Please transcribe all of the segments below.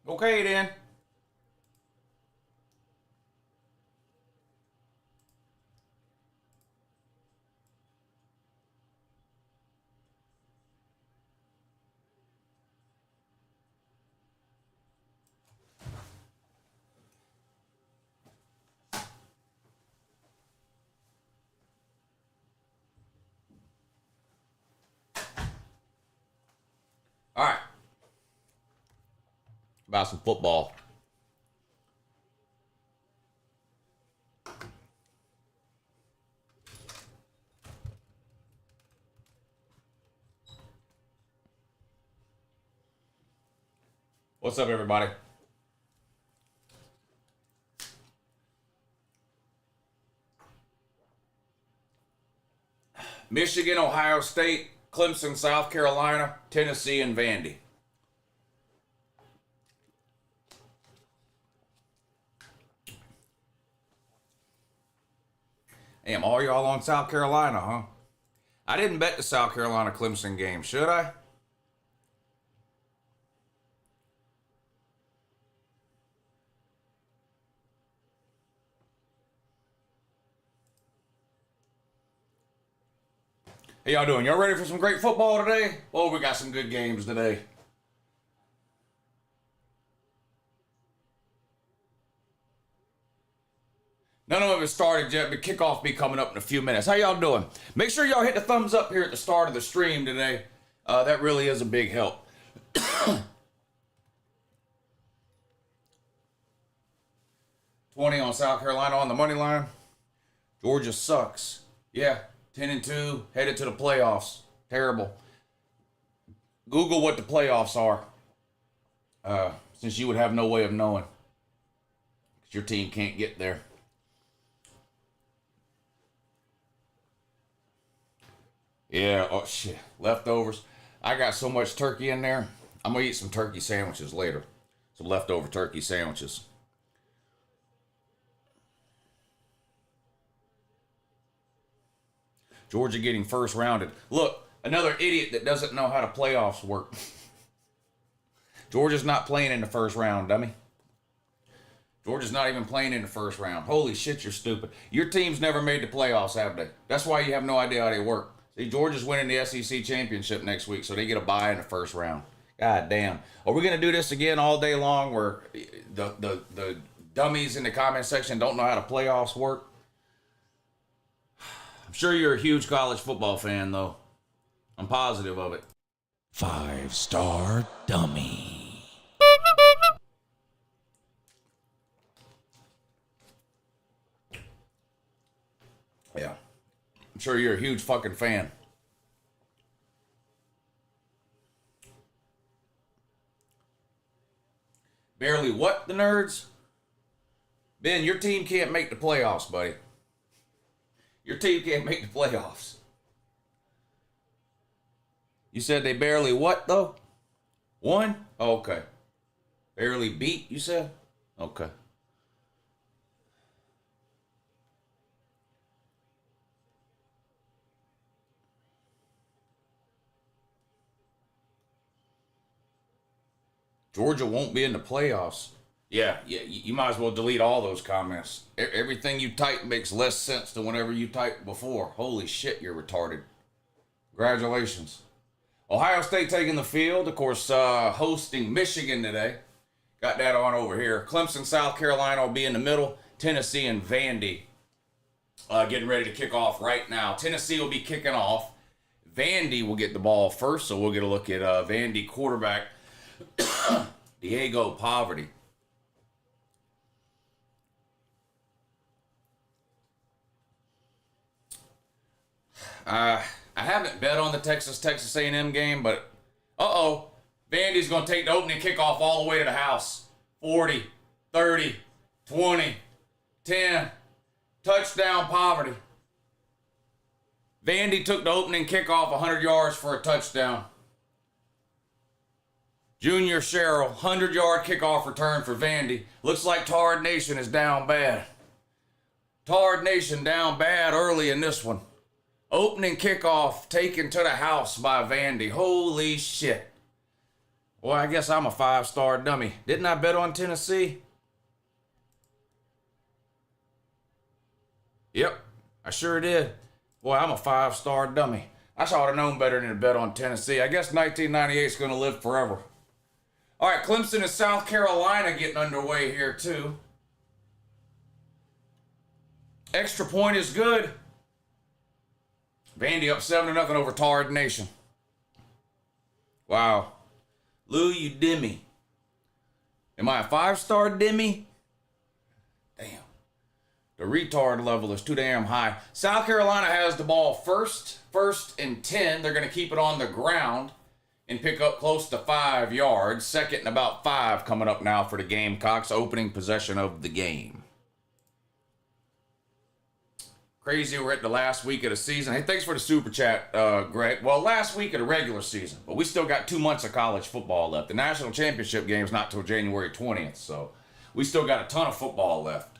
Okay then. All right. About some football. What's up, everybody? Michigan, Ohio State, Clemson, South Carolina, Tennessee, and Vandy. Damn, all y'all on South Carolina, huh? I didn't bet the South Carolina Clemson game, should I? How y'all doing? Y'all ready for some great football today? Oh, we got some good games today. None of it started yet, but kickoff be coming up in a few minutes. How y'all doing? Make sure y'all hit the thumbs up here at the start of the stream today. That really is a big help. 20 on South Carolina on the money line. Georgia sucks. Yeah, 10-2, headed to the playoffs. Terrible. Google what the playoffs are, since you would have no way of knowing. Because your team can't get there. Yeah, oh shit, leftovers. I got so much turkey in there. I'm gonna eat some turkey sandwiches later. Some leftover turkey sandwiches. Georgia getting first rounded. Look, another idiot that doesn't know how the playoffs work. Georgia's not playing in the first round, dummy. Georgia's not even playing in the first round. Holy shit, you're stupid. Your team's never made the playoffs, have they? That's why you have no idea how they work. See, Georgia's winning the SEC championship next week, so they get a bye in the first round. God damn. Are we going to do this again all day long where the dummies in the comment section don't know how the playoffs work? I'm sure you're a huge college football fan, though. I'm positive of it. 5-star dummy. Yeah. I'm sure you're a huge fucking fan. Barely what, the nerds? Ben, your team can't make the playoffs, buddy. Your team can't make the playoffs. You said they barely what, though? Won? Oh, okay. Barely beat, you said? Okay. Georgia won't be in the playoffs. Yeah, you might as well delete all those comments. Everything you type makes less sense than whatever you typed before. Holy shit, you're retarded. Congratulations. Ohio State taking the field, of course, hosting Michigan today. Got that on over here. Clemson, South Carolina will be in the middle. Tennessee and Vandy getting ready to kick off right now. Tennessee will be kicking off. Vandy will get the ball first, so we'll get a look at Vandy quarterback Diego Poverty. I haven't bet on the Texas A&M game, but Vandy's going to take the opening kickoff all the way to the house. 40, 30, 20, 10, touchdown Poverty. Vandy took the opening kickoff 100 yards for a touchdown. Junior Sherrill, 100-yard kickoff return for Vandy. Looks like Tard Nation is down bad. Tard Nation down bad early in this one. Opening kickoff taken to the house by Vandy. Holy shit. Well, I guess I'm a 5-star dummy. Didn't I bet on Tennessee? Yep, I sure did. Boy, I'm a 5-star dummy. I should have known better than to bet on Tennessee. I guess 1998 is going to live forever. All right, Clemson and South Carolina getting underway here, too. Extra point is good. Vandy up 7-0 over Tard Nation. Wow. Lou, you dimmy. Am I a 5-star dimmy? Damn. The retard level is too damn high. South Carolina has the ball first and 10. They're going to keep it on the ground and pick up close to 5 yards. Second and about 5 coming up now for the Gamecocks. Opening possession of the game. Crazy, we're at the last week of the season. Hey, thanks for the super chat, Greg. Well, last week of the regular season, but we still got 2 months of college football left. The national championship game is not till January 20th, so we still got a ton of football left.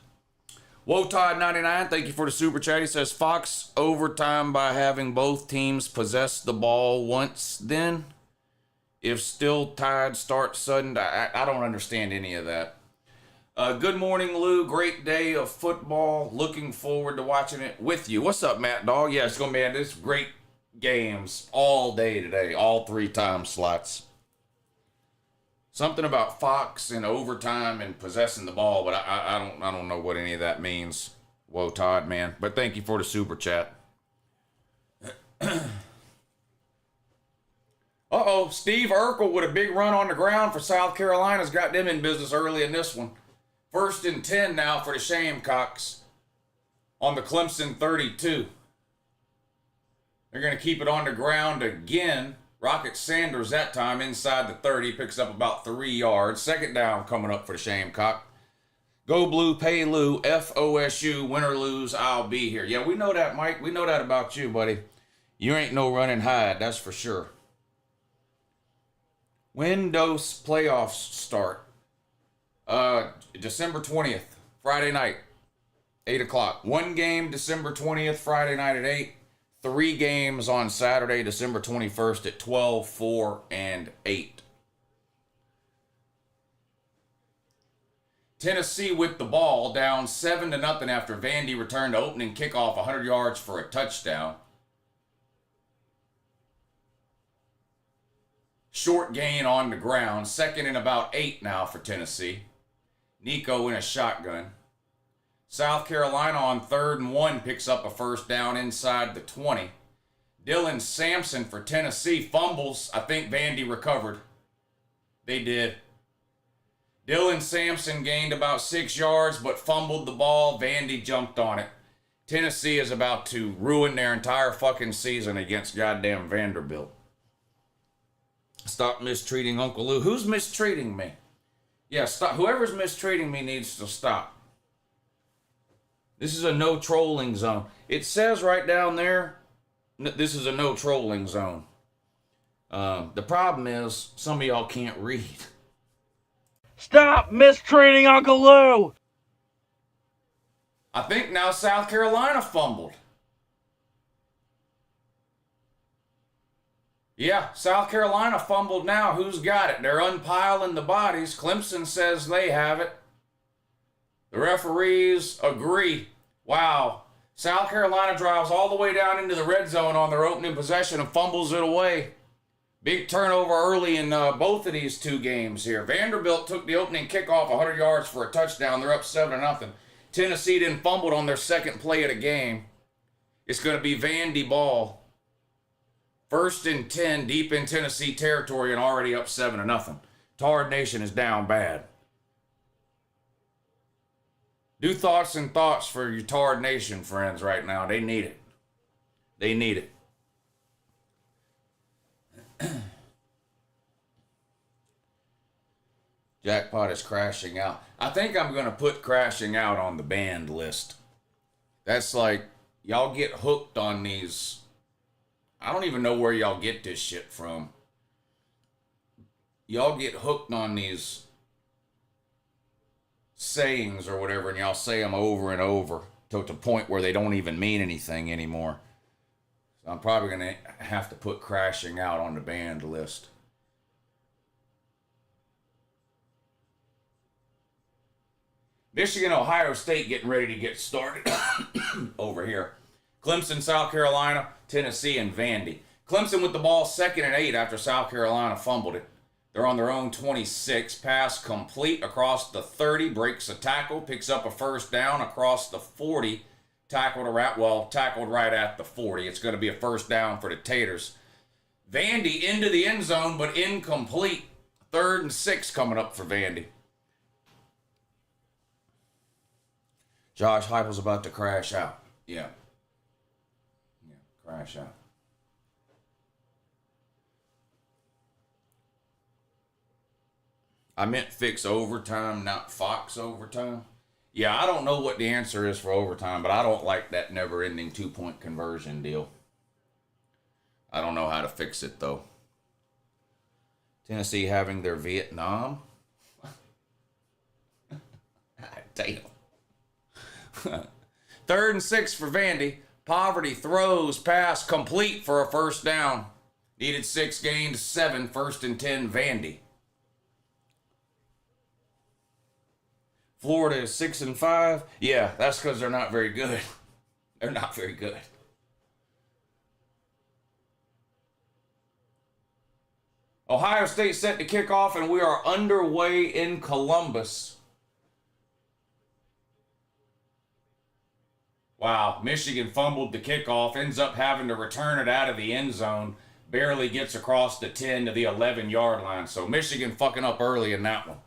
Wotod99, thank you for the super chat. He says, Fox overtime by having both teams possess the ball once then. If still tied, start sudden. I don't understand any of that. Good morning, Lou. Great day of football. Looking forward to watching it with you. What's up, Matt Dog? Yeah, it's going to be this great games all day today. All 3 time slots. Something about Fox and overtime and possessing the ball, but I don't know what any of that means. Whoa, Todd, man. But thank you for the super chat. Uh-oh, Steve Urkel with a big run on the ground for South Carolina's got them in business early in this one. 1st and 10 now for the Shamecocks on the Clemson 32. They're going to keep it on the ground again. Rocket Sanders that time inside the 30, picks up about 3 yards. Second down coming up for the Shamecock. Go Blue, pay Lou, FOSU, win or lose, I'll be here. Yeah, we know that, Mike. We know that about you, buddy. You ain't no run and hide, that's for sure. When those playoffs start? December 20th, Friday night, 8 o'clock. 1 game, December 20th, Friday night at 8. 3 games on Saturday, December 21st at 12, 4, and 8. Tennessee with the ball, down 7-0 after Vandy returned to opening kickoff 100 yards for a touchdown. Short gain on the ground. 2nd and about 8 now for Tennessee. Nico in a shotgun. South Carolina on 3rd and 1 picks up a first down inside the 20. Dylan Sampson for Tennessee fumbles. I think Vandy recovered. They did. Dylan Sampson gained about 6 yards but fumbled the ball. Vandy jumped on it. Tennessee is about to ruin their entire fucking season against goddamn Vanderbilt. Stop mistreating Uncle Lou. Who's mistreating me? Yeah, stop. Whoever's mistreating me needs to stop. This is a no trolling zone. It says right down there, this is a no trolling zone. The problem is, some of y'all can't read. Stop mistreating Uncle Lou! I think now South Carolina fumbled. Yeah, South Carolina fumbled now. Who's got it? They're unpiling the bodies. Clemson says they have it. The referees agree. Wow. South Carolina drives all the way down into the red zone on their opening possession and fumbles it away. Big turnover early in both of these 2 games here. Vanderbilt took the opening kickoff 100 yards for a touchdown. They're up 7-0. Tennessee didn't fumble on their second play of the game. It's going to be Vandy ball. 1st and 10 deep in Tennessee territory and already up 7-0. Tard Nation is down bad. Do thoughts and thoughts for your Tard Nation friends right now. They need it. They need it. Jackpot is crashing out. I think I'm going to put crashing out on the banned list. That's like, y'all get hooked on these. I don't even know where y'all get this shit from. Y'all get hooked on these sayings or whatever, and y'all say them over and over to the point where they don't even mean anything anymore. So I'm probably going to have to put crashing out on the banned list. Michigan, Ohio State getting ready to get started over here. Clemson, South Carolina, Tennessee, and Vandy. Clemson with the ball 2nd and 8 after South Carolina fumbled it. They're on their own 26. Pass complete across the 30. Breaks a tackle. Picks up a first down across the 40. Tackled right at the 40. It's going to be a first down for the Taters. Vandy into the end zone, but incomplete. 3rd and 6 coming up for Vandy. Josh Heupel's about to crash out. Yeah, crash out. I meant fix overtime, not Fox overtime. Yeah, I don't know what the answer is for overtime, but I don't like that never-ending 2-point conversion deal. I don't know how to fix it, though. Tennessee having their Vietnam? Damn. 3rd and 6 for Vandy. Poverty throws, pass complete for a first down. Needed 6, gained 7. 1st and 10, Vandy. Florida is 6 and 5. Yeah, that's because they're not very good. They're not very good. Ohio State set to kick off, and we are underway in Columbus. Wow, Michigan fumbled the kickoff, ends up having to return it out of the end zone. Barely gets across the 10 to the 11-yard line. So Michigan fucking up early in that one.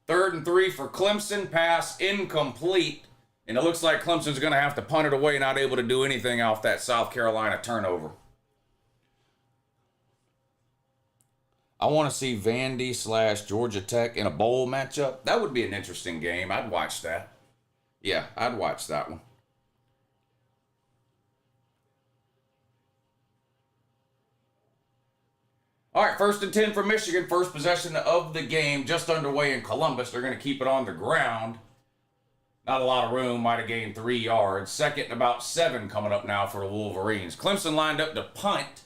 3rd and 3 for Clemson. Pass incomplete. And it looks like Clemson's going to have to punt it away, not able to do anything off that South Carolina turnover. I want to see Vandy / Georgia Tech in a bowl matchup. That would be an interesting game. I'd watch that. Yeah, I'd watch that one. All right, 1st and 10 for Michigan. First possession of the game, just underway in Columbus. They're going to keep it on the ground. Not a lot of room, might have gained 3 yards. 2nd and about 7 coming up now for the Wolverines. Clemson lined up to punt.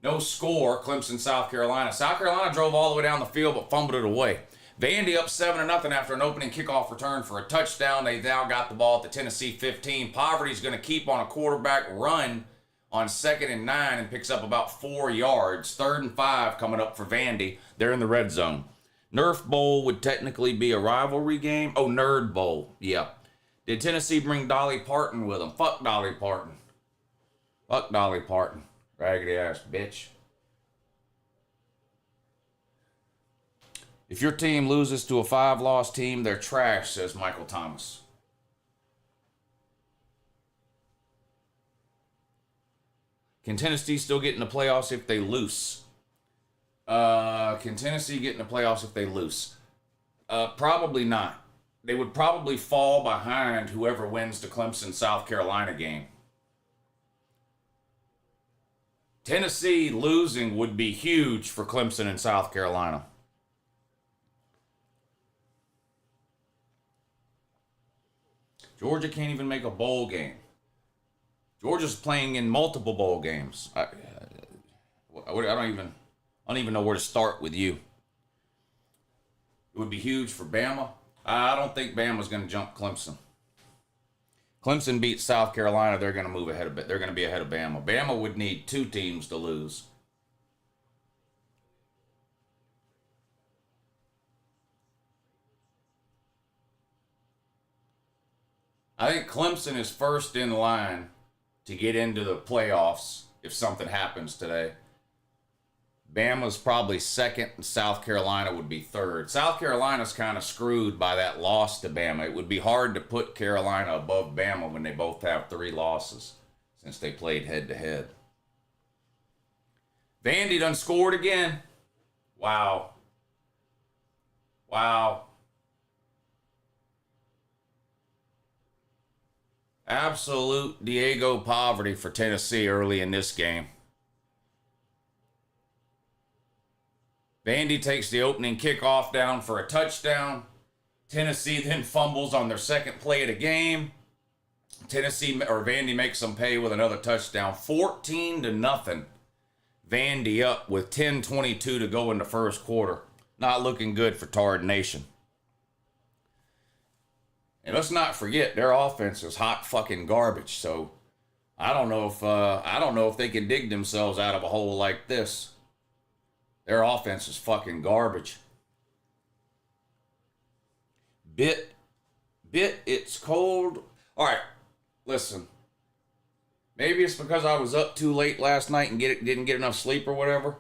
No score, Clemson, South Carolina. South Carolina drove all the way down the field but fumbled it away. Vandy up 7-0 after an opening kickoff return for a touchdown. They now got the ball at the Tennessee 15. Poverty's going to keep on a quarterback run on 2nd and 9 and picks up about 4 yards. 3rd and 5 coming up for Vandy. They're in the red zone. Nerf Bowl would technically be a rivalry game. Oh, Nerd Bowl. Yeah. Did Tennessee bring Dolly Parton with them? Fuck Dolly Parton. Fuck Dolly Parton. Raggedy ass bitch. If your team loses to a 5-loss team, they're trash, says Michael Thomas. Can Tennessee still get in the playoffs if they lose? Can Tennessee get in the playoffs if they lose? Probably not. They would probably fall behind whoever wins the Clemson, South Carolina game. Tennessee losing would be huge for Clemson and South Carolina. Georgia can't even make a bowl game. Georgia's playing in multiple bowl games. I don't even know where to start with you. It would be huge for Bama. I don't think Bama's going to jump Clemson. Clemson beats South Carolina. They're going to move ahead a bit. They're going to be ahead of Bama. Bama would need 2 teams to lose. I think Clemson is first in line to get into the playoffs if something happens today. Bama's probably 2nd, and South Carolina would be 3rd. South Carolina's kind of screwed by that loss to Bama. It would be hard to put Carolina above Bama when they both have 3 losses since they played head-to-head. Vandy done scored again. Wow. Wow. Absolute Diego poverty for Tennessee early in this game. Vandy takes the opening kickoff down for a touchdown. Tennessee then fumbles on their 2nd play of the game. Vandy makes them pay with another touchdown. 14-0. Vandy up with 10:22 to go in the first quarter. Not looking good for Tard Nation. And let's not forget their offense is hot fucking garbage. So I don't know if they can dig themselves out of a hole like this. Their offense is fucking garbage. Bit, it's cold. All right, listen. Maybe it's because I was up too late last night and didn't get enough sleep or whatever.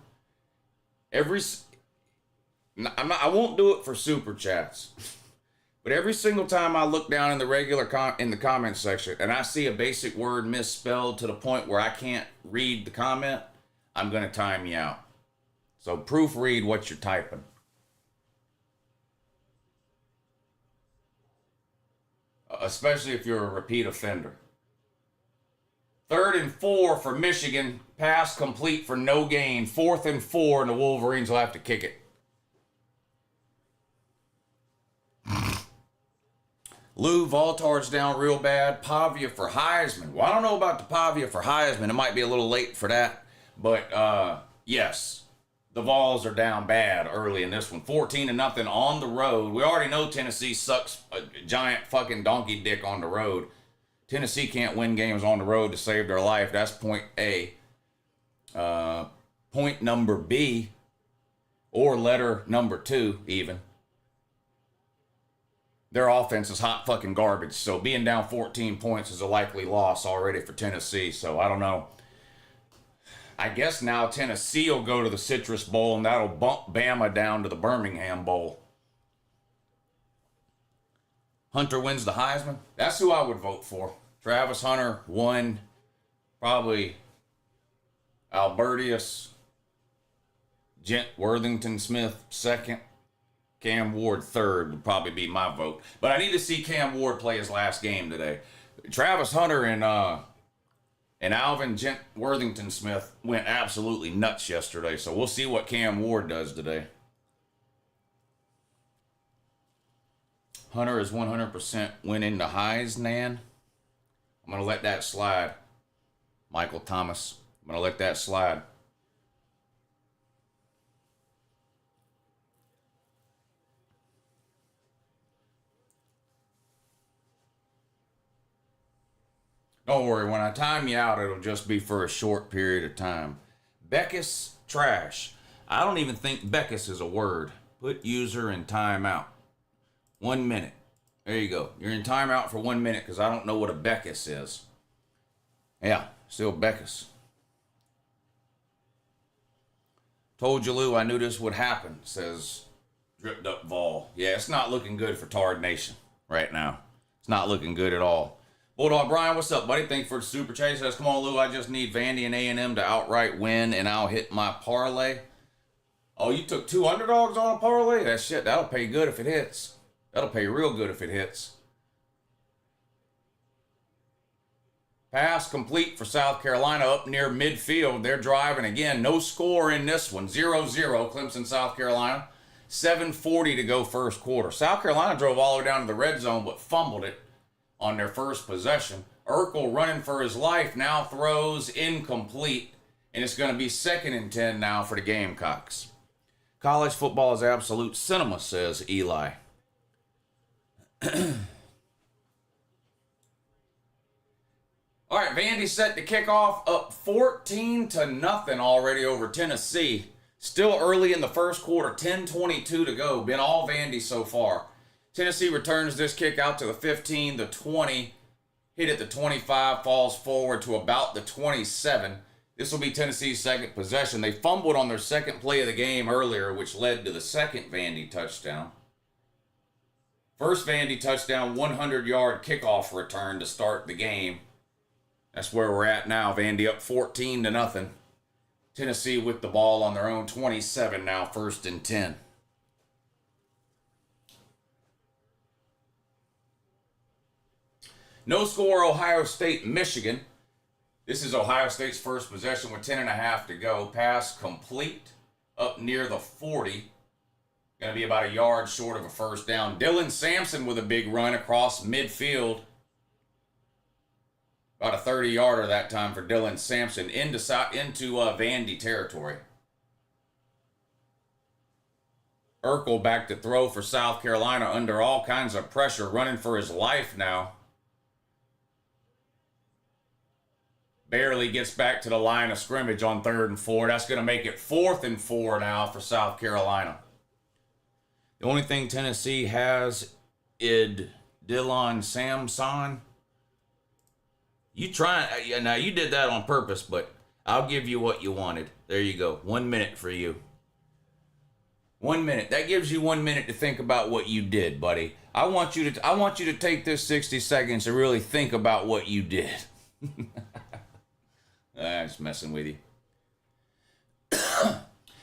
I won't do it for super chats, but every single time I look down in the in the comment section and I see a basic word misspelled to the point where I can't read the comment, I'm gonna time you out. So proofread what you're typing. Especially if you're a repeat offender. 3rd and 4 for Michigan. Pass complete for no gain. 4th and 4, and the Wolverines will have to kick it. Lou, Voltard's down real bad. Pavia for Heisman. Well, I don't know about the Pavia for Heisman. It might be a little late for that. But, yes. The Vols are down bad early in this one. 14-0 on the road. We already know Tennessee sucks a giant fucking donkey dick on the road. Tennessee can't win games on the road to save their life. That's point A. Point number B, or letter number 2 even. Their offense is hot fucking garbage. So being down 14 points is a likely loss already for Tennessee. So I don't know. I guess now Tennessee will go to the Citrus Bowl, and that'll bump Bama down to the Birmingham Bowl. Hunter wins the Heisman. That's who I would vote for. Travis Hunter won. Probably Albertius. Gent Worthington Smith second. Cam Ward third would probably be my vote. But I need to see Cam Ward play his last game today. Travis Hunter and Alvin Gent Worthington Smith went absolutely nuts yesterday. So we'll see what Cam Ward does today. Hunter is 100% winning the Heisman. I'm going to let that slide. Michael Thomas. I'm going to let that slide. Don't worry, when I time you out, it'll just be for a short period of time. Beckus trash. I don't even think Beckus is a word. Put user in timeout. 1 minute. There you go. You're in timeout for 1 minute because I don't know what a Beckus is. Yeah, still Beckus. Told you, Lou, I knew this would happen, says Dripped Up Vol. Yeah, it's not looking good for Tard Nation right now. It's not looking good at all. Bulldog Brian, what's up, buddy? Thank you for the super chase. Says, come on, Lou, I just need Vandy and A&M to outright win, and I'll hit my parlay. Oh, you took 2 underdogs on a parlay? That shit, that'll pay good if it hits. That'll pay real good if it hits. Pass complete for South Carolina up near midfield. They're driving again. No score in this one. 0-0, Clemson, South Carolina. 7:40 to go first quarter. South Carolina drove all the way down to the red zone, but fumbled it on their first possession. Urkel running for his life, now throws incomplete, and it's going to be 2nd and 10 now for the Gamecocks. College football is absolute cinema, says Eli. All right, Vandy set to kick off, up 14-0 already over Tennessee. Still early in the first quarter, 10:22 to go. Been all Vandy so far. Tennessee returns this kick out to the 15, the 20, hit at the 25, falls forward to about the 27. This will be Tennessee's second possession. They fumbled on their second play of the game earlier, which led to the second Vandy touchdown. First Vandy touchdown, 100-yard kickoff return to start the game. That's where we're at now. Vandy up 14-0. Tennessee with the ball on their own 27 now, 1st and 10. No score, Ohio State, Michigan. This is Ohio State's first possession with 10.5 to go. Pass complete up near the 40. Going to be about a yard short of a first down. Dylan Sampson with a big run across midfield. About a 30-yarder that time for Dylan Sampson into Vandy territory. Urkel back to throw for South Carolina under all kinds of pressure, running for his life now. Barely gets back to the line of scrimmage on 3rd and 4. That's going to make it 4th and 4 now for South Carolina. The only thing Tennessee has is Dylan Samson. You try, now you did that on purpose, but I'll give you what you wanted. There you go. 1 minute for you. 1 minute. That gives you 1 minute to think about what you did, buddy. I want you to take this 60 seconds to really think about what you did. I'm just messing with you.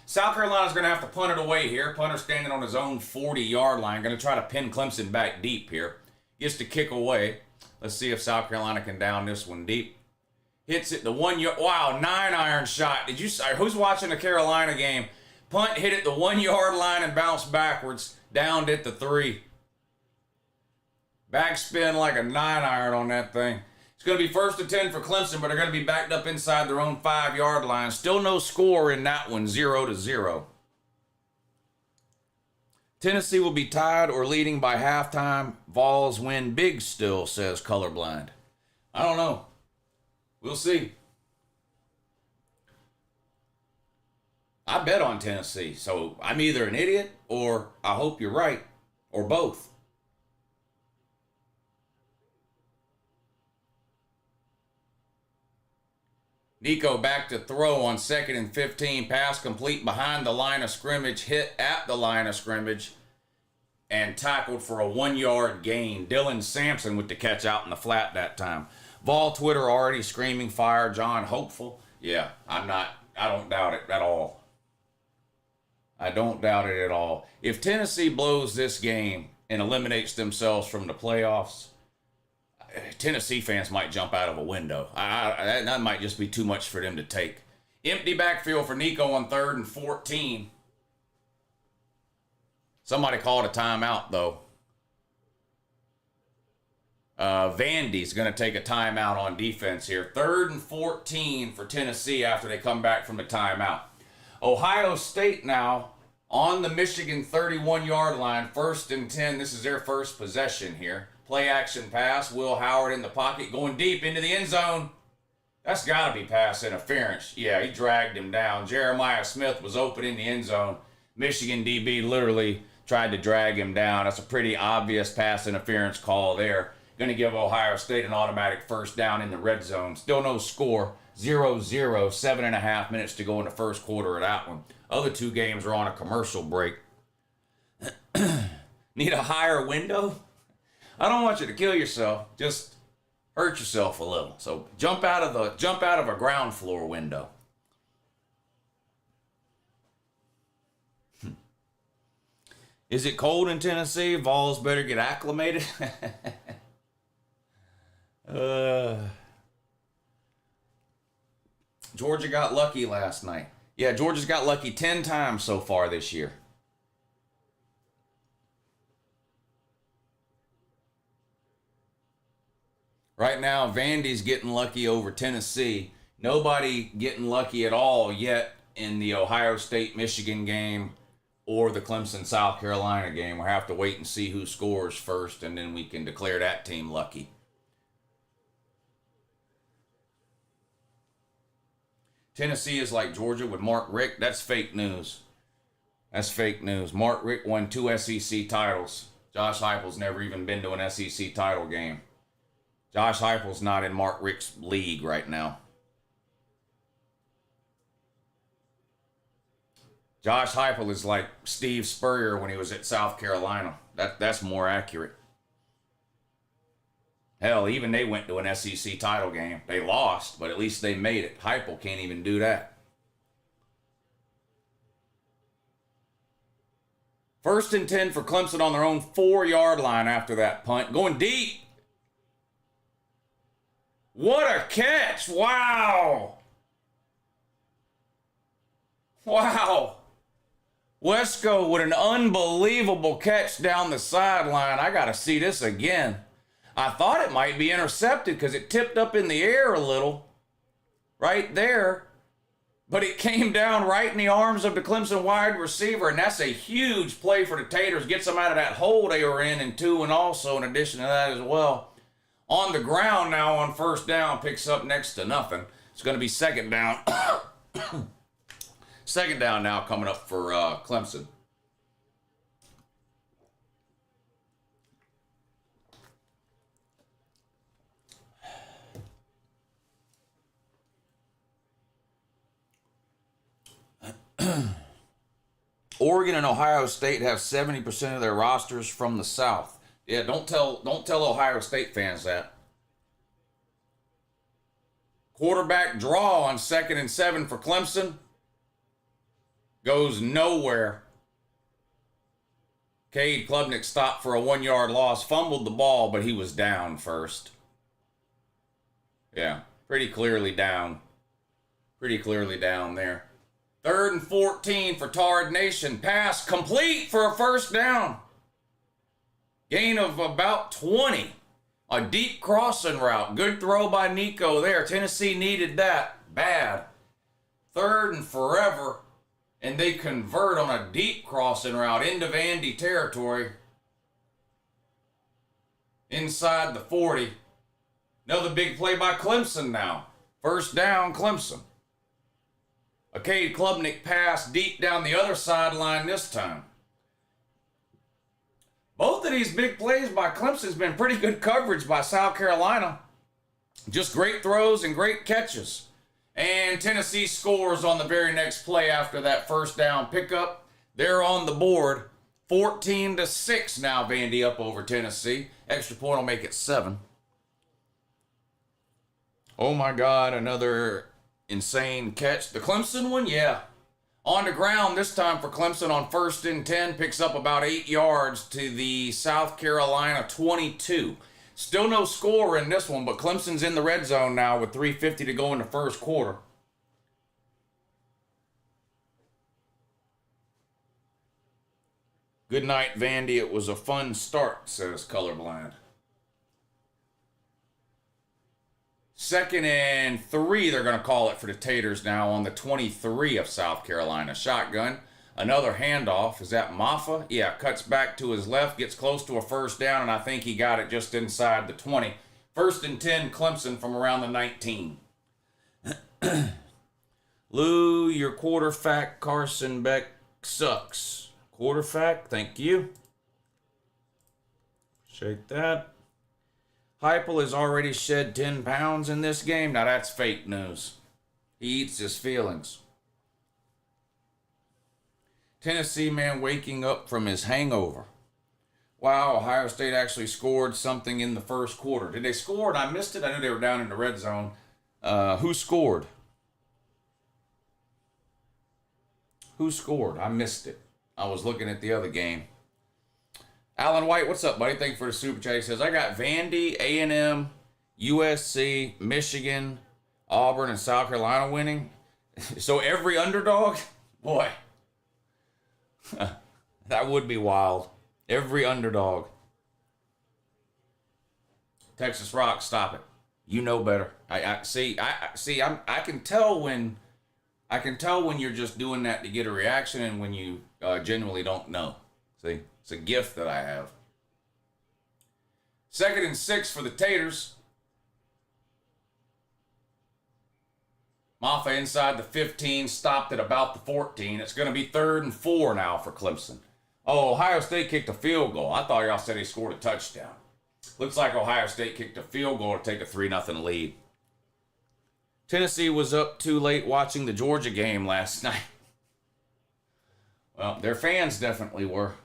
South Carolina's going to have to punt it away here. Punter standing on his own 40-yard line. Going to try to pin Clemson back deep here. Gets to kick away. Let's see if South Carolina can down this one deep. Hits it the 1 yard. Wow, 9-iron shot. Did you? Who's watching the Carolina game? Punt hit it the 1 yard line and bounced backwards. Downed it to 3. Backspin like a 9-iron on that thing. It's going to be 1st and 10 for Clemson, but they're going to be backed up inside their own 5-yard line. Still no score in that one, 0-0. Tennessee will be tied or leading by halftime. Vols win big still, says Colorblind. I don't know. We'll see. I bet on Tennessee, so I'm either an idiot or I hope you're right, or both. Nico back to throw on 2nd and 15. Pass complete behind the line of scrimmage. Hit at the line of scrimmage. And tackled for a 1 yard gain. Dylan Sampson with the catch out in the flat that time. Vol Twitter already screaming fire. John hopeful. Yeah, I don't doubt it at all. I don't doubt it at all. If Tennessee blows this game and eliminates themselves from the playoffs, Tennessee fans might jump out of a window. That might just be too much for them to take. Empty backfield for Nico on 3rd and 14. Somebody called a timeout, though. Vandy's going to take a timeout on defense here. 3rd and 14 for Tennessee after they come back from the timeout. Ohio State now on the Michigan 31-yard line. 1st and 10. This is their first possession here. Play action pass. Will Howard in the pocket going deep into the end zone. That's got to be pass interference. Yeah, he dragged him down. Jeremiah Smith was open in the end zone. Michigan DB literally tried to drag him down. That's a pretty obvious pass interference call there. Going to give Ohio State an automatic 1st down in the red zone. Still no score. 0-0. 7.5 minutes to go in the first quarter of that one. Other 2 games are on a commercial break. Need a higher window? I don't want you to kill yourself. Just hurt yourself a little. So jump out of a ground floor window. Is it cold in Tennessee? Vols better get acclimated. Georgia got lucky last night. Yeah, Georgia's got lucky 10 times so far this year. Right now, Vandy's getting lucky over Tennessee. Nobody getting lucky at all yet in the Ohio State-Michigan game or the Clemson-South Carolina game. We'll have to wait and see who scores first, and then we can declare that team lucky. Tennessee is like Georgia with Mark Richt. That's fake news. That's fake news. Mark Richt won 2 SEC titles. Josh Heupel's never even been to an SEC title game. Josh Heupel's not in Mark Richt's league right now. Josh Heupel is like Steve Spurrier when he was at South Carolina. That's more accurate. Hell, even they went to an SEC title game. They lost, but at least they made it. Heupel can't even do that. 1st and 10 for Clemson on their own 4-yard line after that punt. Going deep. What a catch. Wow. Wow. Wesco with an unbelievable catch down the sideline. I got to see this again. I thought it might be intercepted because it tipped up in the air a little right there. But it came down right in the arms of the Clemson wide receiver, and that's a huge play for the Taters. Gets them out of that hole they were in, and 2, and also in addition to that as well. On the ground now on first down, picks up next to nothing. It's going to be second down. Second down now coming up for Clemson. Oregon and Ohio State have 70% of their rosters from the South. Yeah, don't tell Ohio State fans that. Quarterback draw on 2nd and 7 for Clemson. Goes nowhere. Cade Klubnik stopped for a 1-yard loss. Fumbled the ball, but he was down first. Yeah, pretty clearly down. Pretty clearly down there. 3rd and 14 for Tard Nation. Pass complete for a first down. Gain of about 20. A deep crossing route. Good throw by Nico there. Tennessee needed that bad. 3rd and forever. And they convert on a deep crossing route into Vandy territory. Inside the 40. Another big play by Clemson now. First down, Clemson. A Cade Klubnik pass deep down the other sideline this time. Both of these big plays by Clemson's been pretty good coverage by South Carolina. Just great throws and great catches. And Tennessee scores on the very next play after that first down pickup. They're on the board. 14-6 now, Vandy up over Tennessee. Extra point will make it 7. Oh my God, another insane catch. The Clemson one, yeah. On the ground this time for Clemson on 1st and 10. Picks up about 8 yards to the South Carolina 22. Still no score in this one, but Clemson's in the red zone now with 3:50 to go in the first quarter. Good night, Vandy. It was a fun start, says Colorblind. 2nd and 3, they're going to call it for the Taters now on the 23 of South Carolina. Shotgun. Another handoff. Is that Maffa? Yeah, cuts back to his left, gets close to a first down, and I think he got it just inside the 20. 1st and 10, Clemson from around the 19. Lou, your quarterback, Carson Beck, sucks. Quarterback, thank you. Appreciate that. Heupel has already shed 10 pounds in this game. Now that's fake news. He eats his feelings. Tennessee man waking up from his hangover. Wow, Ohio State actually scored something in the first quarter. Did they score and I missed it? I knew they were down in the red zone. Who scored? Who scored? I missed it. I was looking at the other game. Alan White, what's up, buddy? Thank you for the super chat. He says, I got Vandy, A&M, USC, Michigan, Auburn, and South Carolina winning. So every underdog? Boy. That would be wild. Every underdog. Texas Rock, stop it. You know better. I can tell when you're just doing that to get a reaction and when you genuinely don't know. See? It's a gift that I have. 2nd and 6 for the Taters. Maffa inside the 15, stopped at about the 14. It's going to be 3rd and 4 now for Clemson. Oh, Ohio State kicked a field goal. I thought y'all said he scored a touchdown. Looks like Ohio State kicked a field goal to take a 3-0 lead. Tennessee was up too late watching the Georgia game last night. Well, their fans definitely were.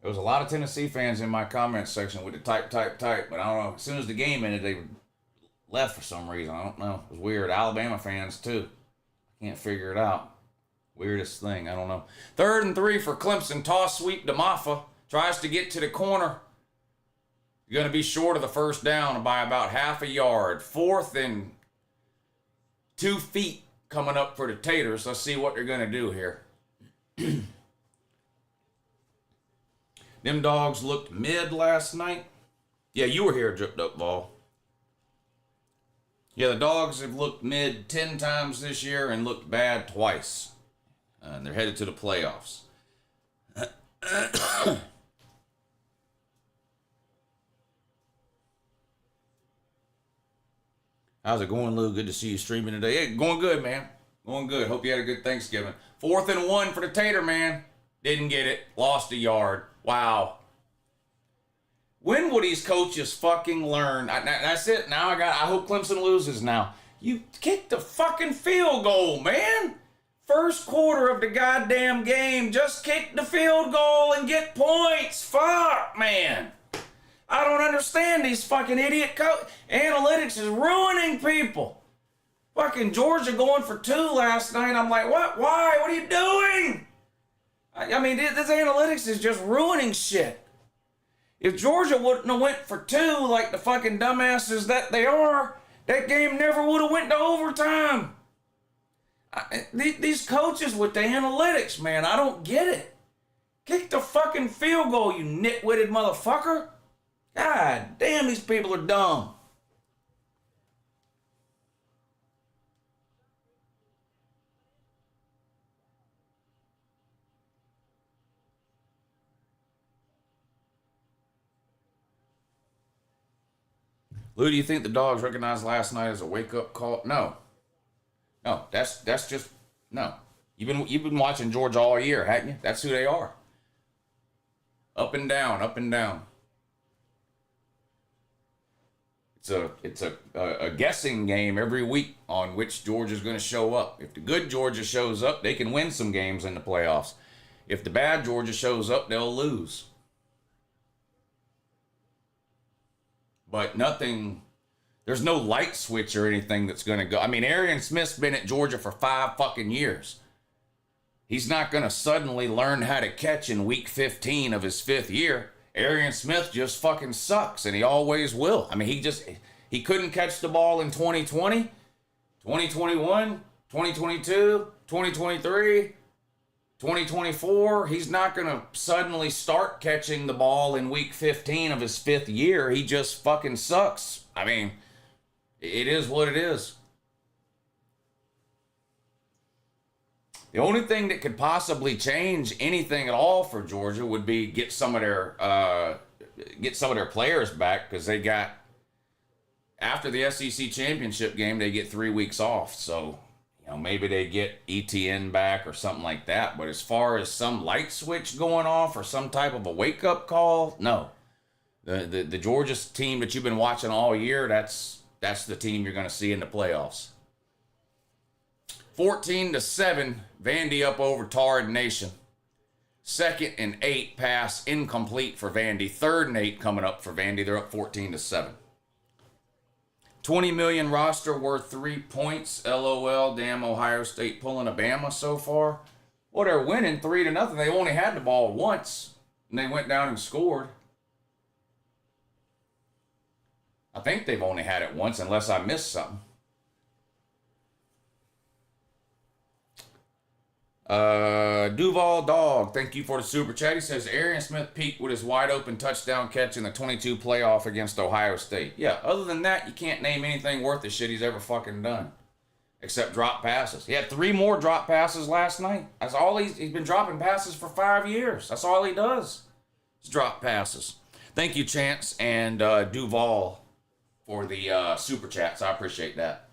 There was a lot of Tennessee fans in my comments section with the type, but I don't know. As soon as the game ended, they left for some reason. I don't know. It was weird. Alabama fans, too. I can't figure it out. Weirdest thing. I don't know. 3rd and 3 for Clemson. Toss sweep to Maffa. Tries to get to the corner. You're going to be short of the first down by about half a yard. 4th and 2 feet coming up for the Taters. Let's see what they're going to do here. Them dogs looked mid last night. Yeah, you were here, Dripped Up Ball. Yeah, the Dogs have looked mid 10 times this year and looked bad twice. And they're headed to the playoffs. How's it going, Lou? Good to see you streaming today. Hey, going good, man. Going good. Hope you had a good Thanksgiving. 4th and 1 for the Tater Man. Didn't get it. Lost a yard. Wow. When will these coaches fucking learn? That's it. Now I hope Clemson loses now. You kicked the fucking field goal, man. First quarter of the goddamn game. Just kick the field goal and get points. Fuck, man. I don't understand these fucking idiot analytics is ruining people. Fucking Georgia going for 2 last night. I'm like, what? Why? What are you doing? I mean, this analytics is just ruining shit. If Georgia wouldn't have went for 2 like the fucking dumbasses that they are, that game never would have went to overtime. These coaches with the analytics, man, I don't get it. Kick the fucking field goal, you nitwitted motherfucker. God damn, these people are dumb. Lou, do you think the Dogs recognized last night as a wake-up call? No. No, that's just no. You've been watching Georgia all year, haven't you? That's who they are. Up and down, up and down. It's a guessing game every week on which Georgia's going to show up. If the good Georgia shows up, they can win some games in the playoffs. If the bad Georgia shows up, they'll lose. But nothing, there's no light switch or anything that's going to go. I mean, Arian Smith's been at Georgia for 5 fucking years. He's not going to suddenly learn how to catch in week 15 of his 5th year. Arian Smith just fucking sucks, and he always will. I mean, he couldn't catch the ball in 2020, 2021, 2022, 2023, 2024. He's not going to suddenly start catching the ball in week 15 of his 5th year. He just fucking sucks. I mean, it is what it is. The only thing that could possibly change anything at all for Georgia would be get some of their players back, because they got, after the SEC championship game, they get 3 weeks off. So, you know, maybe they get ETN back or something like that. But as far as some light switch going off or some type of a wake up call, no. The Georgia team that you've been watching all year, that's the team you're going to see in the playoffs. 14-7, Vandy up over Tard Nation. 2nd and 8 pass incomplete for Vandy. 3rd and 8 coming up for Vandy. They're up 14-7. 20 million roster worth 3 points. LOL. Damn, Ohio State pulling a Bama so far. Well, they're winning 3-0. They only had the ball once, and they went down and scored. I think they've only had it once, unless I missed something. Duval Dog, thank you for the super chat. He says Arian Smith peaked with his wide open touchdown catch in the 22 playoff against Ohio State. Yeah, other than that, you can't name anything worth the shit he's ever fucking done, except drop passes. He had 3 more drop passes last night. That's all he's been dropping passes for 5 years. That's all he does, is drop passes. Thank you, Chance and Duval, for the super chats. I appreciate that.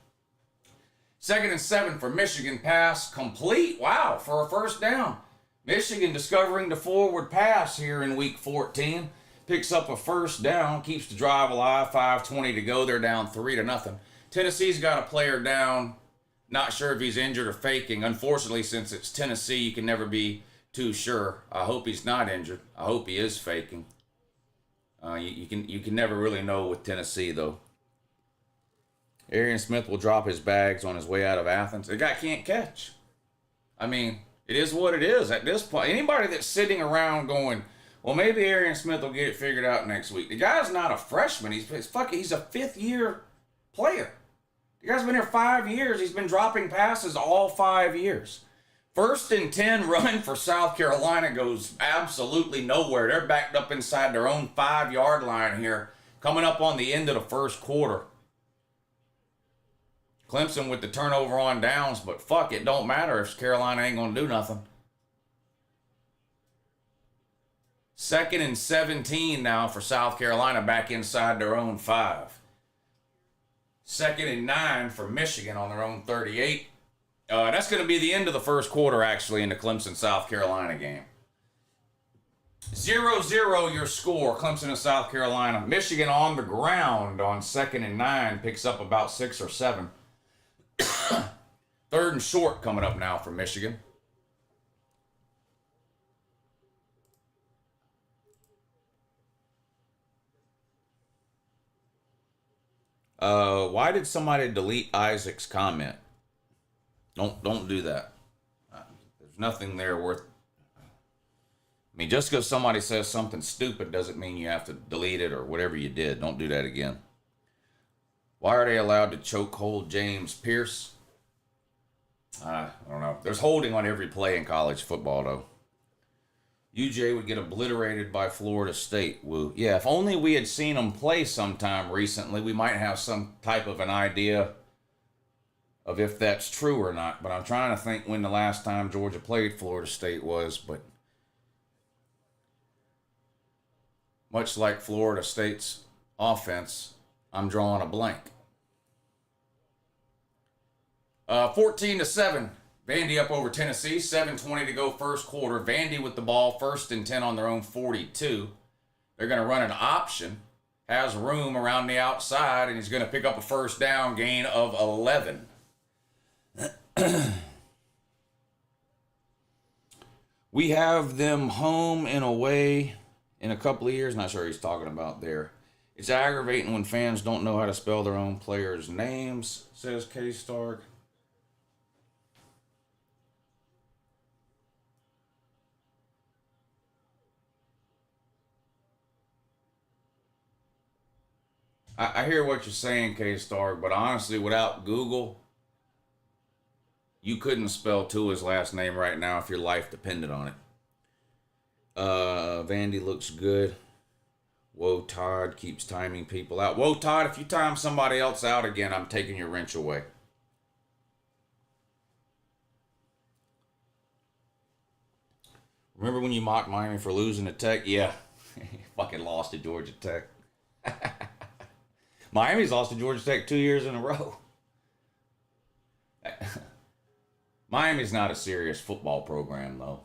2nd and 7 for Michigan, pass complete. Wow, for a first down. Michigan discovering the forward pass here in week 14. Picks up a first down, keeps the drive alive. 5:20 to go. They're down 3-0. Tennessee's got a player down. Not sure if he's injured or faking. Unfortunately, since it's Tennessee, you can never be too sure. I hope he's not injured. I hope he is faking. You can never really know with Tennessee, though. Arian Smith will drop his bags on his way out of Athens. The guy can't catch. I mean, it is what it is at this point. Anybody that's sitting around going, well, maybe Arian Smith will get it figured out next week. The guy's not a freshman. He's a 5th year player. The guy's been here 5 years. He's been dropping passes all 5 years. 1st and 10 run for South Carolina goes absolutely nowhere. They're backed up inside their own 5-yard line here, coming up on the end of the first quarter. Clemson with the turnover on downs, but fuck, it don't matter if Carolina ain't going to do nothing. 2nd and 17 now for South Carolina back inside their own 5. 2nd and 9 for Michigan on their own 38. That's going to be the end of the first quarter, actually, in the Clemson-South Carolina game. 0-0 your score, Clemson and South Carolina. Michigan on the ground on 2nd and 9 picks up about 6 or 7. 3rd and short coming up now for Michigan. Why did somebody delete Isaac's comment? Don't do that. There's nothing there worth. I mean, just because somebody says something stupid doesn't mean you have to delete it or whatever you did. Don't do that again. Why are they allowed to choke hold James Pierce? I don't know. There's holding on every play in college football, though. UJ would get obliterated by Florida State. Woo. Yeah, if only we had seen them play sometime recently, we might have some type of an idea of if that's true or not. But I'm trying to think when the last time Georgia played Florida State was. But much like Florida State's offense, I'm drawing a blank. 14-7. Vandy up over Tennessee. 7:20 to go first quarter. Vandy with the ball, 1st and 10 on their own 42. They're going to run an option. Has room around the outside, and he's going to pick up a first down gain of 11. We have them home and away in a couple of years. Not sure he's talking about there. It's aggravating when fans don't know how to spell their own players' names, says K-Stark. I hear what you're saying, K-Stark, but honestly, without Google, you couldn't spell Tua's last name right now if your life depended on it. Vandy looks good. Whoa, Todd keeps timing people out. Whoa, Todd, if you time somebody else out again, I'm taking your wrench away. Remember when you mocked Miami for losing to Tech? Yeah, fucking lost to Georgia Tech. Miami's lost to Georgia Tech 2 years in a row. Miami's not a serious football program, though.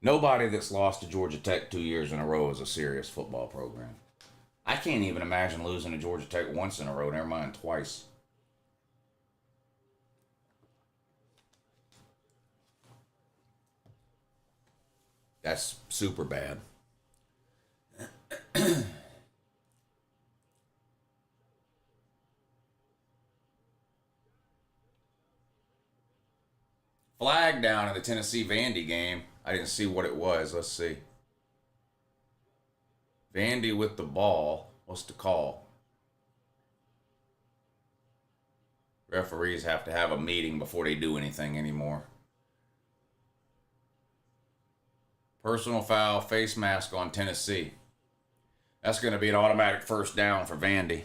Nobody that's lost to Georgia Tech 2 years in a row is a serious football program. I can't even imagine losing to Georgia Tech once in a row, never mind twice. That's super bad. Flag down in the Tennessee Vandy game. I didn't see what it was. Let's see. Vandy with the ball. What's the call? Referees have to have a meeting before they do anything anymore. Personal foul, face mask on Tennessee. That's going to be an automatic first down for Vandy.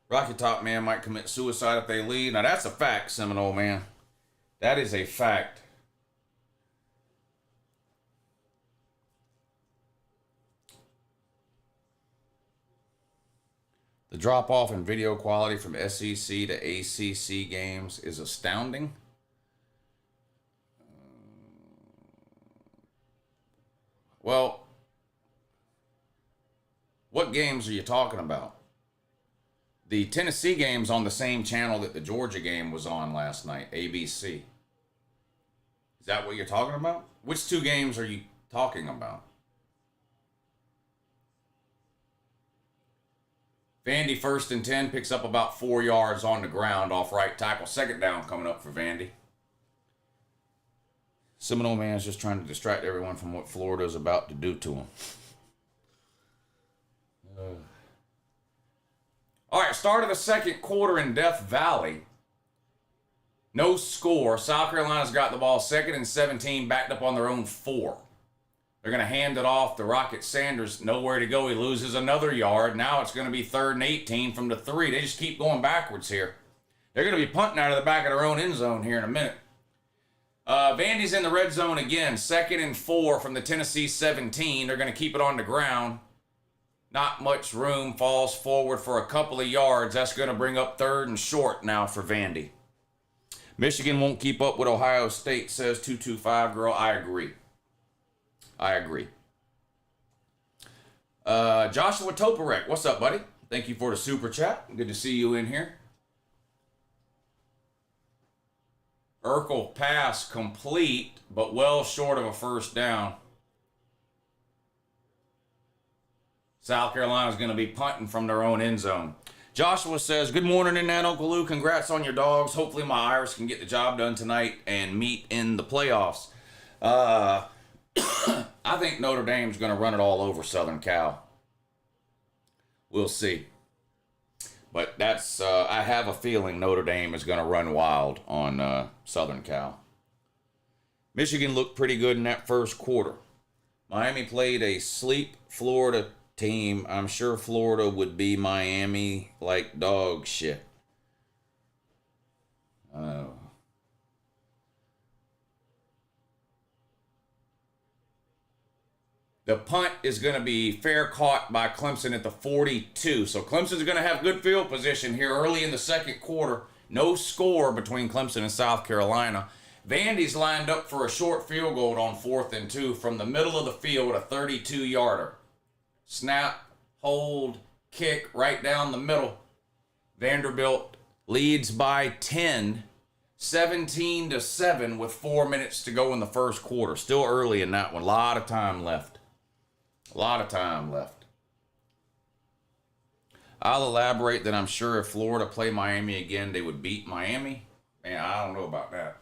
Rocky Top Man might commit suicide if they lead. Now that's a fact, Seminole Man. That is a fact. The drop-off in video quality from SEC to ACC games is astounding. Well, what games are you talking about? The Tennessee game's on the same channel that the Georgia game was on last night, ABC. Is that what you're talking about? Which two games are you talking about? Vandy 1st and 10 picks up about 4 yards on the ground off right tackle. Second down coming up for Vandy. Seminole Man's just trying to distract everyone from what Florida's about to do to him. All right, start of the second quarter in Death Valley. No score. South Carolina's got the ball 2nd and 17, backed up on their own 4. They're going to hand it off to Rocket Sanders. Nowhere to go. He loses another yard. Now it's going to be 3rd and 18 from the 3. They just keep going backwards here. They're going to be punting out of the back of their own end zone here in a minute. Vandy's in the red zone again. 2nd and 4 from the Tennessee 17. They're going to keep it on the ground. Not much room. Falls forward for a couple of yards. That's going to bring up 3rd and short now for Vandy. Michigan won't keep up with Ohio State, says 225 girl. I agree. Joshua Toporek, what's up, buddy? Thank you for the super chat. Good to see you in here. Urkel pass complete, but well short of a 1st down. South Carolina's going to be punting from their own end zone. Joshua says, good morning in that, Uncle Lou. Congrats on your dogs. Hopefully my Irish can get the job done tonight and meet in the playoffs. I think Notre Dame's going to run it all over Southern Cal. We'll see. But that's, I have a feeling Notre Dame is going to run wild on Southern Cal. Michigan looked pretty good in that first quarter. Miami played a sleep Florida team. I'm sure Florida would be Miami like dog shit. The punt is going to be fair caught by Clemson at the 42. So Clemson's going to have good field position here early in the second quarter. No score between Clemson and South Carolina. Vandy's lined up for a short field goal on 4th and 2 from the middle of the field, a 32-yarder. Snap, hold, kick right down the middle. Vanderbilt leads by 10, 17-7 with 4 minutes to go in the first quarter. Still early in that one. A lot of time left. I'll elaborate that I'm sure if Florida play Miami again, they would beat Miami. Man, I don't know about that.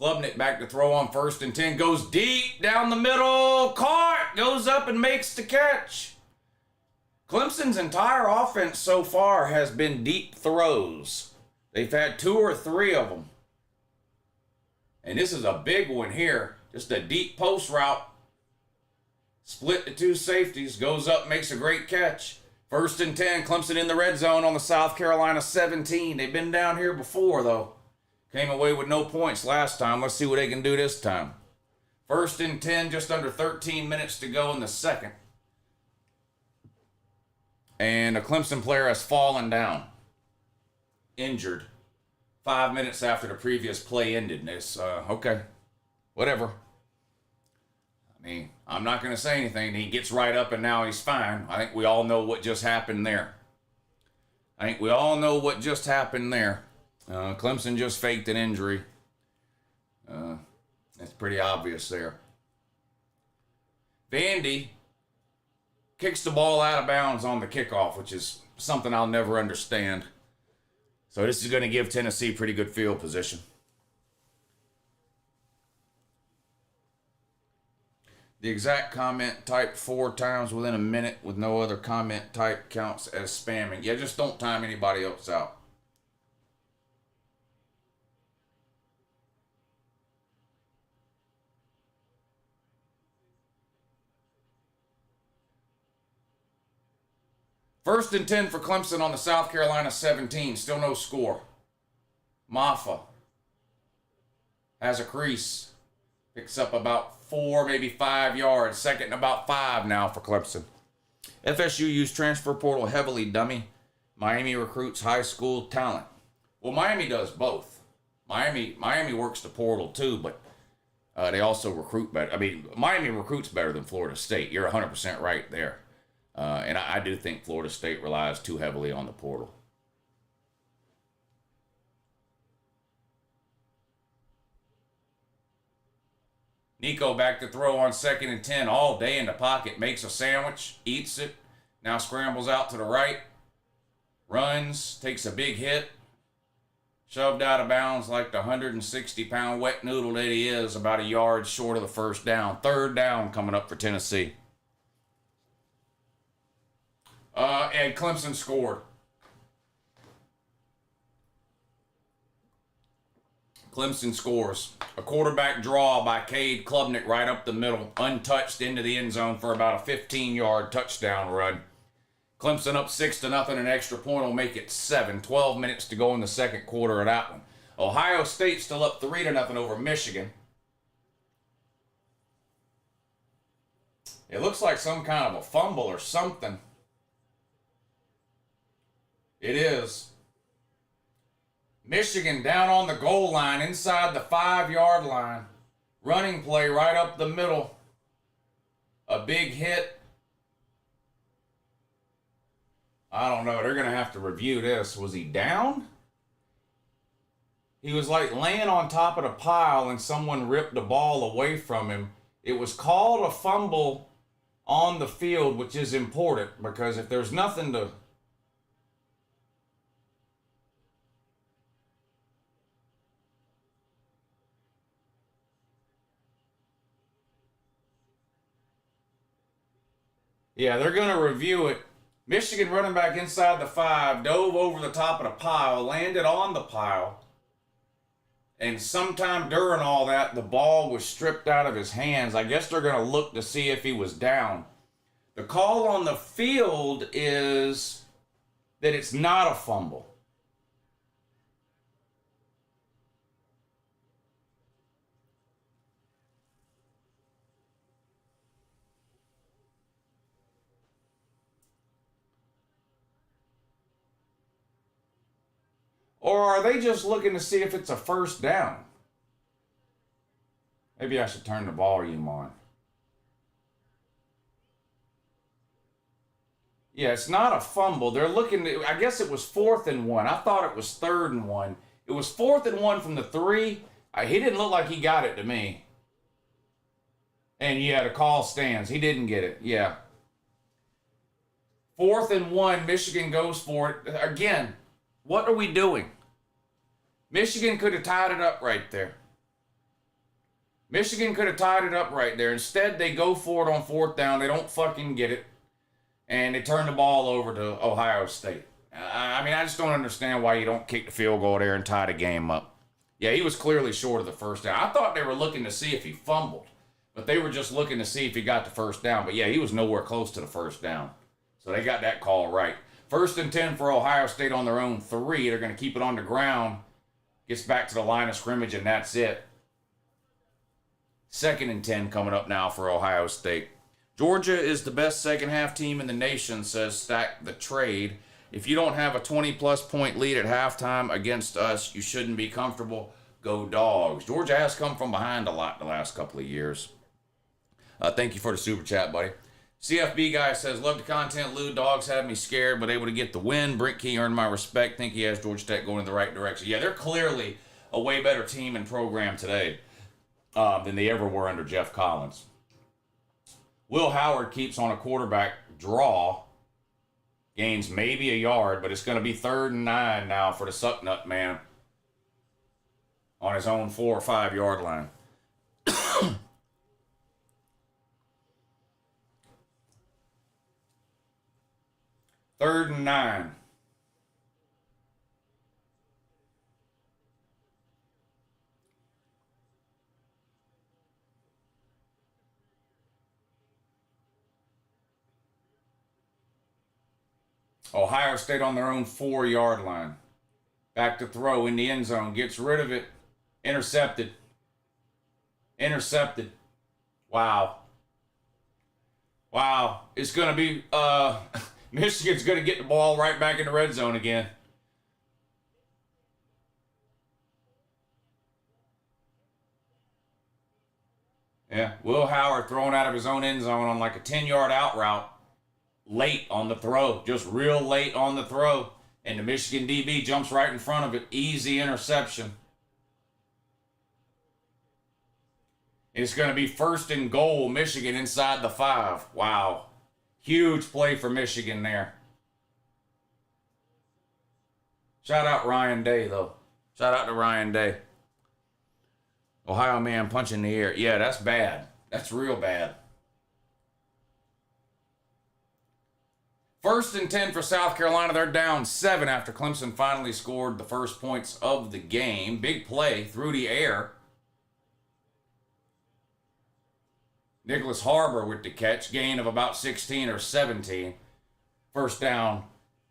Klubnik back to throw on 1st and 10. Goes deep down the middle. Caught. Goes up and makes the catch. Clemson's entire offense so far has been deep throws. They've had 2 or 3 of them. And this is a big one here. Just a deep post route. Split the 2 safeties. Goes up, makes a great catch. 1st and 10. Clemson in the red zone on the South Carolina 17. They've been down here before, though. Came away with no points last time. Let's see what they can do this time. 1st and 10. Just under 13 minutes to go in the second. And a Clemson player has fallen down. Injured. 5 minutes after the previous play ended. This, okay, whatever. I mean, I'm not going to say anything. He gets right up and now he's fine. I think we all know what just happened there. Clemson just faked an injury. It's pretty obvious there. Vandy kicks the ball out of bounds on the kickoff, which is something I'll never understand. So this is going to give Tennessee pretty good field position. The exact comment typed 4 times within a minute with no other comment type counts as spamming. Yeah, just don't time anybody else out. First and 10 for Clemson on the South Carolina 17. Still no score. Maffa has a crease. Picks up about 4, maybe 5 yards. 2nd and about 5 now for Clemson. FSU used transfer portal heavily, dummy. Miami recruits high school talent. Well, Miami does both. Miami works the portal too, but they also recruit better. I mean, Miami recruits better than Florida State. You're 100% right there. And I do think Florida State relies too heavily on the portal. Nico back to throw on 2nd and 10 all day in the pocket. Makes a sandwich, eats it. Now scrambles out to the right. Runs, takes a big hit. Shoved out of bounds like the 160-pound wet noodle that he is, about a yard short of the first down. 3rd down coming up for Tennessee. And Clemson scored. Clemson scores. A quarterback draw by Cade Klubnik right up the middle, untouched into the end zone for about a 15-yard touchdown run. Clemson up 6-0. An extra point will make it 7. 12 minutes to go in the second quarter of that one. Ohio State still up 3-0 over Michigan. It looks like some kind of a fumble or something. It is. Michigan down on the goal line, inside the 5-yard line. Running play right up the middle. A big hit. I don't know. They're going to have to review this. Was he down? He was like laying on top of the pile and someone ripped the ball away from him. It was called a fumble on the field, which is important because if there's nothing to... Yeah, they're going to review it. Michigan running back inside the 5, dove over the top of the pile, landed on the pile. And sometime during all that, the ball was stripped out of his hands. I guess they're going to look to see if he was down. The call on the field is that it's not a fumble. Or are they just looking to see if it's a first down? Maybe I should turn the volume on. Yeah, it's not a fumble. They're looking to, I guess it was 4th and 1. I thought it was 3rd and 1. It was 4th and 1 from the 3. He didn't look like he got it to me. And yeah, the call stands. He didn't get it. Yeah. 4th and 1, Michigan goes for it. Again, what are we doing? Michigan could have tied it up right there. Michigan could have tied it up right there. Instead, they go for it on 4th down. They don't fucking get it. And they turn the ball over to Ohio State. I mean, I just don't understand why you don't kick the field goal there and tie the game up. Yeah, he was clearly short of the first down. I thought they were looking to see if he fumbled. But they were just looking to see if he got the first down. But yeah, he was nowhere close to the first down. So they got that call right. 1st and 10 for Ohio State on their own 3. They're going to keep it on the ground. Gets back to the line of scrimmage, and that's it. 2nd and 10 coming up now for Ohio State. Georgia is the best second-half team in the nation, says Stack the Trade. If you don't have a 20-plus point lead at halftime against us, you shouldn't be comfortable. Go Dogs. Georgia has come from behind a lot the last couple of years. Thank you for the super chat, buddy. CFB guy says, love the content, Lou. Dogs have me scared, but able to get the win. Brent Key earned my respect. Think he has Georgia Tech going in the right direction. Yeah, they're clearly a way better team and program today than they ever were under Jeff Collins. Will Howard keeps on a quarterback draw. Gains maybe a yard, but it's going to be 3rd and 9 now for the Sucknut man on his own 4 or 5 yard line. 3rd and 9. Ohio State on their own 4 yard line. Back to throw in the end zone. Gets rid of it. Intercepted. Intercepted. Wow. Wow. It's going to be... Michigan's going to get the ball right back in the red zone again. Yeah, Will Howard throwing out of his own end zone on like a 10-yard out route. Late on the throw. Just real late on the throw. And the Michigan DB jumps right in front of it. Easy interception. It's going to be 1st and goal. Michigan inside the 5. Wow. Huge play for Michigan there. Shout out Ryan Day, though. Shout out to Ryan Day. Ohio man punching the air. Yeah, that's bad. That's real bad. First and 10 for South Carolina. They're down 7 after Clemson finally scored the first points of the game. Big play through the air. Nicholas Harbor with the catch. Gain of about 16 or 17. First down,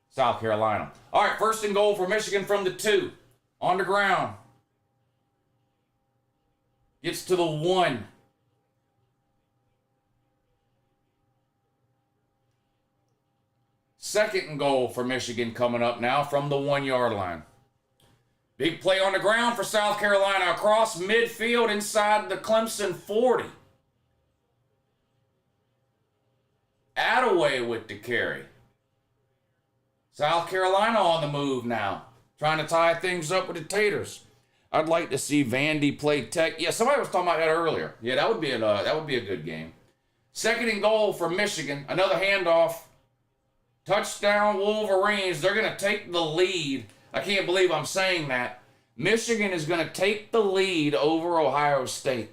South Carolina. All right, first and goal for Michigan from the 2. On the ground. Gets to the 1. Second and goal for Michigan coming up now from the 1-yard line. Big play on the ground for South Carolina across midfield inside the Clemson 40. Attaway with the carry. South Carolina on the move now, trying to tie things up with the Taters. I'd like to see Vandy play tech. Yeah, somebody was talking about that earlier. Yeah, that would be a good game. Second and goal for Michigan. Another handoff. Touchdown Wolverines. They're going to take the lead. I can't believe I'm saying that. Michigan is going to take the lead over Ohio State.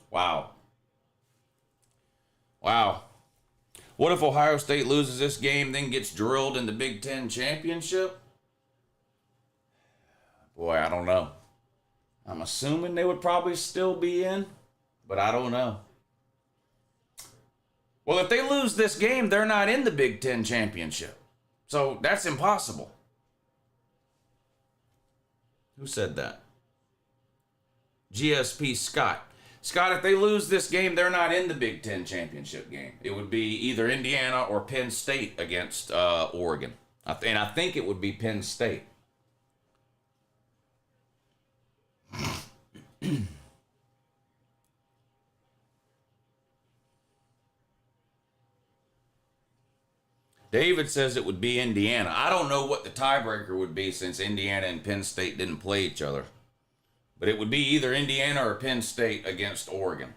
Wow. Wow. What if Ohio State loses this game, then gets drilled in the Big Ten championship? Boy, I don't know. I'm assuming they would probably still be in, but I don't know. Well, if they lose this game, they're not in the Big Ten championship. So that's impossible. Who said that? GSP Scott. Scott, if they lose this game, they're not in the Big Ten championship game. It would be either Indiana or Penn State against Oregon. And I think it would be Penn State. David says it would be Indiana. I don't know what the tiebreaker would be since Indiana and Penn State didn't play each other. But it would be either Indiana or Penn State against Oregon.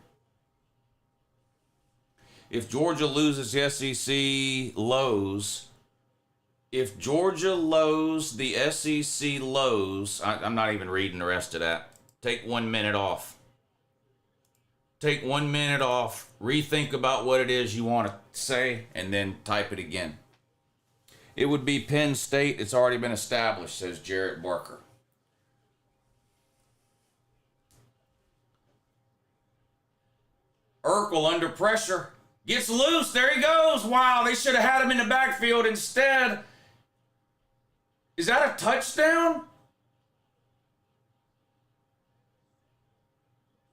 If Georgia loses the SEC lows, if Georgia lows the SEC lows, I'm not even reading the rest of that. Take 1 minute off. Take 1 minute off. Rethink about what it is you want to say, and then type it again. It would be Penn State. It's already been established, says Jarrett Barker. Urkel under pressure. Gets loose. There he goes. Wow, they should have had him in the backfield instead. Is that a touchdown?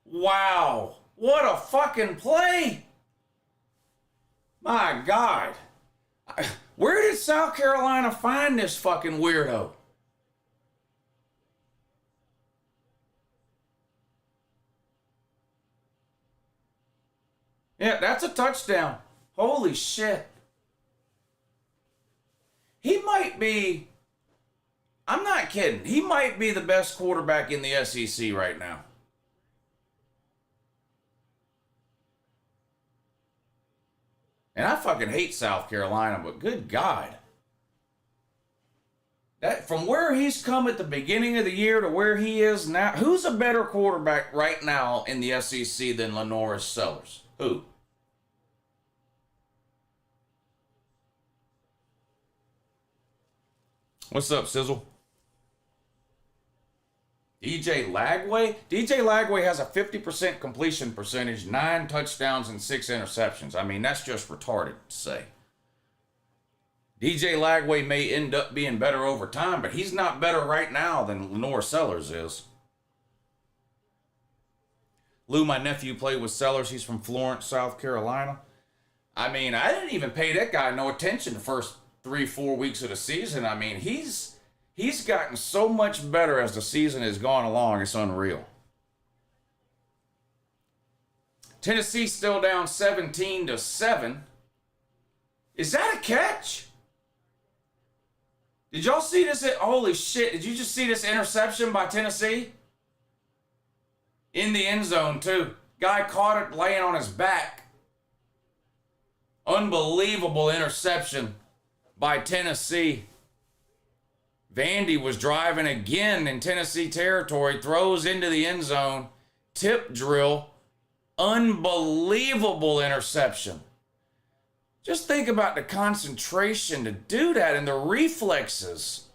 Wow. What a fucking play. My God. Where did South Carolina find this fucking weirdo? Yeah, that's a touchdown. Holy shit. He might be, I'm not kidding, he might be the best quarterback in the SEC right now. And I fucking hate South Carolina, but good God. That from where he's come at the beginning of the year to where he is now, who's a better quarterback right now in the SEC than Lenoris Sellers? Who? What's up, Sizzle? DJ Lagway? DJ Lagway has a 50% completion percentage, 9 touchdowns and 6 interceptions. I mean, that's just retarded to say. DJ Lagway may end up being better over time, but he's not better right now than Lenoir Sellers is. Lou, my nephew, played with Sellers. He's from Florence, South Carolina. I mean, I didn't even pay that guy no attention the first 3-4 weeks of the season. I mean, he's gotten so much better as the season has gone along. It's unreal. Tennessee still down 17-7. Is that a catch? Did y'all see this? Holy shit. Did you just see this interception by Tennessee? In the end zone, too. Guy caught it laying on his back. Unbelievable interception by Tennessee. Vandy was driving again in Tennessee territory, throws into the end zone, tip drill, unbelievable interception. Just think about the concentration to do that and the reflexes.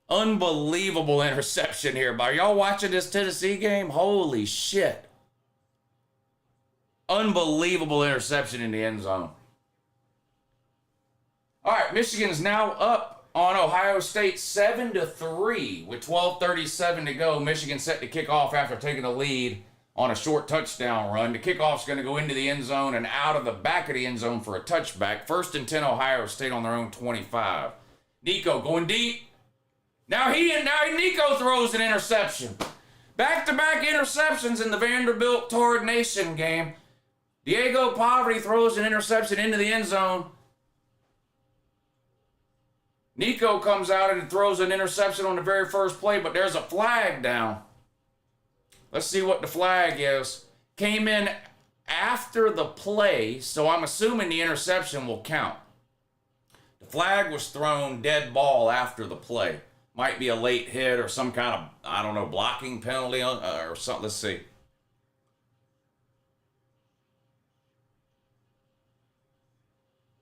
Unbelievable interception here. Are y'all watching this Tennessee game? Holy shit. Unbelievable interception in the end zone. All right, Michigan is now up on Ohio State 7-3 with 12:37 to go. Michigan set to kick off after taking the lead on a short touchdown run. The kickoff's going to go into the end zone and out of the back of the end zone for a touchback. 1st and 10, Ohio State on their own 25. Nico going deep. Now Nico throws an interception. Back-to-back interceptions in the Vanderbilt Tard Nation game. Diego Poverty throws an interception into the end zone. Nico comes out and throws an interception on the very first play, but there's a flag down. Let's see what the flag is. Came in after the play, so I'm assuming the interception will count. The flag was thrown dead ball after the play. Might be a late hit or some kind of, I don't know, blocking penalty or something. Let's see.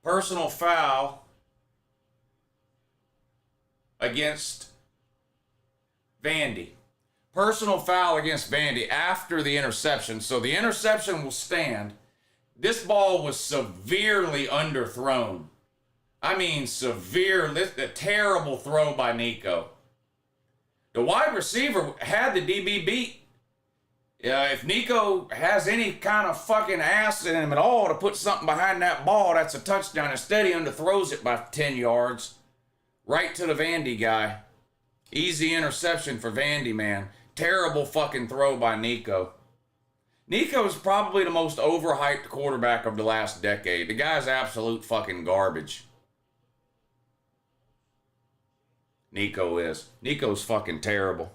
Personal foul against Vandy. Personal foul against Vandy after the interception. So the interception will stand. This ball was severely underthrown. I mean, a terrible throw by Nico. The wide receiver had the DB beat. If Nico has any kind of fucking ass in him at all to put something behind that ball, that's a touchdown. Instead, he underthrows it by 10 yards. Right to the Vandy guy. Easy interception for Vandy, man. Terrible fucking throw by Nico. Nico's probably the most overhyped quarterback of the last decade. The guy's absolute fucking garbage. Nico is. Nico's fucking terrible.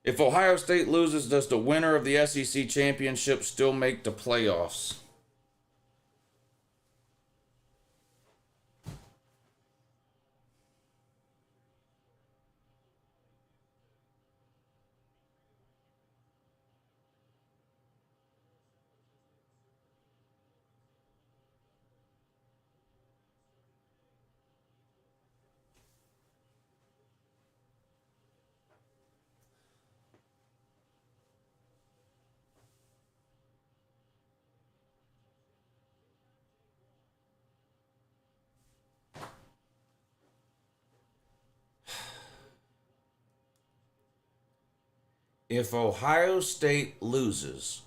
If Ohio State loses, does the winner of the SEC championship still make the playoffs? If Ohio State loses,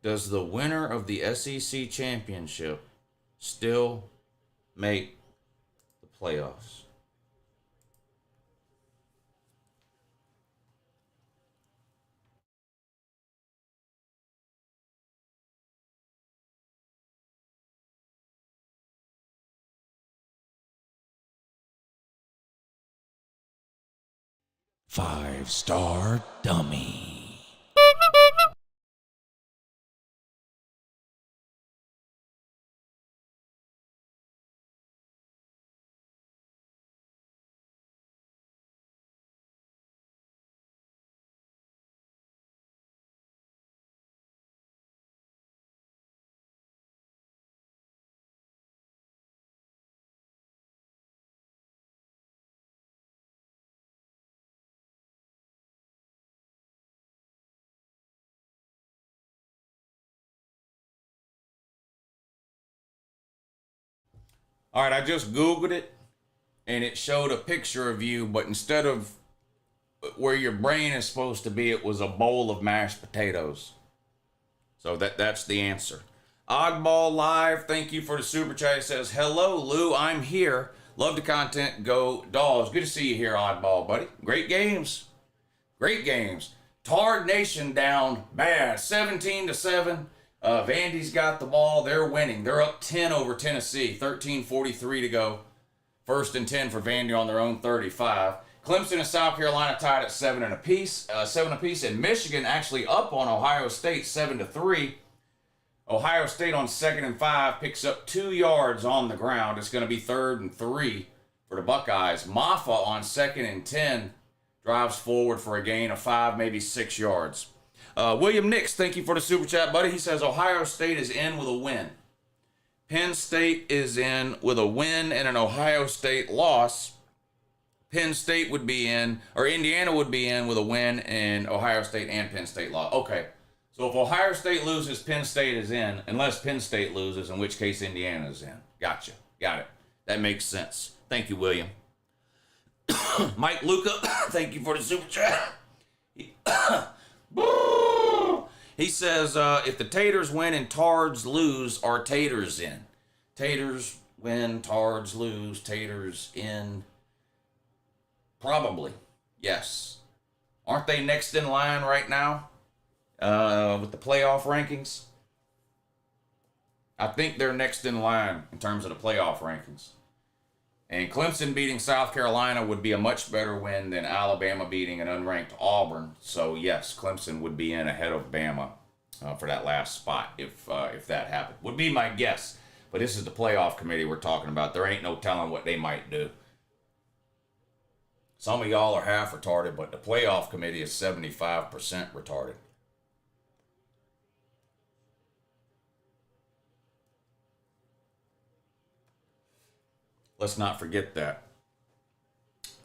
does the winner of the SEC championship still make the playoffs? Five-star dummy. All right, I just Googled it, and it showed a picture of you, but instead of where your brain is supposed to be, it was a bowl of mashed potatoes. So that's the answer. Oddball Live, thank you for the super chat. It says, hello, Lou, I'm here. Love the content. Go Dolls. Good to see you here, Oddball, buddy. Great games. Great games. Tard Nation down bad. 17-7. Vandy's got the ball. They're winning. They're up 10 over Tennessee. 13:43 to go. 1st and 10 for Vandy on their own 35. Clemson and South Carolina tied at 7 apiece. And Michigan actually up on Ohio State 7-3. Ohio State on 2nd and 5 picks up 2 yards on the ground. It's going to be 3rd and 3 for the Buckeyes. Maffa on 2nd and 10 drives forward for a gain of 5, maybe 6 yards. William Nix, thank you for the super chat, buddy. He says Ohio State is in with a win. Penn State is in with a win and an Ohio State loss. Penn State would be in, or Indiana would be in with a win and Ohio State and Penn State loss. Okay. So if Ohio State loses, Penn State is in, unless Penn State loses, in which case Indiana is in. Gotcha. Got it. That makes sense. Thank you, William. Mike Luca, thank you for the super chat. He says, if the Taters win and Tards lose, are Taters in? Taters win, Tards lose, Taters in. Probably, yes. Aren't they next in line right now with the playoff rankings? I think they're next in line in terms of the playoff rankings. And Clemson beating South Carolina would be a much better win than Alabama beating an unranked Auburn. So, yes, Clemson would be in ahead of Bama for that last spot if that happened. Would be my guess. But this is the playoff committee we're talking about. There ain't no telling what they might do. Some of y'all are half retarded, but the playoff committee is 75% retarded. Let's not forget that.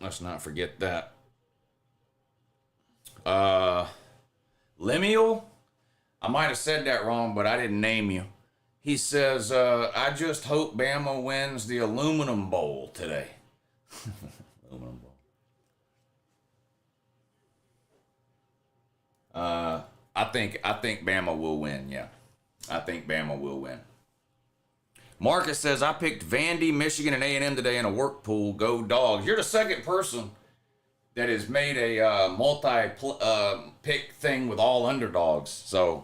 Let's not forget that. Lemuel? I might have said that wrong, but I didn't name you. He says, I just hope Bama wins the Aluminum Bowl today. Aluminum Bowl. I think Bama will win, yeah. I think Bama will win. Marcus says, I picked Vandy, Michigan, and A&M today in a work pool. Go Dogs. You're the second person that has made a multi-pick thing with all underdogs. So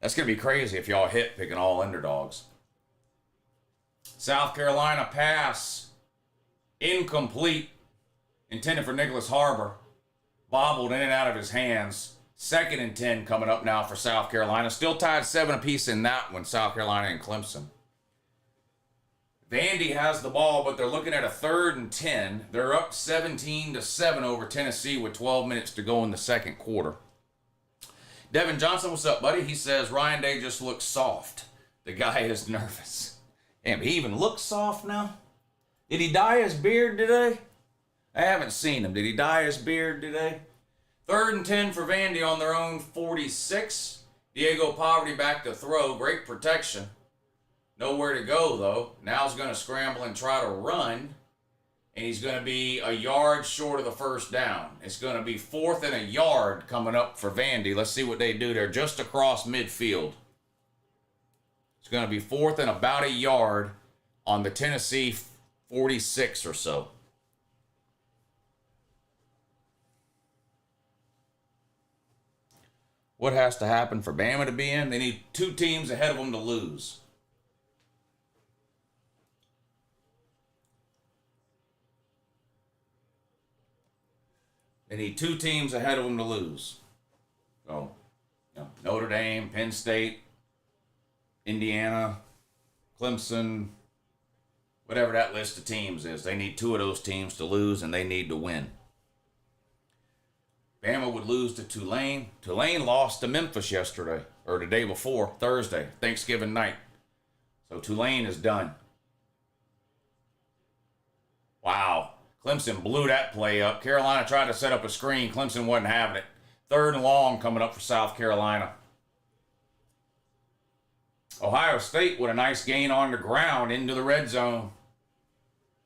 that's going to be crazy if y'all hit picking all underdogs. South Carolina pass. Incomplete. Intended for Nicholas Harbor. Bobbled in and out of his hands. 2nd and 10 coming up now for South Carolina. Still tied 7 apiece in that one, South Carolina and Clemson. Vandy has the ball, but they're looking at a 3rd and 10. They're up 17-7 over Tennessee with 12 minutes to go in the second quarter. Devin Johnson, what's up, buddy? He says, Ryan Day just looks soft. The guy is nervous. Damn, he even looks soft now? Did he dye his beard today? I haven't seen him. Did he dye his beard today? 3rd and 10 for Vandy on their own 46. Diego Poverty back to throw. Great protection. Nowhere to go, though. Now he's going to scramble and try to run. And he's going to be a yard short of the first down. It's going to be 4th and a yard coming up for Vandy. Let's see what they do there just across midfield. It's going to be 4th and about a yard on the Tennessee 46 or so. What has to happen for Bama to be in? They need 2 teams ahead of them to lose. They need 2 teams ahead of them to lose. So, Notre Dame, Penn State, Indiana, Clemson, whatever that list of teams is. They need 2 of those teams to lose, and they need to win. Bama would lose to Tulane. Tulane lost to Memphis yesterday, or the day before, Thursday, Thanksgiving night. So Tulane is done. Wow. Clemson blew that play up. Carolina tried to set up a screen. Clemson wasn't having it. 3rd and long coming up for South Carolina. Ohio State with a nice gain on the ground into the red zone.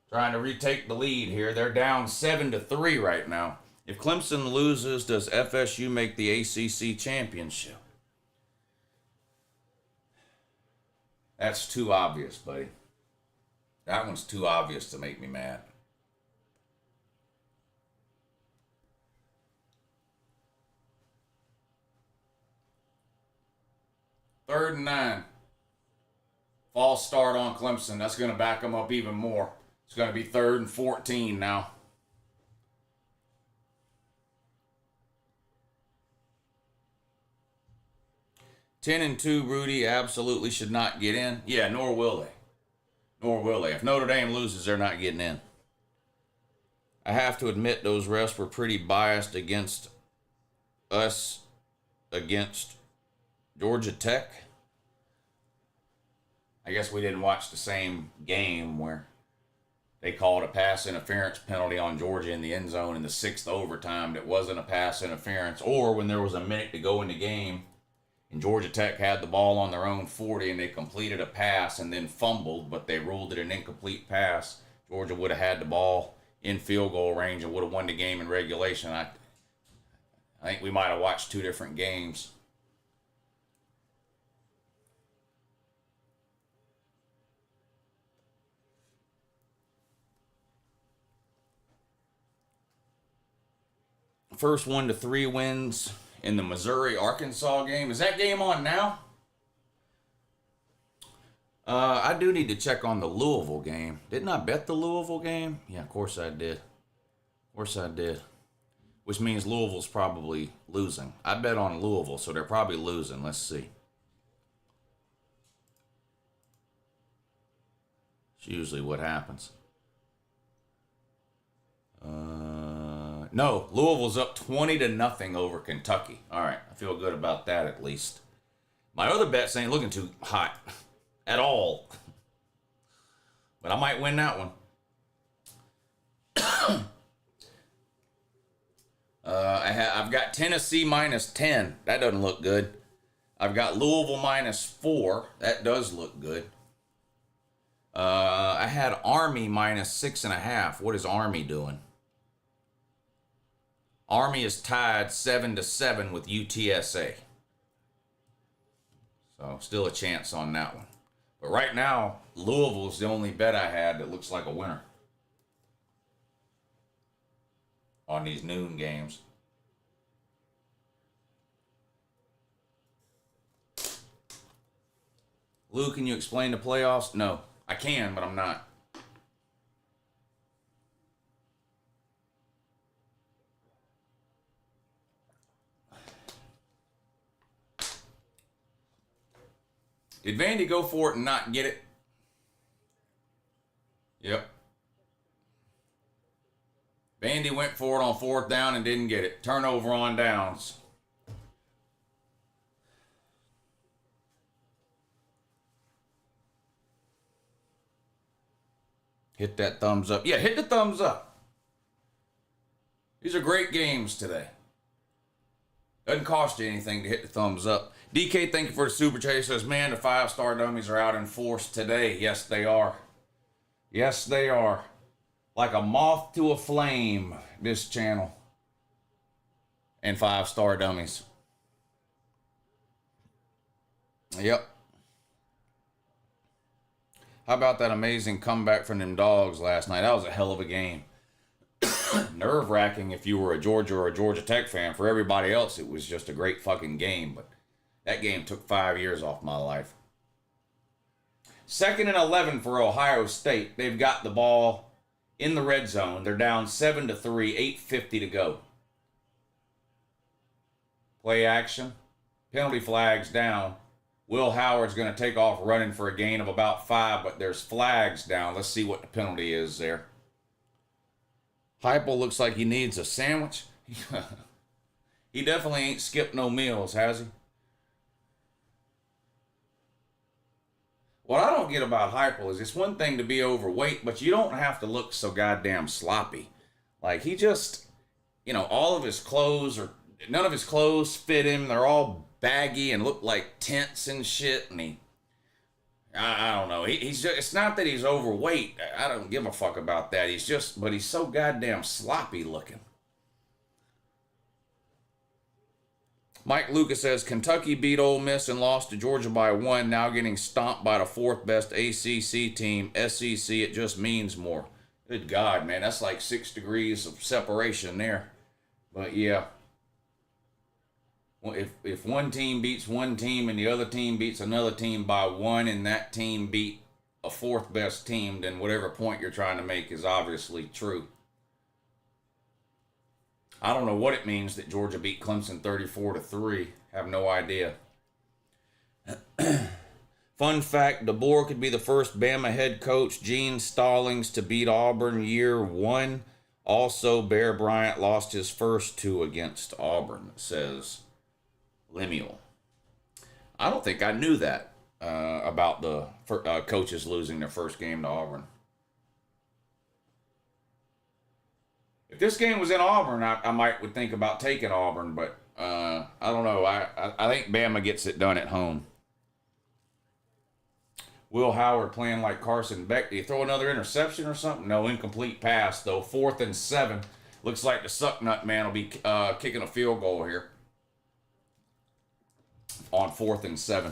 Trying to retake the lead here. They're down 7-3 right now. If Clemson loses, does FSU make the ACC championship? That's too obvious, buddy. That one's too obvious to make me mad. Third and 9. False start on Clemson. That's going to back them up even more. It's going to be 3rd and 14 now. Ten and 2, Rudy absolutely should not get in. Yeah, nor will they. Nor will they. If Notre Dame loses, they're not getting in. I have to admit those refs were pretty biased against us against Georgia Tech. I guess we didn't watch the same game where they called a pass interference penalty on Georgia in the end zone in the 6th overtime that wasn't a pass interference, or when there was a minute to go in the game and Georgia Tech had the ball on their own 40 and they completed a pass and then fumbled, but they ruled it an incomplete pass. Georgia would have had the ball in field goal range and would have won the game in regulation. I think we might have watched two different games. First 1-3 wins in the Missouri-Arkansas game. Is that game on now? I do need to check on the Louisville game. Didn't I bet the Louisville game? Yeah, of course I did. Of course I did. Which means Louisville's probably losing. I bet on Louisville, so they're probably losing. Let's see. It's usually what happens. No, Louisville's up 20-0 over Kentucky. All right, I feel good about that at least. My other bets ain't looking too hot at all. But I might win that one. I've got Tennessee -10. That doesn't look good. I've got Louisville -4. That does look good. I had Army -6.5. What is Army doing? Army is tied 7-7 with UTSA. So still a chance on that one. But right now, Louisville's the only bet I had that looks like a winner on these noon games. Lou, can you explain the playoffs? No, I can, but I'm not. Did Vandy go for it and not get it? Yep. Vandy went for it on 4th down and didn't get it. Turnover on downs. Hit that thumbs up. Yeah, hit the thumbs up. These are great games today. Doesn't cost you anything to hit the thumbs up. DK, thank you for the super chat. He says, man, the 5-star dummies are out in force today. Yes, they are. Yes, they are. Like a moth to a flame, this channel. And 5-star dummies. Yep. How about that amazing comeback from them dogs last night? That was a hell of a game. Nerve-wracking if you were a Georgia or a Georgia Tech fan. For everybody else, it was just a great fucking game. But that game took 5 years off my life. 2nd and 11 for Ohio State. They've got the ball in the red zone. They're down 7-3, 8:50 to go. Play action. Penalty flags down. Will Howard's going to take off running for a gain of about 5, but there's flags down. Let's see what the penalty is there. Heupel looks like he needs a sandwich. He definitely ain't skipped no meals, has he? What I don't get about Heupel is it's one thing to be overweight, but you don't have to look so goddamn sloppy. Like, he just, all of his clothes none of his clothes fit him. They're all baggy and look like tents and shit. And I don't know. He's just, it's not that he's overweight. I don't give a fuck about that. But he's so goddamn sloppy looking. Mike Lucas says, Kentucky beat Ole Miss and lost to Georgia by 1, now getting stomped by the 4th best ACC team. SEC, it just means more. Good God, man. That's like 6 degrees of separation there. But yeah. If one team beats one team and the other team beats another team by 1 and that team beat a 4th best team, then whatever point you're trying to make is obviously true. I don't know what it means that Georgia beat Clemson 34-3. Have no idea. Fun fact, DeBoer could be the first Bama head coach, Gene Stallings, to beat Auburn year 1. Also, Bear Bryant lost his first 2 against Auburn, it says. Lemuel. I don't think I knew that about the coaches losing their first game to Auburn. If this game was in Auburn, I might would think about taking Auburn, but I don't know. I think Bama gets it done at home. Will Howard playing like Carson Beck. Did he throw another interception or something? No, incomplete pass, though. 4th and 7. Looks like the Sucknut man will be kicking a field goal here on 4th and 7.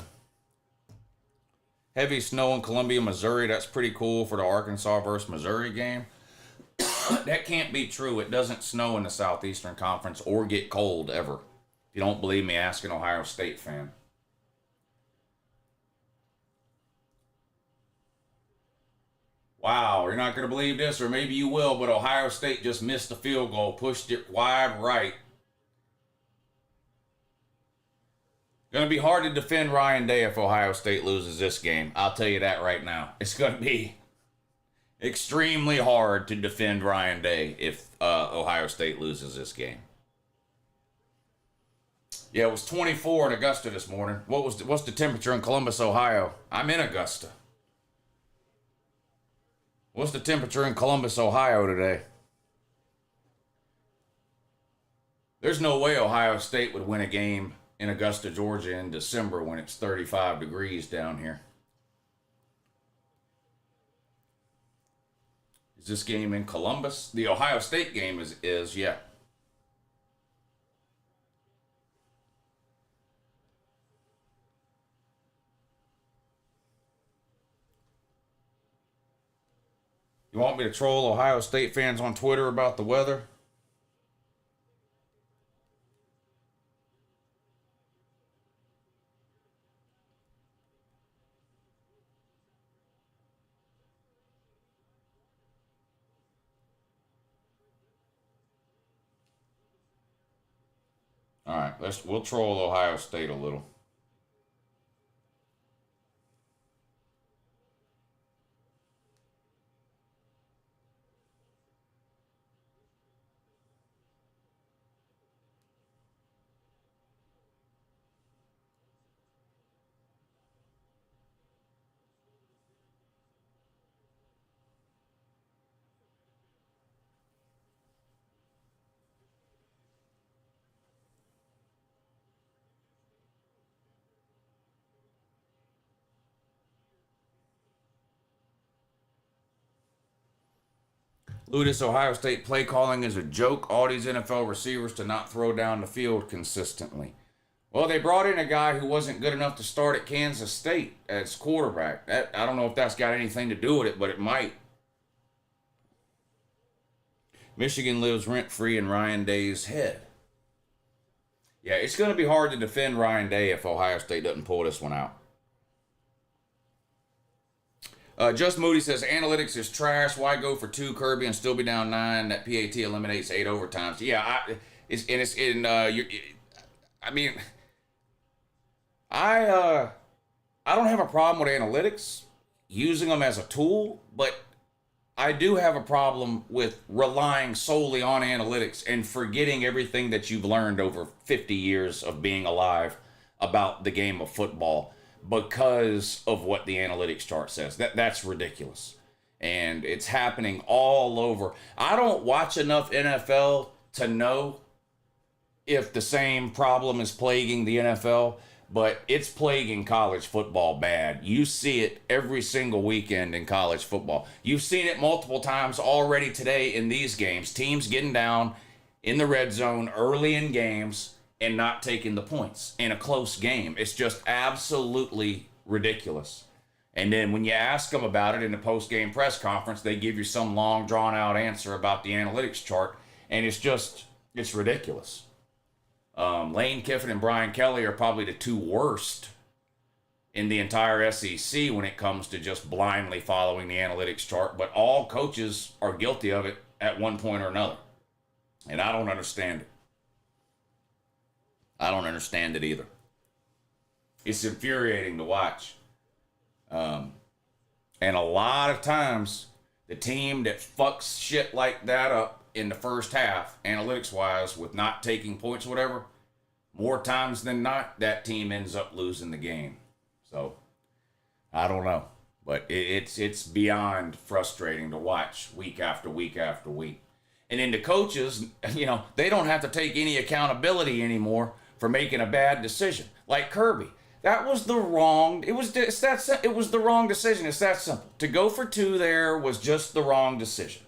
Heavy snow in Columbia, Missouri. That's pretty cool for the Arkansas versus Missouri game. That can't be true. It doesn't snow in the Southeastern Conference or get cold ever. If you don't believe me, ask an Ohio State fan. Wow, you're not going to believe this, or maybe you will, but Ohio State just missed the field goal, pushed it wide right. Going to be hard to defend Ryan Day if Ohio State loses this game. I'll tell you that right now. It's going to be extremely hard to defend Ryan Day if Ohio State loses this game. Yeah, it was 24 in Augusta this morning. What's the temperature in Columbus, Ohio? I'm in Augusta. What's the temperature in Columbus, Ohio today? There's no way Ohio State would win a game in Augusta, Georgia in December when it's 35 degrees down here. Is this game in Columbus? The Ohio State game is yeah. You want me to troll Ohio State fans on Twitter about the weather? All right, we'll troll Ohio State a little. Ludus, Ohio State play calling is a joke. All these NFL receivers to not throw down the field consistently. Well, they brought in a guy who wasn't good enough to start at Kansas State as quarterback. I don't know if that's got anything to do with it, but it might. Michigan lives rent-free in Ryan Day's head. Yeah, it's going to be hard to defend Ryan Day if Ohio State doesn't pull this one out. Just Moody says, analytics is trash. Why go for 2 Kirby and still be down 9? That PAT eliminates 8 overtimes. Yeah, I don't have a problem with analytics, using them as a tool, but I do have a problem with relying solely on analytics and forgetting everything that you've learned over 50 years of being alive about the game of football because of what the analytics chart says. That's ridiculous. And it's happening all over. I don't watch enough NFL to know if the same problem is plaguing the NFL, but it's plaguing college football bad. You see it every single weekend in college football. You've seen it multiple times already today in these games. Teams getting down in the red zone early in games and not taking the points in a close game. It's just absolutely ridiculous. And then when you ask them about it in the post-game press conference, they give you some long, drawn-out answer about the analytics chart, and it's ridiculous. Lane Kiffin and Brian Kelly are probably the 2 worst in the entire SEC when it comes to just blindly following the analytics chart, but all coaches are guilty of it at one point or another. And I don't understand it. I don't understand it either. It's infuriating to watch. And a lot of times, the team that fucks shit like that up in the first half, analytics-wise, with not taking points or whatever, more times than not, that team ends up losing the game. So, I don't know. But it's beyond frustrating to watch week after week after week. And then the coaches, they don't have to take any accountability anymore for making a bad decision. Like Kirby. That was the wrong, it was the wrong decision. It's that simple. To go for 2 there was just the wrong decision.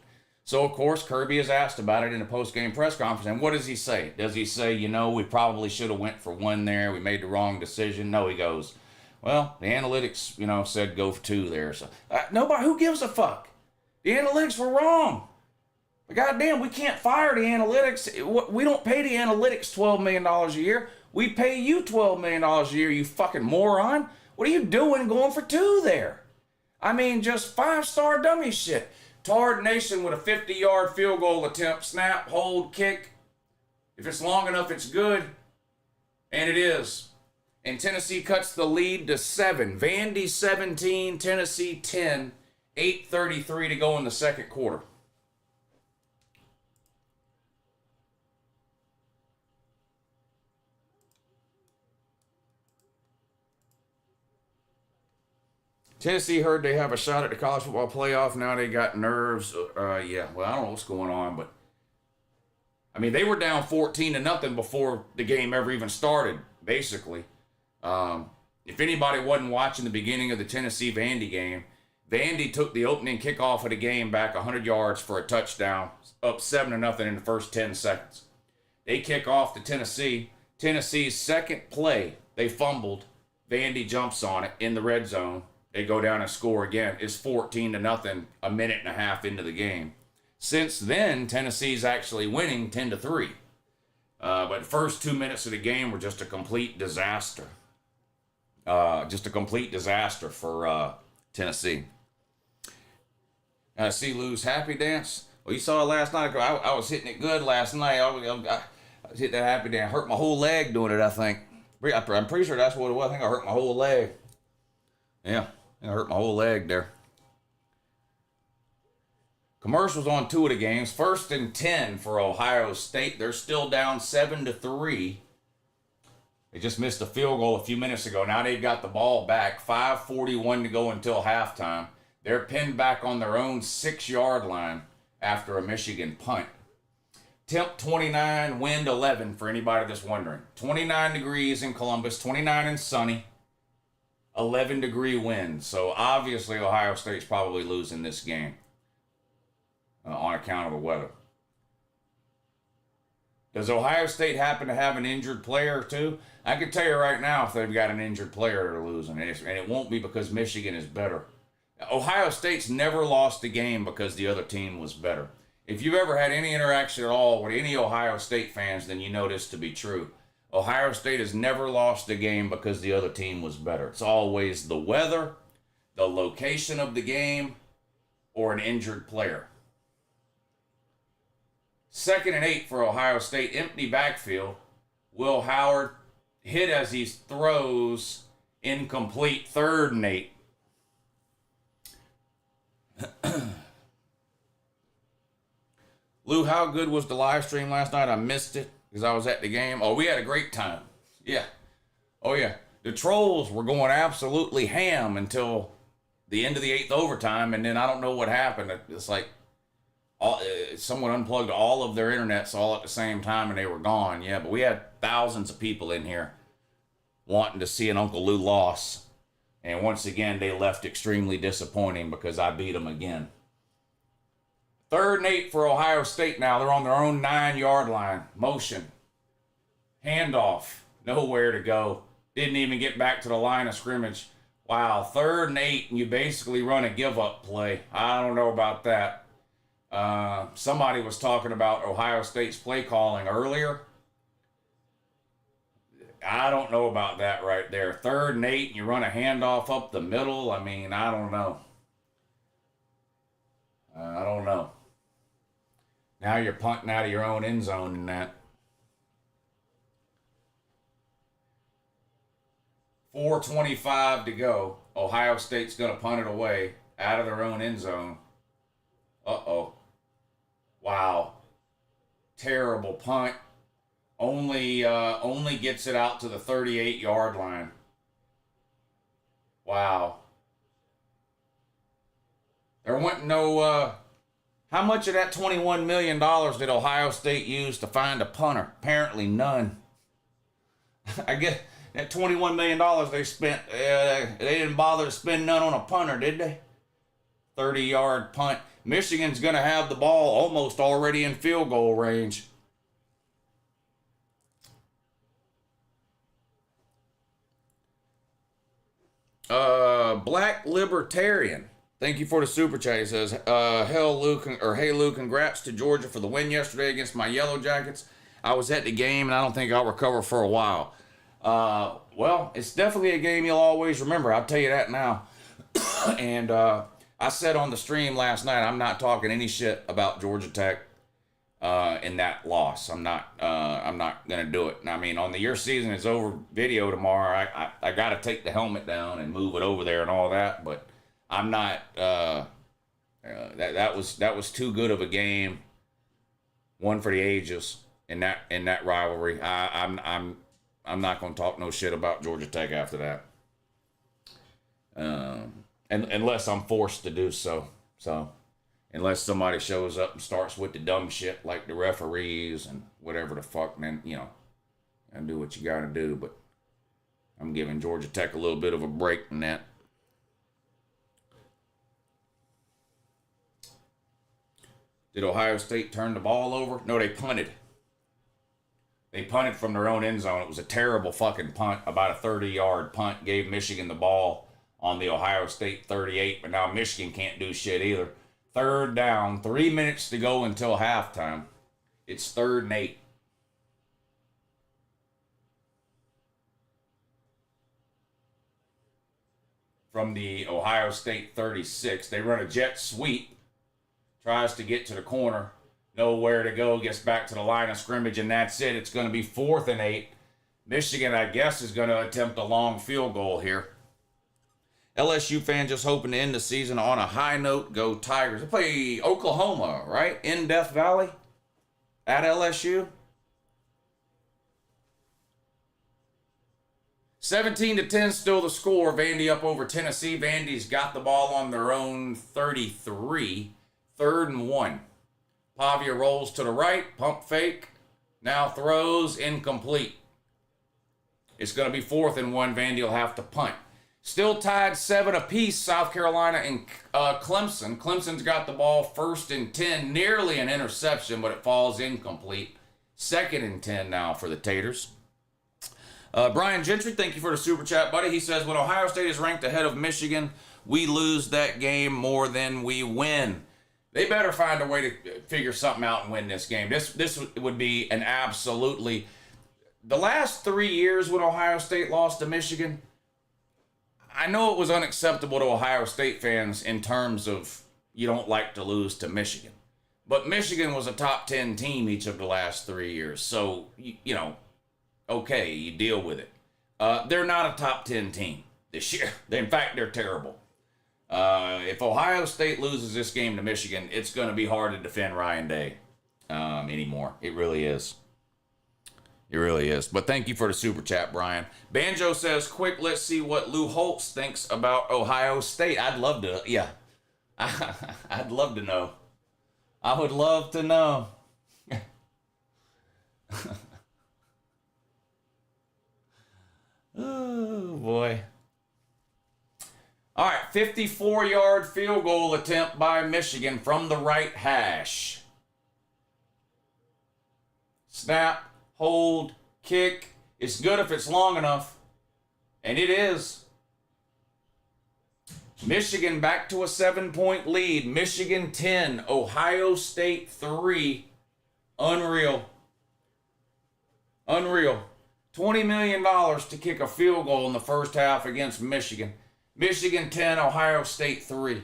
So, of course, Kirby is asked about it in a post-game press conference. And what does he say? Does he say, we probably should have went for 1 there. We made the wrong decision? No, he goes, well, the analytics, said go for 2 there. So nobody, who gives a fuck? The analytics were wrong. But goddamn, we can't fire the analytics. We don't pay the analytics $12 million a year. We pay you $12 million a year, you fucking moron. What are you doing going for 2 there? I mean, just 5-star dummy shit. Tard Nation with a 50-yard field goal attempt, snap, hold, kick. If it's long enough, it's good. And it is. And Tennessee cuts the lead to 7. Vandy 17, Tennessee 10. 8:33 to go in the second quarter. Tennessee heard they have a shot at the college football playoff. Now they got nerves. Yeah, well, I don't know what's going on, but I mean, they were down 14-0 before the game ever even started, basically. If anybody wasn't watching the beginning of the Tennessee-Vandy game, Vandy took the opening kickoff of the game back 100 yards for a touchdown, up 7-0 in the first 10 seconds. They kick off to Tennessee. Tennessee's second play, they fumbled. Vandy jumps on it in the red zone. They go down and score again. It's 14-0 a minute and a half into the game. Since then, Tennessee's actually winning 10-3. But the first 2 minutes of the game were just a complete disaster. Just a complete disaster for Tennessee. See Lou's happy dance. Well, you saw it last night. I was hitting it good last night. I was hitting that happy dance. Hurt my whole leg doing it, I think. I'm pretty sure that's what it was. I think I hurt my whole leg. Yeah, I hurt my whole leg there. Commercials on 2 of the games. 1st and 10 for Ohio State. They're still down 7-3. They just missed a field goal a few minutes ago. Now they've got the ball back. 5:41 to go until halftime. They're pinned back on their own 6-yard line after a Michigan punt. Temp 29, wind 11 for anybody that's wondering. 29 degrees in Columbus, 29 and sunny, 11-degree wind. So obviously Ohio State's probably losing this game on account of the weather. Does Ohio State happen to have an injured player too? I can tell you right now if they've got an injured player they're losing. And it won't be because Michigan is better. Ohio State's never lost a game because the other team was better. If you've ever had any interaction at all with any Ohio State fans, then you know this to be true. Ohio State has never lost a game because the other team was better. It's always the weather, the location of the game, or an injured player. 2nd and 8 for Ohio State, empty backfield. Will Howard hit as he throws, incomplete. 3rd and 8. Lou, how good was the live stream last night? I missed it because I was at the game. Oh, we had a great time. Yeah. Oh, yeah. The trolls were going absolutely ham until the end of the 8th overtime, and then I don't know what happened. It's like someone unplugged all of their internets all at the same time, and they were gone. Yeah, but we had thousands of people in here wanting to see an Uncle Lou loss. And once again, they left extremely disappointing because I beat them again. 3rd and 8 for Ohio State now. They're on their own 9-yard line. Motion. Handoff. Nowhere to go. Didn't even get back to the line of scrimmage. Wow, 3rd and 8, and you basically run a give-up play. I don't know about that. Somebody was talking about Ohio State's play calling earlier. I don't know about that right there. 3rd and 8, and you run a handoff up the middle. I mean, I don't know. I don't know. Now you're punting out of your own end zone in that. 4:25 to go. Ohio State's going to punt it away out of their own end zone. Uh-oh. Wow. Terrible punt. only gets it out to the 38-yard line. Wow. There wasn't no, how much of that $21 million did Ohio State use to find a punter? Apparently none. I guess that $21 million they spent, they didn't bother to spend none on a punter, did they? 30-yard punt. Michigan's going to have the ball almost already in field goal range. Black Libertarian. Thank you for the super chat. He says, hey Lou, congrats to Georgia for the win yesterday against my Yellow Jackets. I was at the game and I don't think I'll recover for a while. Well, it's definitely a game you'll always remember. I'll tell you that now. And I said on the stream last night, I'm not talking any shit about Georgia Tech in that loss. I'm not gonna do it. And I mean, on the Your Season Is Over video tomorrow, I got to take the helmet down and move it over there and all that. But I'm not. That was too good of a game. One for the ages in that rivalry. I'm not gonna talk no shit about Georgia Tech after that. And unless I'm forced to do so. So, unless somebody shows up and starts with the dumb shit like the referees and whatever the fuck, then, you know, and do what you gotta do. But I'm giving Georgia Tech a little bit of a break in that. Did Ohio State turn the ball over? No, they punted. They punted from their own end zone. It was a terrible fucking punt, about a 30-yard punt. Gave Michigan the ball on the Ohio State 38, but now Michigan can't do shit either. Third down, 3 minutes to go until halftime. It's 3rd and 8. From the Ohio State 36. They run a jet sweep. Tries to get to the corner. Nowhere to go. Gets back to the line of scrimmage, and that's it. It's going to be 4th and 8. Michigan, I guess, is going to attempt a long field goal here. LSU fan just hoping to end the season on a high note. Go Tigers. They play Oklahoma, right? In Death Valley at LSU. 17-10 still the score. Vandy up over Tennessee. Vandy's got the ball on their own 33. 3rd and 1. Pavia rolls to the right. Pump fake. Now throws. Incomplete. It's going to be 4th and 1. Vandy will have to punt. Still tied 7 apiece, South Carolina and Clemson. Clemson's got the ball 1st and 10, nearly an interception, but it falls incomplete. 2nd and 10 now for the Taters. Brian Gentry, thank you for the super chat, buddy. He says, when Ohio State is ranked ahead of Michigan, we lose that game more than we win. They better find a way to figure something out and win this game. This would be an absolutely... The last 3 years when Ohio State lost to Michigan... I know it was unacceptable to Ohio State fans in terms of you don't like to lose to Michigan. But Michigan was a top 10 team each of the last 3 years. So, you know, okay, you deal with it. They're not a top 10 team this year. In fact, they're terrible. If Ohio State loses this game to Michigan, it's going to be hard to defend Ryan Day anymore. It really is. It really is. But thank you for the super chat, Brian. Banjo says, quick, let's see what Lou Holtz thinks about Ohio State. I'd love to, yeah. I'd love to know. I would love to know. Oh, boy. All right, 54-yard field goal attempt by Michigan from the right hash. Snap. Hold, kick. It's good if it's long enough. And it is. Michigan back to a 7-point lead. Michigan 10, Ohio State 3. Unreal. Unreal. $20 million to kick a field goal in the first half against Michigan. Michigan 10, Ohio State 3.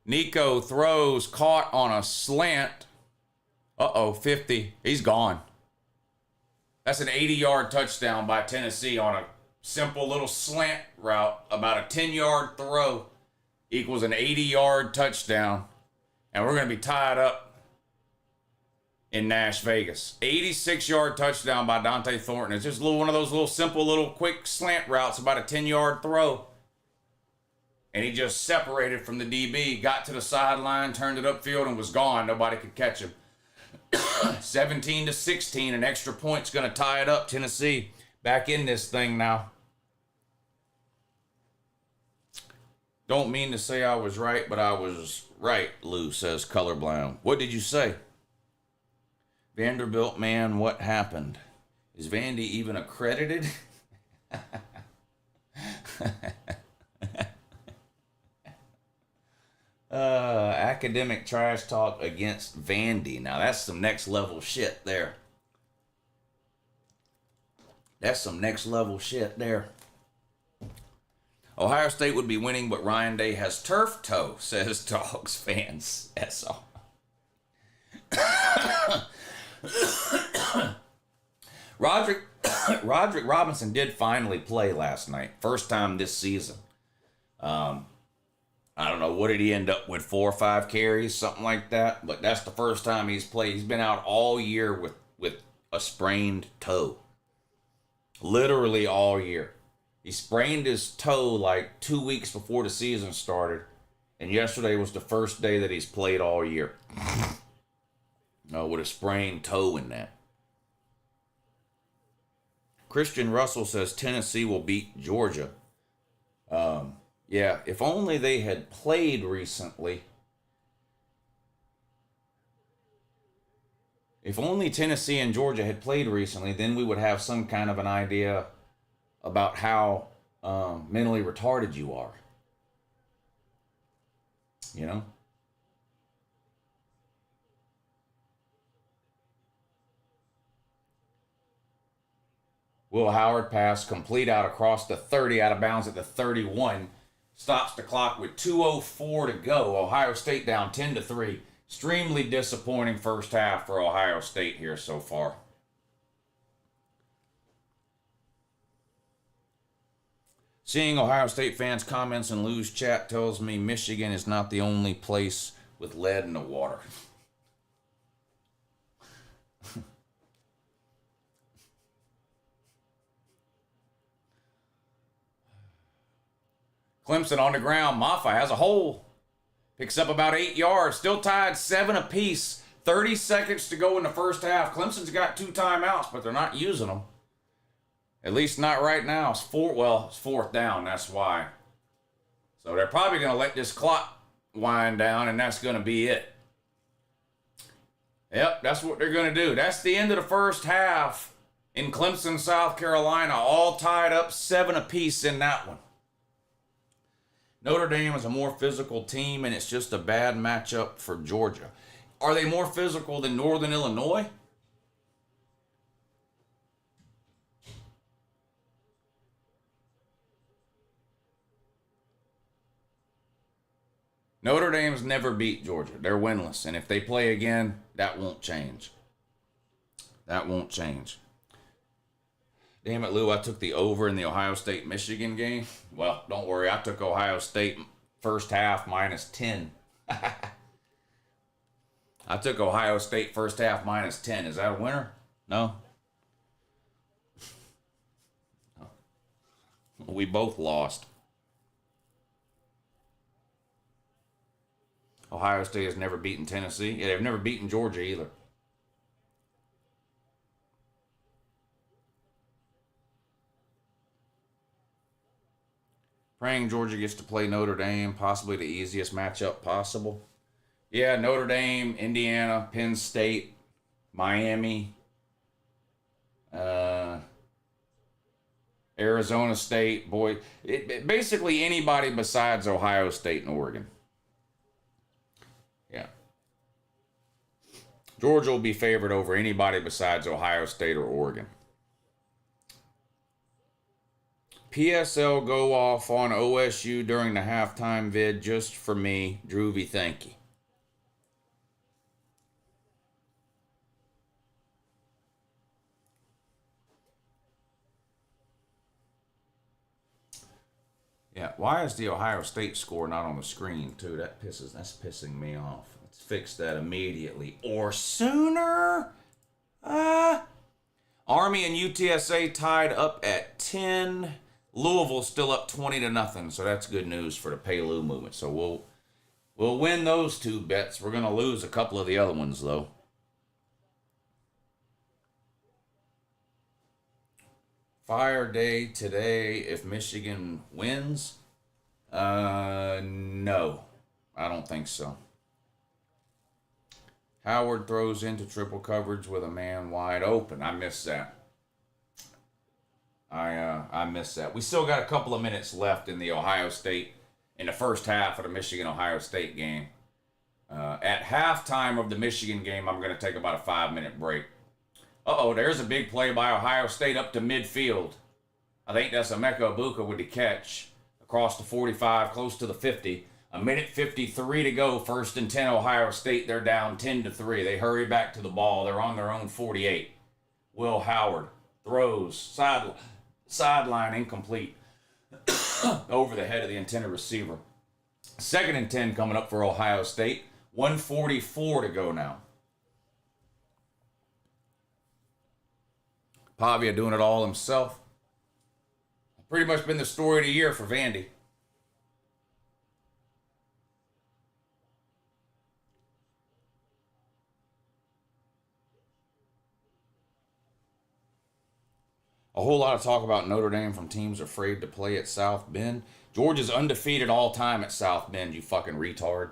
Nico throws, caught on a slant. 50. He's gone. That's an 80-yard touchdown by Tennessee on a simple little slant route. About a 10-yard throw equals an 80-yard touchdown. And we're going to be tied up in Nash Vegas. 86-yard touchdown by Dante Thornton. It's just one of those little simple, little quick slant routes, about a 10-yard throw. And he just separated from the DB, got to the sideline, turned it upfield, and was gone. Nobody could catch him. 17-16, an extra point's going to tie it up. Tennessee back in this thing now. Don't mean to say I was right, but I was right, Lou says colorblind. What did you say? Vanderbilt man, what happened? Is Vandy even accredited? Academic trash talk against Vandy. Now that's some next level shit there. That's some next level shit there. Ohio State would be winning, but Ryan Day has turf toe, says Dogs fans. That's all. Roderick Robinson did finally play last night. First time this season. I don't know, what did he end up with, 4 or 5 carries, something like that. But that's the first time he's played. He's been out all year with a sprained toe. Literally all year. He sprained his toe like 2 weeks before the season started. And yesterday was the first day that he's played all year. With a sprained toe in that. Christian Russell says Tennessee will beat Georgia. Yeah, if only they had played recently. If only Tennessee and Georgia had played recently, then we would have some kind of an idea about how mentally retarded you are. You know? Will Howard pass complete out across the 30, out of bounds at the 31. Stops the clock with 2:04 to go. Ohio State down 10-3. Extremely disappointing first half for Ohio State here so far. Seeing Ohio State fans' comments in Lou's chat tells me Michigan is not the only place with lead in the water. Clemson on the ground. Maffa has a hole. Picks up about 8 yards. Still tied 7 apiece. 30 seconds to go in the first half. Clemson's got 2 timeouts, but they're not using them. At least not right now. It's 4th down. That's why. So they're probably going to let this clock wind down, and that's going to be it. Yep, that's what they're going to do. That's the end of the first half in Clemson, South Carolina. All tied up 7 apiece in that one. Notre Dame is a more physical team, and it's just a bad matchup for Georgia. Are they more physical than Northern Illinois? Notre Dame's never beat Georgia. They're winless, and if they play again, that won't change. That won't change. Damn it, Lou, I took the over in the Ohio State-Michigan game. Well, don't worry, I took Ohio State first half -10. I took Ohio State first half -10. Is that a winner? No? We both lost. Ohio State has never beaten Tennessee. Yeah, they've never beaten Georgia either. Praying Georgia gets to play Notre Dame, possibly the easiest matchup possible. Yeah, Notre Dame, Indiana, Penn State, Miami, Arizona State, basically anybody besides Ohio State and Oregon. Yeah. Georgia will be favored over anybody besides Ohio State or Oregon. PSL go off on OSU during the halftime vid just for me. Droovy, thank you. Yeah, why is the Ohio State score not on the screen too? That's pissing me off. I'll Let's fix that immediately or sooner. Army and UTSA tied up at 10. Louisville still up 20-0, so that's good news for the Pay-Lou movement. So we'll win those 2 bets. We're going to lose a couple of the other ones, though. Fire day today if Michigan wins? No. I don't think so. Howard throws into triple coverage with a man wide open. I missed that. I missed that. We still got a couple of minutes left in the in the first half of the Michigan-Ohio State game. At halftime of the Michigan game, I'm going to take about a 5-minute break. There's a big play by Ohio State up to midfield. I think that's Emeka Egbuka with the catch across the 45, close to the 50. A minute 53 to go, 1st and 10 Ohio State. They're down 10-3. They hurry back to the ball. They're on their own 48. Will Howard throws, sideline incomplete over the head of the intended receiver. 2nd and 10 coming up for Ohio State. 1:44 to go now. Pavia doing it all himself. Pretty much been the story of the year for Vandy. A whole lot of talk about Notre Dame from teams afraid to play at South Bend. Georgia's undefeated all time at South Bend, you fucking retard.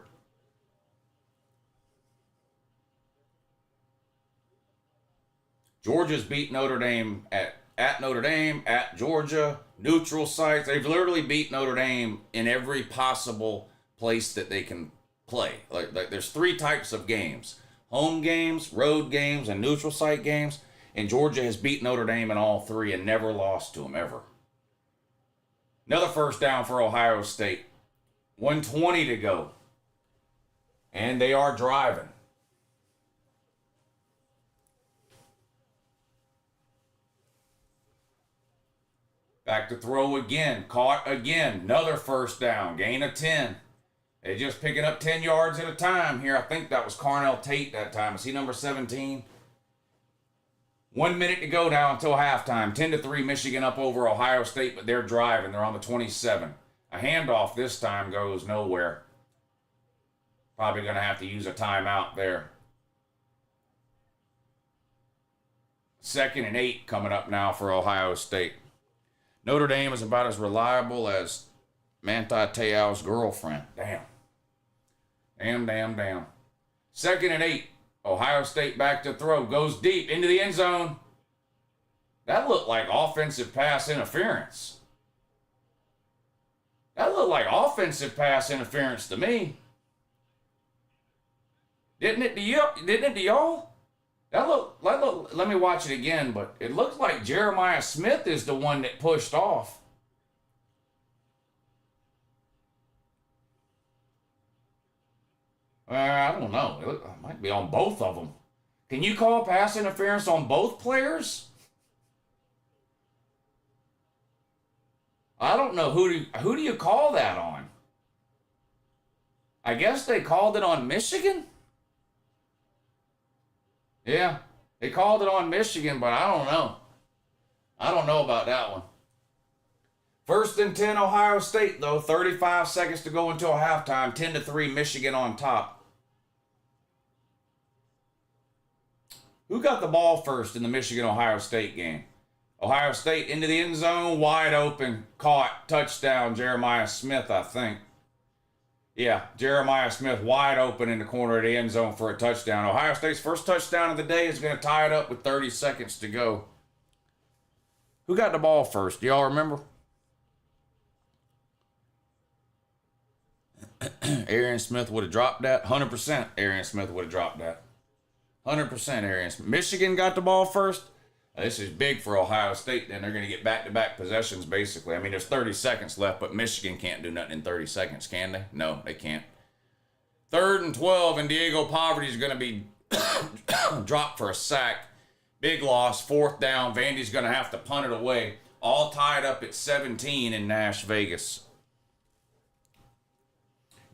Georgia's beat Notre Dame at Notre Dame, at Georgia, neutral sites. They've literally beat Notre Dame in every possible place that they can play. Like there's 3 types of games. Home games, road games, and neutral site games. And Georgia has beat Notre Dame in all 3 and never lost to them, ever. Another first down for Ohio State. 1:20 to go. And they are driving. Back to throw again. Caught again. Another first down. Gain of 10. They're just picking up 10 yards at a time here. I think that was Carnell Tate that time. Is he number 17? 1 minute to go now until halftime. 10-3 Michigan up over Ohio State, but they're driving. They're on the 27. A handoff this time goes nowhere. Probably going to have to use a timeout there. 2nd and 8 coming up now for Ohio State. Notre Dame is about as reliable as Manti Te'o's girlfriend. Damn. 2nd and 8. Ohio State back to throw. Goes deep into the end zone. That looked like offensive pass interference. That looked like offensive pass interference to me. Didn't it to y'all? That looked, let me watch it again, but it looks like Jeremiah Smith is the one that pushed off. I don't know. It might be on both of them. Can you call pass interference on both players? I don't know. Who do you call that on? I guess they called it on Michigan? Yeah, they called it on Michigan, but I don't know. I don't know about that one. 1st and 10 Ohio State, though. 35 seconds to go until halftime. 10-3 Michigan on top. Who got the ball first in the Michigan-Ohio State game? Ohio State into the end zone, wide open, caught, touchdown, Jeremiah Smith, I think. Yeah, Jeremiah Smith wide open in the corner of the end zone for a touchdown. Ohio State's first touchdown of the day is going to tie it up with 30 seconds to go. Who got the ball first? Do y'all remember? Arian Smith would have dropped that. 100% Arian Smith would have dropped that. 100% Arian Smith. Michigan got the ball first. This is big for Ohio State. Then they're going to get back-to-back possessions, basically. I mean, there's 30 seconds left, but Michigan can't do nothing in 30 seconds, can they? No, they can't. 3rd and 12, and Diego Poverty is going to be dropped for a sack. Big loss, 4th down. Vandy's going to have to punt it away. All tied up at 17 in Nash Vegas.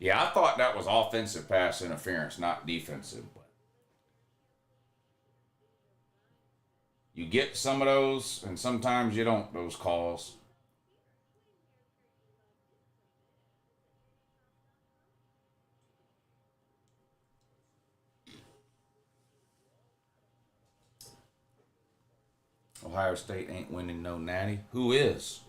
Yeah, I thought that was offensive pass interference, not defensive. But you get some of those, and sometimes you don't, those calls. Ohio State ain't winning no natty. Who is?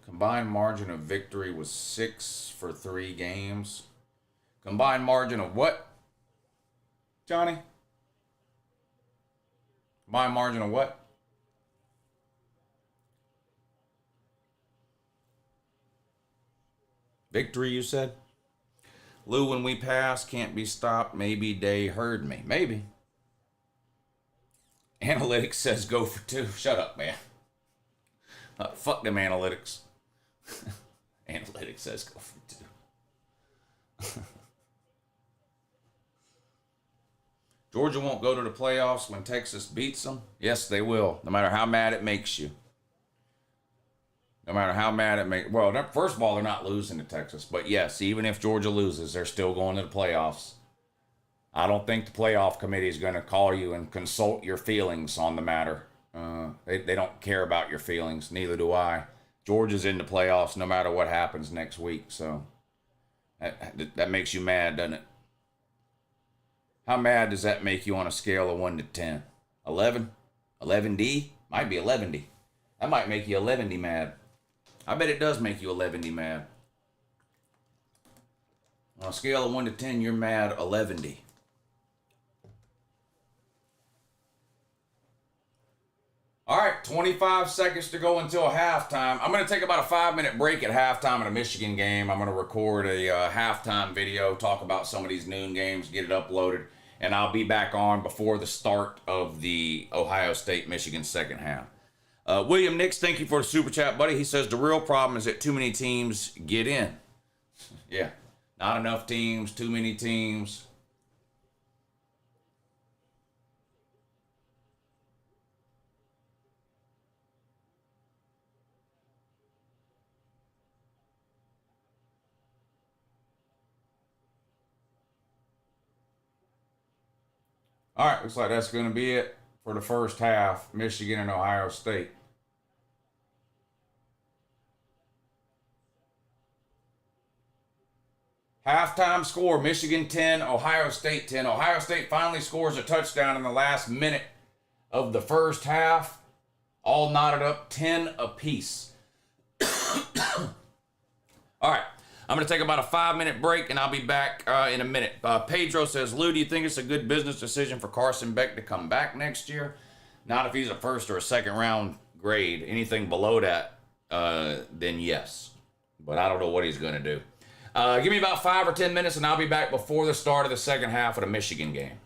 Combined margin of victory was 6 for 3 games. Combined margin of what, Johnny? Combined margin of what? Victory, you said? Lou, when we pass, can't be stopped. Maybe they heard me. Maybe. Analytics says go for 2. Shut up, man. Fuck them analytics. Analytics says go for 2. Georgia won't go to the playoffs when Texas beats them. Yes, they will, no matter how mad it makes you. No matter how mad it makes... Well, first of all, they're not losing to Texas. But yes, even if Georgia loses, they're still going to the playoffs. I don't think the playoff committee is going to call you and consult your feelings on the matter. They don't care about your feelings. Neither do I. Georgia's in the playoffs no matter what happens next week. So that makes you mad, doesn't it? How mad does that make you on a scale of 1 to 10? 11? 11D? Might be 11D. That might make you 11D mad. I bet it does make you 11D mad. On a scale of 1 to 10, you're mad 11D. All right, 25 seconds to go until halftime. I'm going to take about a 5-minute break at halftime in a Michigan game. I'm going to record a halftime video, talk about some of these noon games, get it uploaded, and I'll be back on before the start of the Ohio State-Michigan second half. William Nix, thank you for the super chat, buddy. He says the real problem is that too many teams get in. Yeah, not enough teams, too many teams. All right, looks like that's going to be it for the first half, Michigan and Ohio State. Halftime score, Michigan 10, Ohio State 10. Ohio State finally scores a touchdown in the last minute of the first half. All knotted up, 10 apiece. All right, I'm going to take about a 5-minute break, and I'll be back in a minute. Pedro says, Lou, do you think it's a good business decision for Carson Beck to come back next year? Not if he's a first or a second round grade. Anything below that, then yes. But I don't know what he's going to do. Give me about 5 or 10 minutes, and I'll be back before the start of the second half of the Michigan game.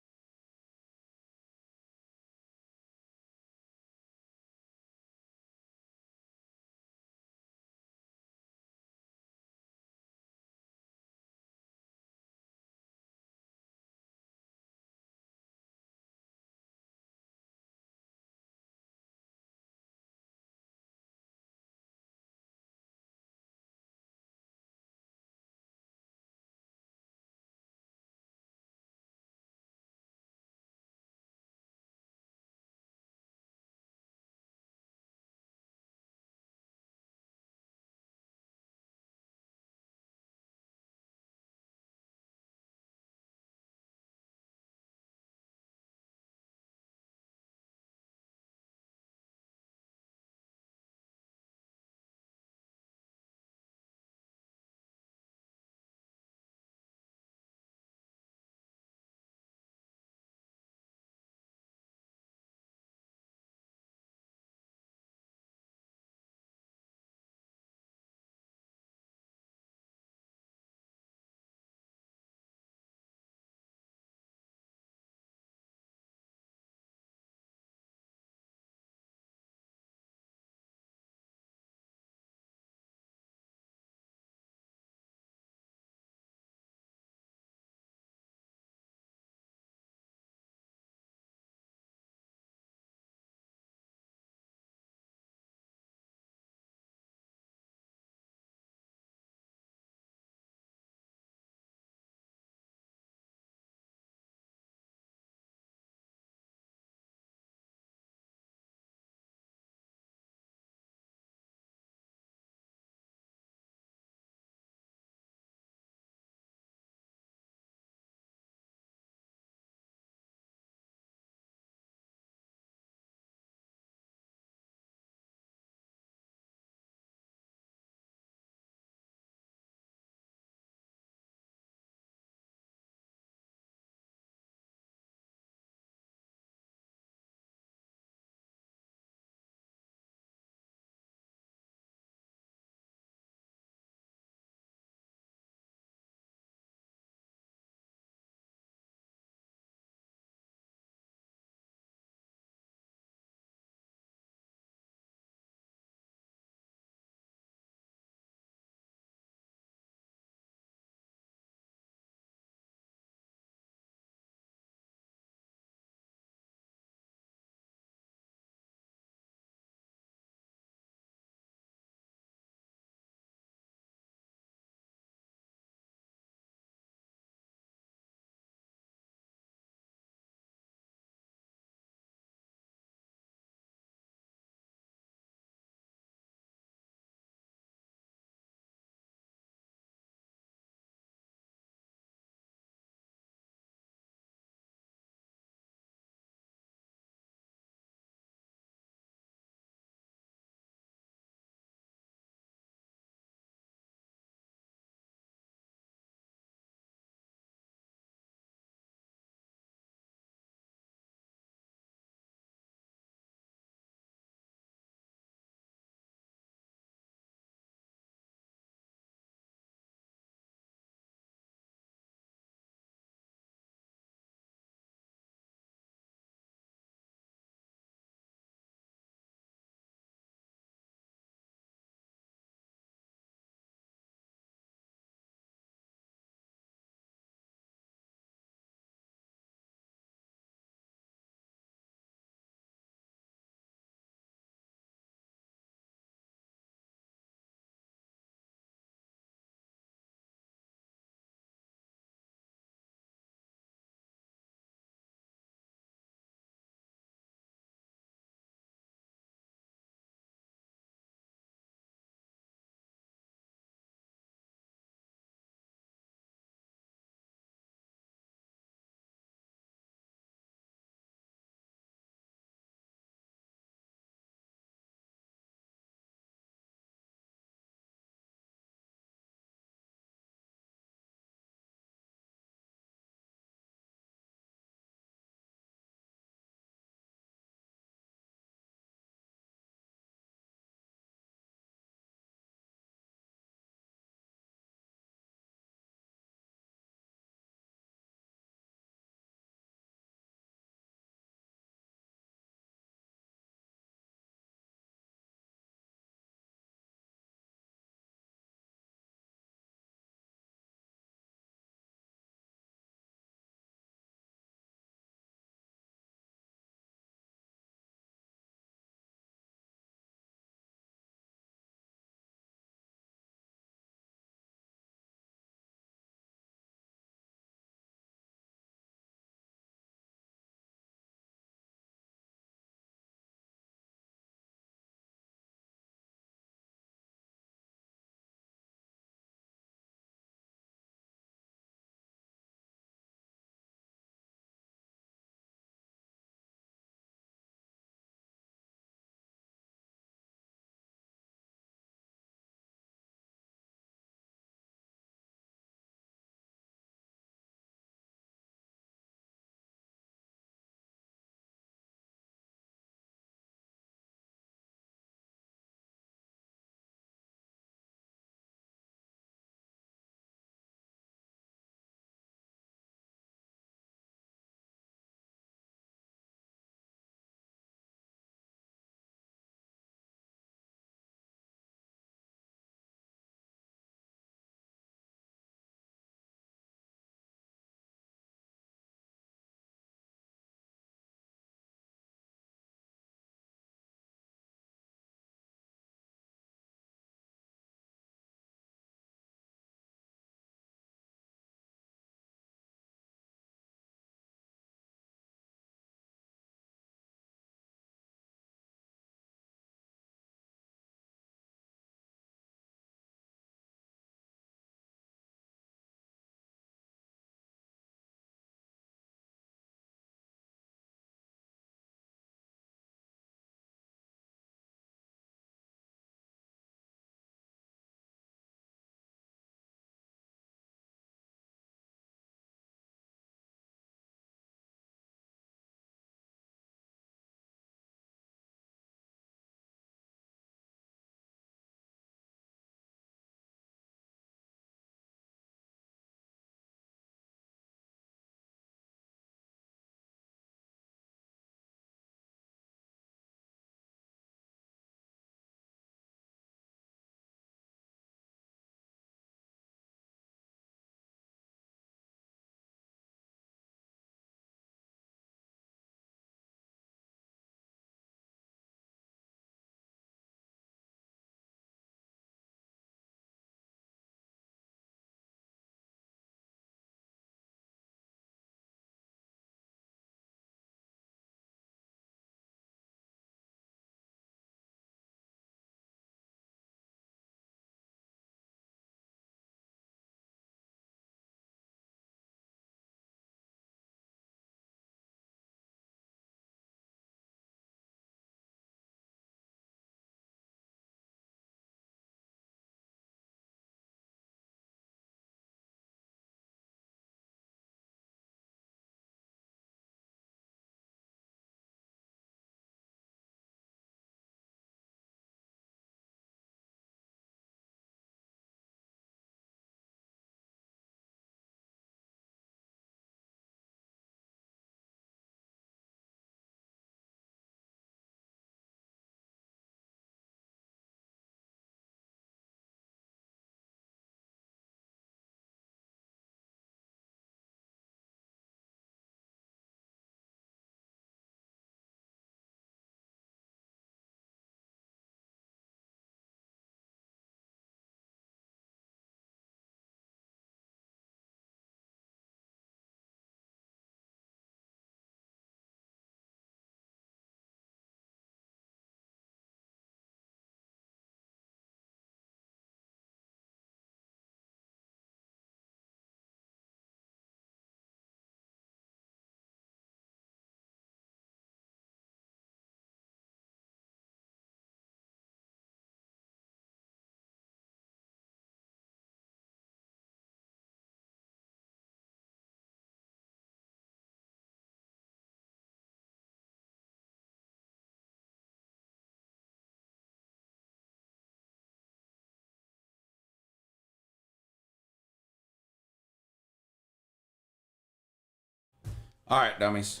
All right, dummies.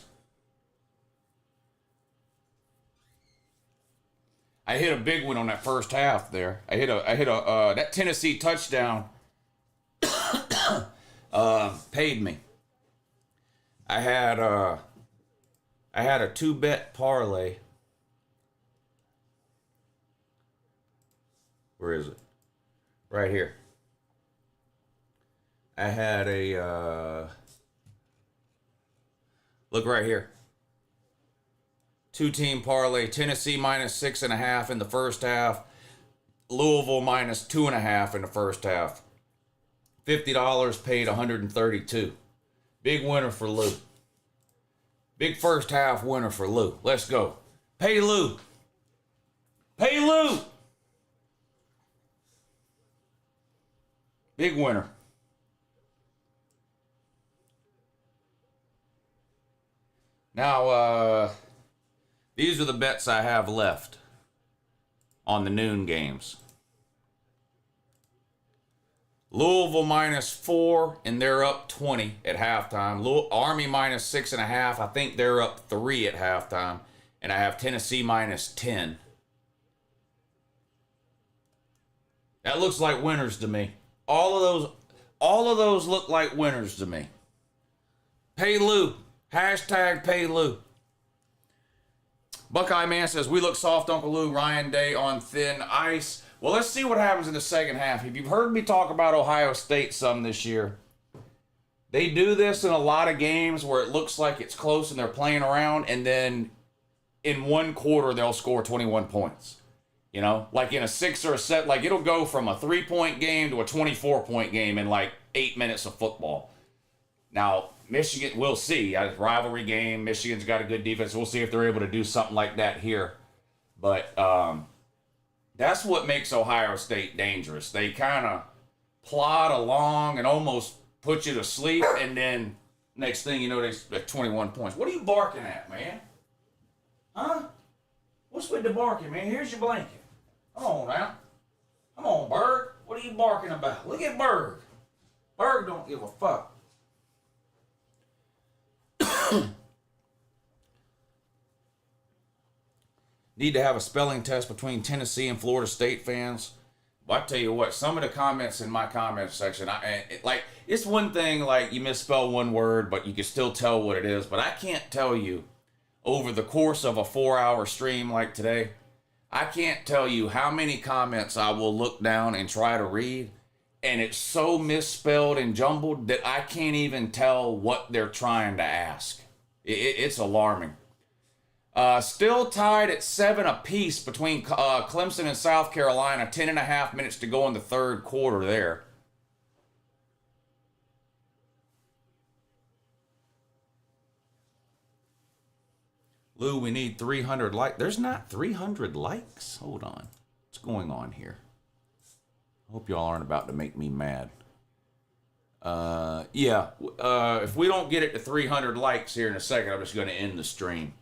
I hit a big one on that first half there. I hit a that Tennessee touchdown paid me. I had a 2-bet parlay. Where is it? Right here. I had a look right here. 2-team parlay. Tennessee minus 6.5 in the first half. Louisville minus 2.5 in the first half. $50 paid $132. Big winner for Lou. Big first half winner for Lou. Let's go. Pay Lou. Pay Lou. Big winner. Now, these are the bets I have left on the noon games. Louisville minus 4, and they're up 20 at halftime. Army minus 6.5. I think they're up 3 at halftime. And I have Tennessee minus 10. That looks like winners to me. All of those look like winners to me. Pay Lou. Hashtag pay Lou. Buckeye Man says, we look soft, Uncle Lou. Ryan Day on thin ice. Well, let's see what happens in the second half. If you've heard me talk about Ohio State some this year, they do this in a lot of games where it looks like it's close and they're playing around, and then in one quarter they'll score 21 points. You know, like in a 6 or a 7, like it'll go from a 3-point game to a 24-point game in like 8 minutes of football. Now, Michigan, we'll see. A rivalry game. Michigan's got a good defense. We'll see if they're able to do something like that here. But that's what makes Ohio State dangerous. They kind of plod along and almost put you to sleep, and then next thing you know, they're 21 points. What are you barking at, man? Huh? What's with the barking, man? Here's your blanket. Come on now. Come on, Berg. What are you barking about? Look at Berg. Berg don't give a fuck. Need to have a spelling test between Tennessee and Florida State fans. Well, I tell you what, some of the comments in my comment section, it's one thing, like, you misspell one word, but you can still tell what it is. But I can't tell you, over the course of a 4-hour stream like today, I can't tell you how many comments I will look down and try to read, and it's so misspelled and jumbled that I can't even tell what they're trying to ask. It's alarming. Still tied at 7 apiece between Clemson and South Carolina. 10.5 minutes to go in the third quarter there. Lou, we need 300 likes. There's not 300 likes. Hold on. What's going on here? I hope y'all aren't about to make me mad. If we don't get it to 300 likes here in a second, I'm just going to end the stream.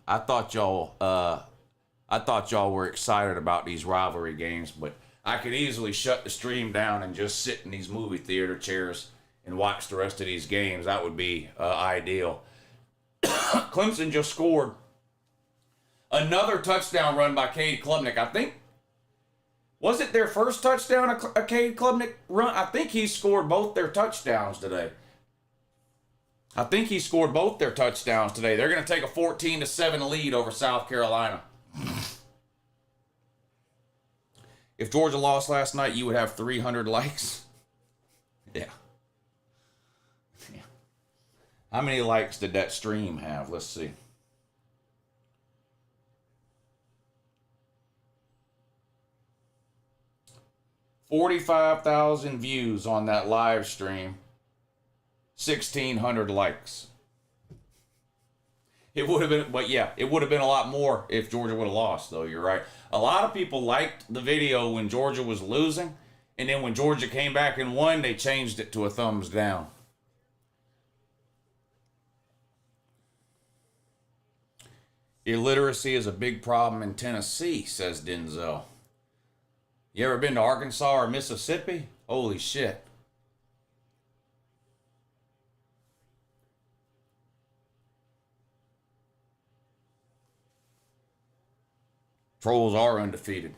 I thought y'all were excited about these rivalry games, but I could easily shut the stream down and just sit in these movie theater chairs and watch the rest of these games. That would be ideal. Clemson just scored another touchdown run by Cade Klubnik. I think, was it their first touchdown a Cade Klubnik run? I think he scored both their touchdowns today. They're going to take a 14-7 lead over South Carolina. If Georgia lost last night, you would have 300 likes. Yeah. How many likes did that stream have? Let's see. $45,000 views on that live stream. 1,600 likes. It would have been, but yeah, it would have been a lot more if Georgia would have lost, though. You're right. A lot of people liked the video when Georgia was losing, and then when Georgia came back and won, they changed it to a thumbs down. Illiteracy is a big problem in Tennessee, says Denzel. You ever been to Arkansas or Mississippi? Holy shit. Trolls are undefeated.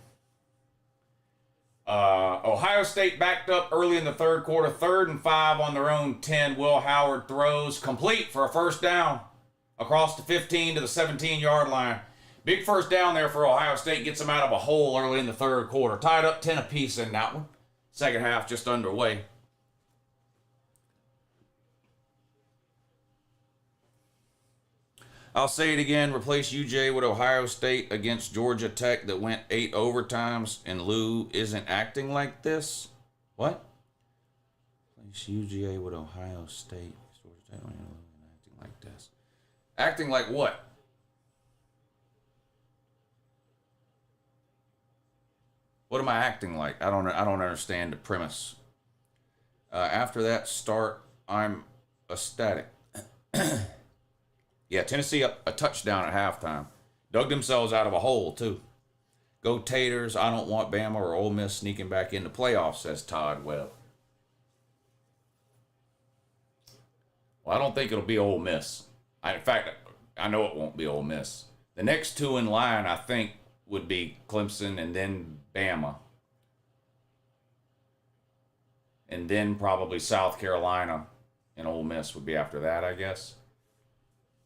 Ohio State backed up early in the third quarter. 3rd and 5 on their own 10. Will Howard throws complete for a first down across the 15 to the 17-yard line. Big first down there for Ohio State. Gets them out of a hole early in the third quarter. Tied up 10 apiece in that one. Second half just underway. I'll say it again. Replace UJ with Ohio State against Georgia Tech that went 8 overtimes, and Lou isn't acting like this. What? Replace UGA with Ohio State. Georgia Tech acting like this. Acting like what? What am I acting like? I don't understand the premise. After that start, I'm ecstatic. Yeah, Tennessee up a touchdown at halftime. Dug themselves out of a hole, too. Go Taters. I don't want Bama or Ole Miss sneaking back in the playoffs, says Todd Webb. Well, I don't think it'll be Ole Miss. In fact, I know it won't be Ole Miss. The next two in line, I think, would be Clemson and then Bama. And then probably South Carolina and Ole Miss would be after that, I guess.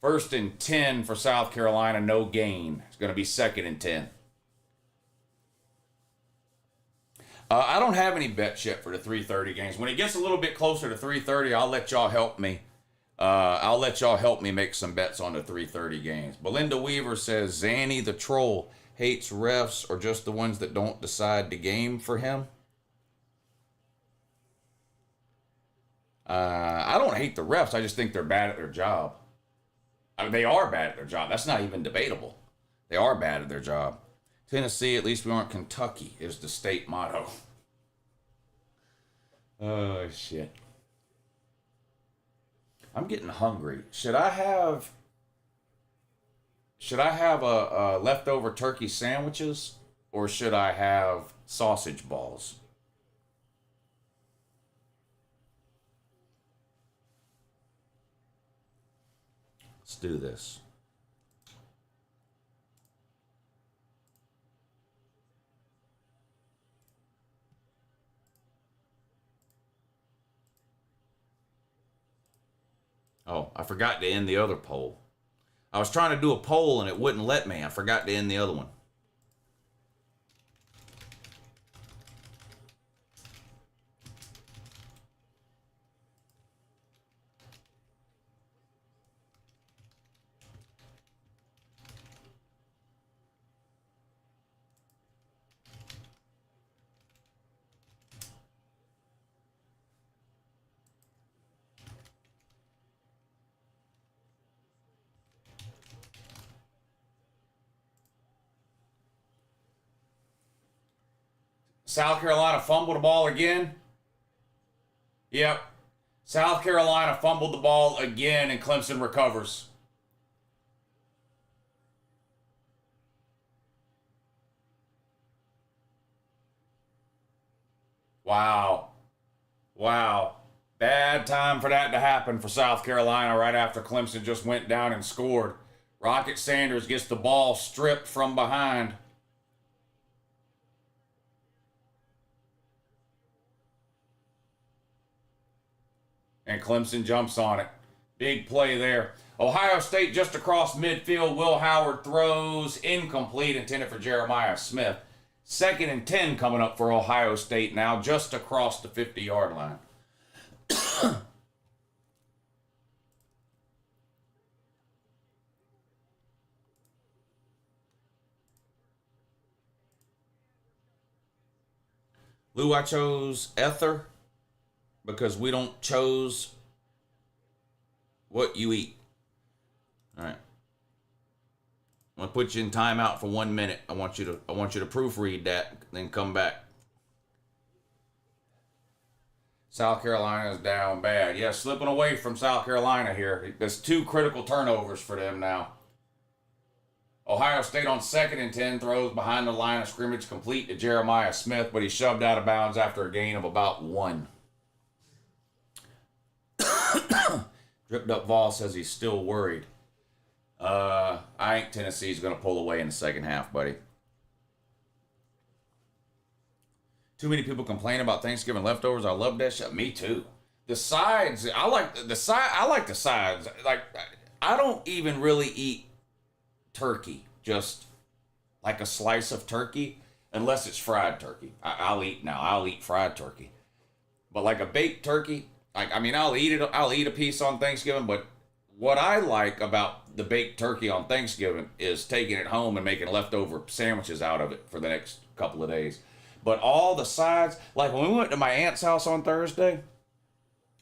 1st and 10 for South Carolina, no gain. It's going to be 2nd and 10. I don't have any bets yet for the 3:30 games. When it gets a little bit closer to 3:30, I'll let y'all help me. I'll let y'all help me make some bets on the 3:30 games. Belinda Weaver says, Zanny the troll hates refs or just the ones that don't decide the game for him. I don't hate the refs. I just think they're bad at their job. I mean, they are bad at their job. That's not even debatable. They are bad at their job. Tennessee, at least we aren't Kentucky, is the state motto. Oh, shit. I'm getting hungry. Should I have a leftover turkey sandwiches or should I have sausage balls? Let's do this. Oh, I forgot to end the other poll. I was trying to do a poll and it wouldn't let me. I forgot to end the other one. South Carolina fumbled the ball again. Yep. South Carolina fumbled the ball again and Clemson recovers. Wow. Wow. Bad time for that to happen for South Carolina right after Clemson just went down and scored. Rocket Sanders gets the ball stripped from behind. And Clemson jumps on it. Big play there. Ohio State just across midfield. Will Howard throws incomplete, intended for Jeremiah Smith. 2nd and 10 coming up for Ohio State now, just across the 50-yard line. Lou, I chose Ether because we don't chose what you eat. All right. I'm gonna put you in timeout for 1 minute. I want you to proofread that, then come back. South Carolina's down bad. Yeah, slipping away from South Carolina here. There's 2 critical turnovers for them now. Ohio State on 2nd and 10 throws behind the line of scrimmage, complete to Jeremiah Smith, but he's shoved out of bounds after a gain of about 1. Dripped up Vol says he's still worried. I think Tennessee's going to pull away in the second half, buddy. Too many people complain about Thanksgiving leftovers. I love that shit. Me too. The sides, I like the side. I like the sides. Like, I don't even really eat turkey. Just like a slice of turkey, unless it's fried turkey. I'll eat fried turkey. But like a baked turkey, like, I mean, I'll eat it. I'll eat a piece on Thanksgiving. But what I like about the baked turkey on Thanksgiving is taking it home and making leftover sandwiches out of it for the next couple of days. But all the sides, like when we went to my aunt's house on Thursday,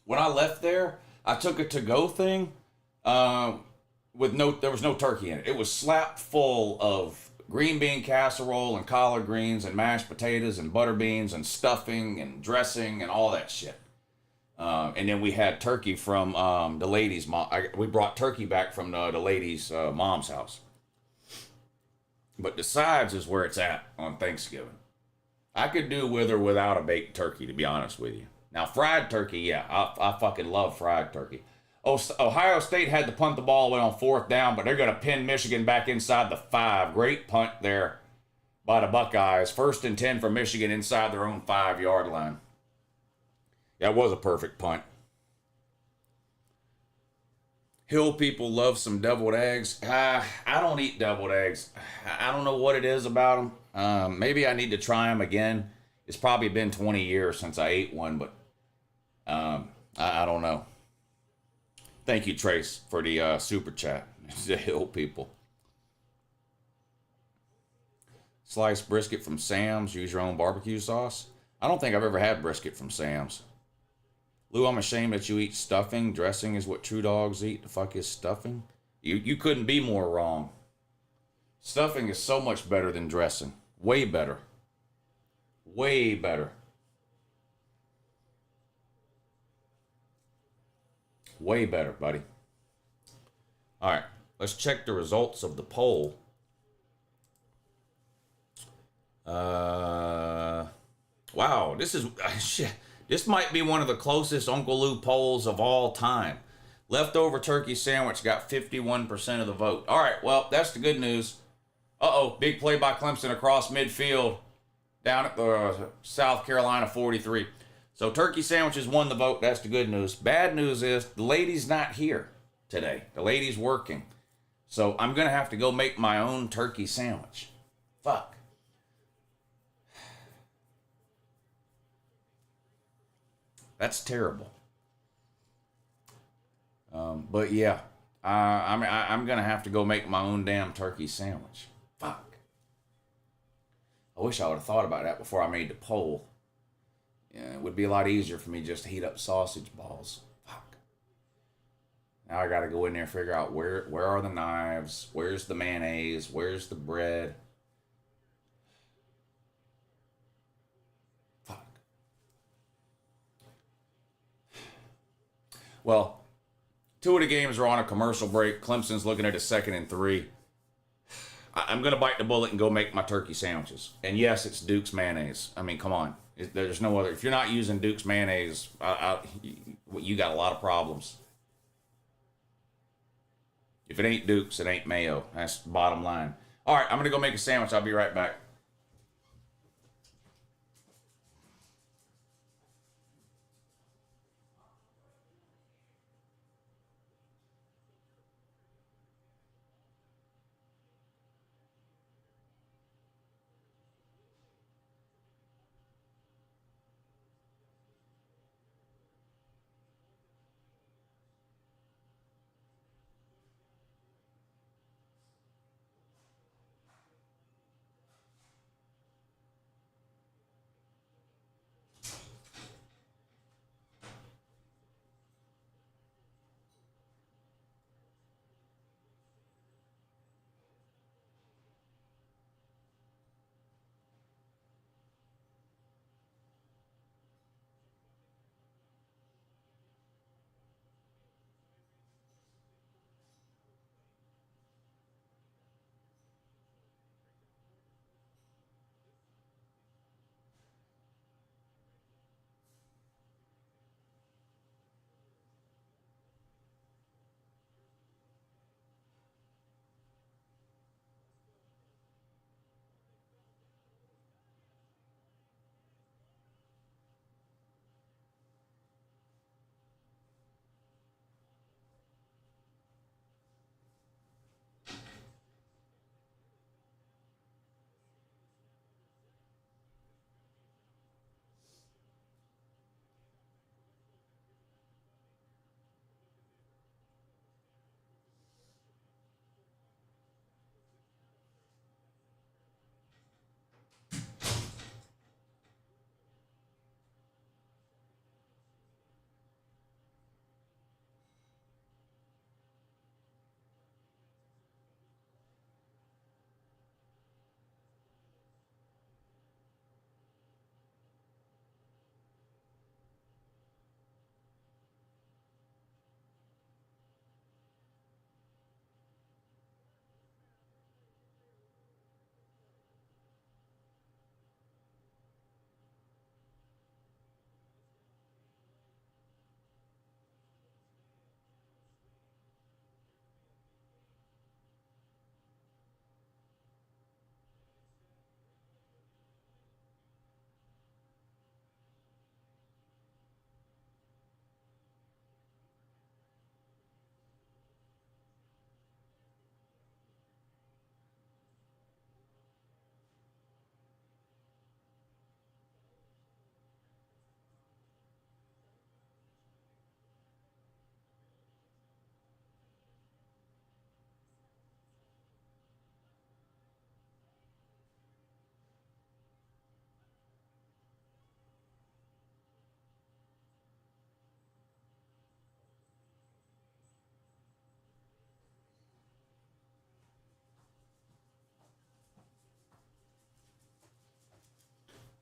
when I left there, I took a to-go thing there was no turkey in it. It was slapped full of green bean casserole and collard greens and mashed potatoes and butter beans and stuffing and dressing and all that shit. And then we had turkey from the lady's mom. We brought turkey back from the lady's mom's house. But the sides is where it's at on Thanksgiving. I could do with or without a baked turkey, to be honest with you. Now, fried turkey, yeah, I fucking love fried turkey. Ohio State had to punt the ball away on 4th down, but they're going to pin Michigan back inside the 5. Great punt there by the Buckeyes. 1st and 10 for Michigan inside their own 5-yard line. That was a perfect punt. Hill people love some deviled eggs. I don't eat deviled eggs. I don't know what it is about them. Maybe I need to try them again. It's probably been 20 years since I ate one, but I don't know. Thank you, Trace, for the super chat. The Hill people. Sliced brisket from Sam's. Use your own barbecue sauce. I don't think I've ever had brisket from Sam's. Lou, I'm ashamed that you eat stuffing. Dressing is what true dogs eat. The fuck is stuffing? You couldn't be more wrong. Stuffing is so much better than dressing. Way better. Way better. Way better, buddy. All right, let's check the results of the poll. Wow, this is shit. This might be one of the closest Uncle Lou polls of all time. Leftover turkey sandwich got 51% of the vote. All right, well, that's the good news. Big play by Clemson across midfield down at the South Carolina 43. So turkey sandwiches won the vote. That's the good news. Bad news is the lady's not here today. The lady's working. So I'm going to have to go make my own turkey sandwich. Fuck. That's terrible. But yeah, I'm going to have to go make my own damn turkey sandwich. Fuck. I wish I would have thought about that before I made the poll. Yeah, it would be a lot easier for me just to heat up sausage balls. Fuck. Now I got to go in there and figure out where are the knives, where's the mayonnaise, where's the bread. Fuck. Well, 2 of the games are on a commercial break. Clemson's looking at a 2nd and 3. I'm going to bite the bullet and go make my turkey sandwiches. And yes, it's Duke's mayonnaise. I mean, come on. There's no other. If you're not using Duke's mayonnaise, you got a lot of problems. If it ain't Duke's, it ain't mayo. That's the bottom line. All right, I'm going to go make a sandwich. I'll be right back.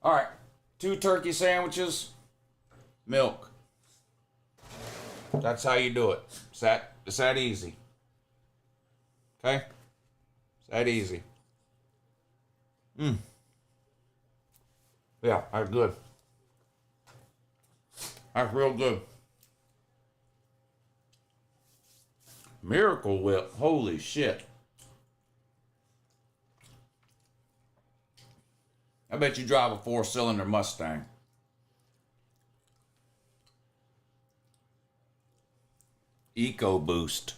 All right. 2 turkey sandwiches, milk. That's how you do it. It's that easy. Okay? It's that easy. Yeah, that's good. That's real good. Miracle Whip. Holy shit. I bet you drive a 4-cylinder Mustang. EcoBoost.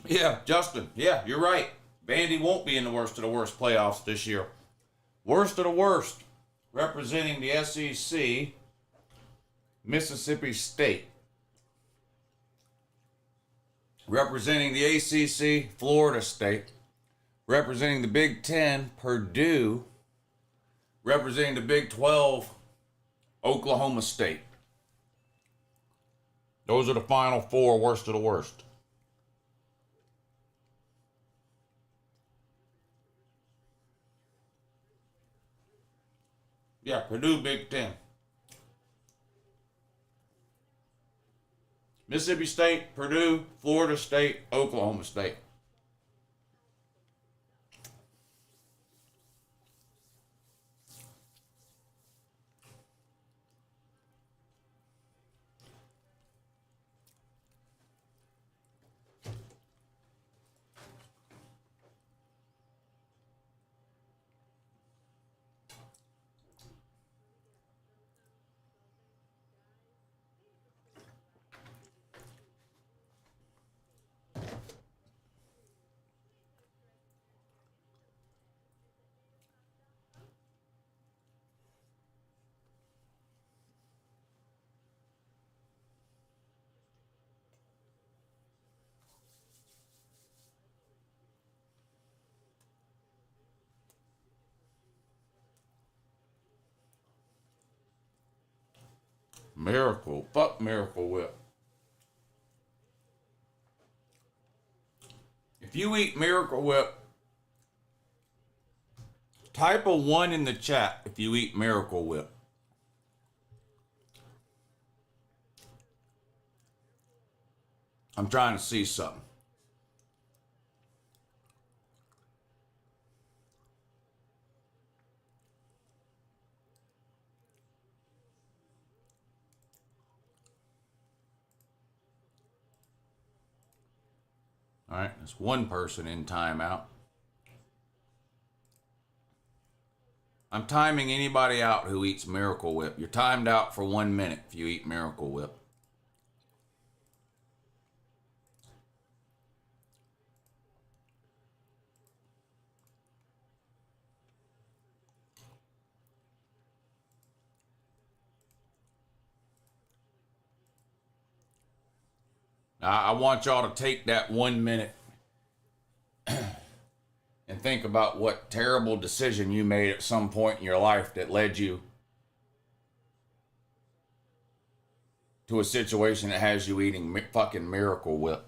Yeah, Justin. Yeah, you're right. Vandy won't be in the worst of the worst playoffs this year. Worst of the worst. Representing the SEC, Mississippi State. Representing the ACC, Florida State. Representing the Big Ten, Purdue. Representing the Big 12, Oklahoma State. Those are the final 4 worst of the worst. Yeah, Purdue, Big Ten. Mississippi State, Purdue, Florida State, Oklahoma State. Miracle. Fuck Miracle Whip. If you eat Miracle Whip, type a 1 in the chat if you eat Miracle Whip. I'm trying to see something. All right, there's 1 person in timeout. I'm timing anybody out who eats Miracle Whip. You're timed out for 1 minute if you eat Miracle Whip. Now, I want y'all to take that 1 minute and think about what terrible decision you made at some point in your life that led you to a situation that has you eating fucking Miracle Whip.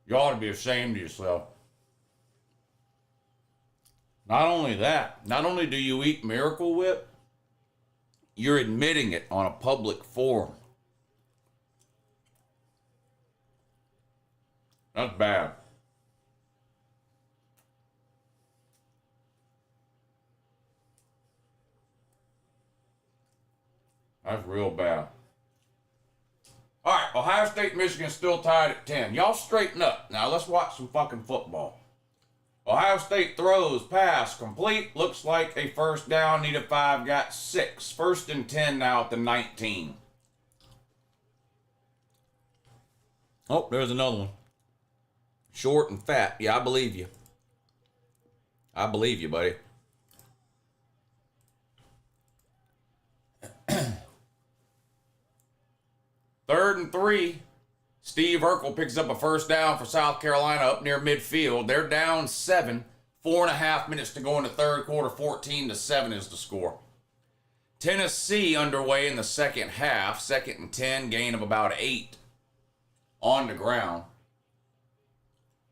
You ought to be ashamed of yourself. Not only that, not only do you eat Miracle Whip, you're admitting it on a public forum. That's bad. That's real bad. All right, Ohio State, Michigan still tied at 10. Y'all straighten up. Now let's watch some fucking football. Ohio State throws, pass, complete. Looks like a first down. Needed 5, got 6. 1st and 10 now at the 19. Oh, there's another one. Short and fat. Yeah, I believe you. I believe you, buddy. Third and 3. Steve Urkel picks up a first down for South Carolina up near midfield. They're down 7. 4.5 minutes to go in the third quarter. 14-7 is the score. Tennessee underway in the second half. 2nd and 10. Gain of about 8 on the ground.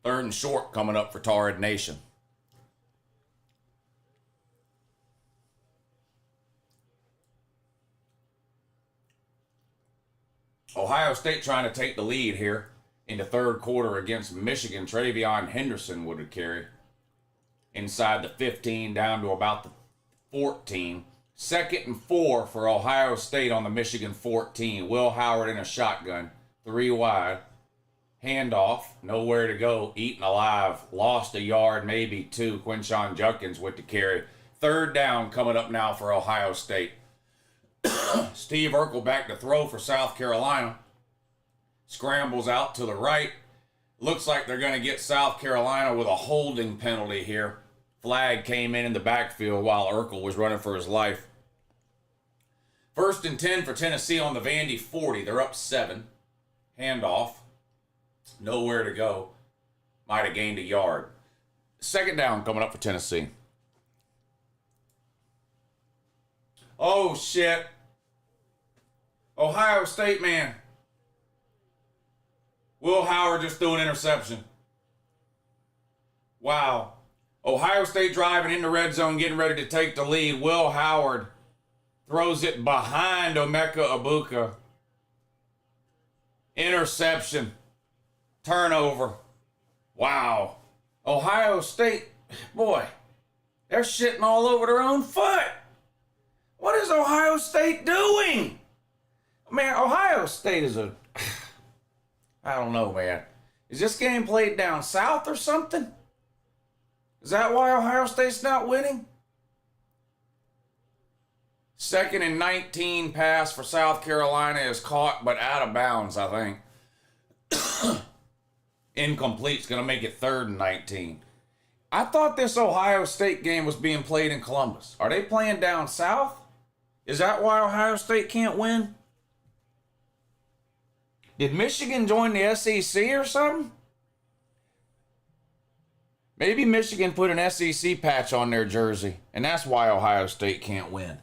Third and short coming up for Torrid Nation. Ohio State trying to take the lead here in the third quarter against Michigan. Travion Henderson would have carried inside the 15 down to about the 14. 2nd and 4 for Ohio State on the Michigan 14. Will Howard in a shotgun. 3 wide. Handoff. Nowhere to go. Eaten alive. Lost a yard, maybe 2. Quinshon Judkins with the carry. Third down coming up now for Ohio State. Steve Urkel back to throw for South Carolina. Scrambles out to the right. Looks like they're going to get South Carolina with a holding penalty here. Flag came in the backfield while Urkel was running for his life. 1st and 10 for Tennessee on the Vandy 40. They're up 7. Handoff. Nowhere to go. Might have gained a yard. 2nd down coming up for Tennessee. Oh, shit. Ohio State, man. Will Howard just threw an interception. Wow. Ohio State driving in the red zone, getting ready to take the lead. Will Howard throws it behind Emeka Egbuka. Interception. Turnover. Wow. Ohio State, boy, they're shitting all over their own foot. What is Ohio State doing? Man, Ohio State is I don't know, man. Is this game played down south or something? Is that why Ohio State's not winning? 2nd and 19 pass for South Carolina is caught, but out of bounds, I think. Incomplete's going to make it 3rd and 19. I thought this Ohio State game was being played in Columbus. Are they playing down south? Is that why Ohio State can't win? Did Michigan join the SEC or something? Maybe Michigan put an SEC patch on their jersey, and that's why Ohio State can't win.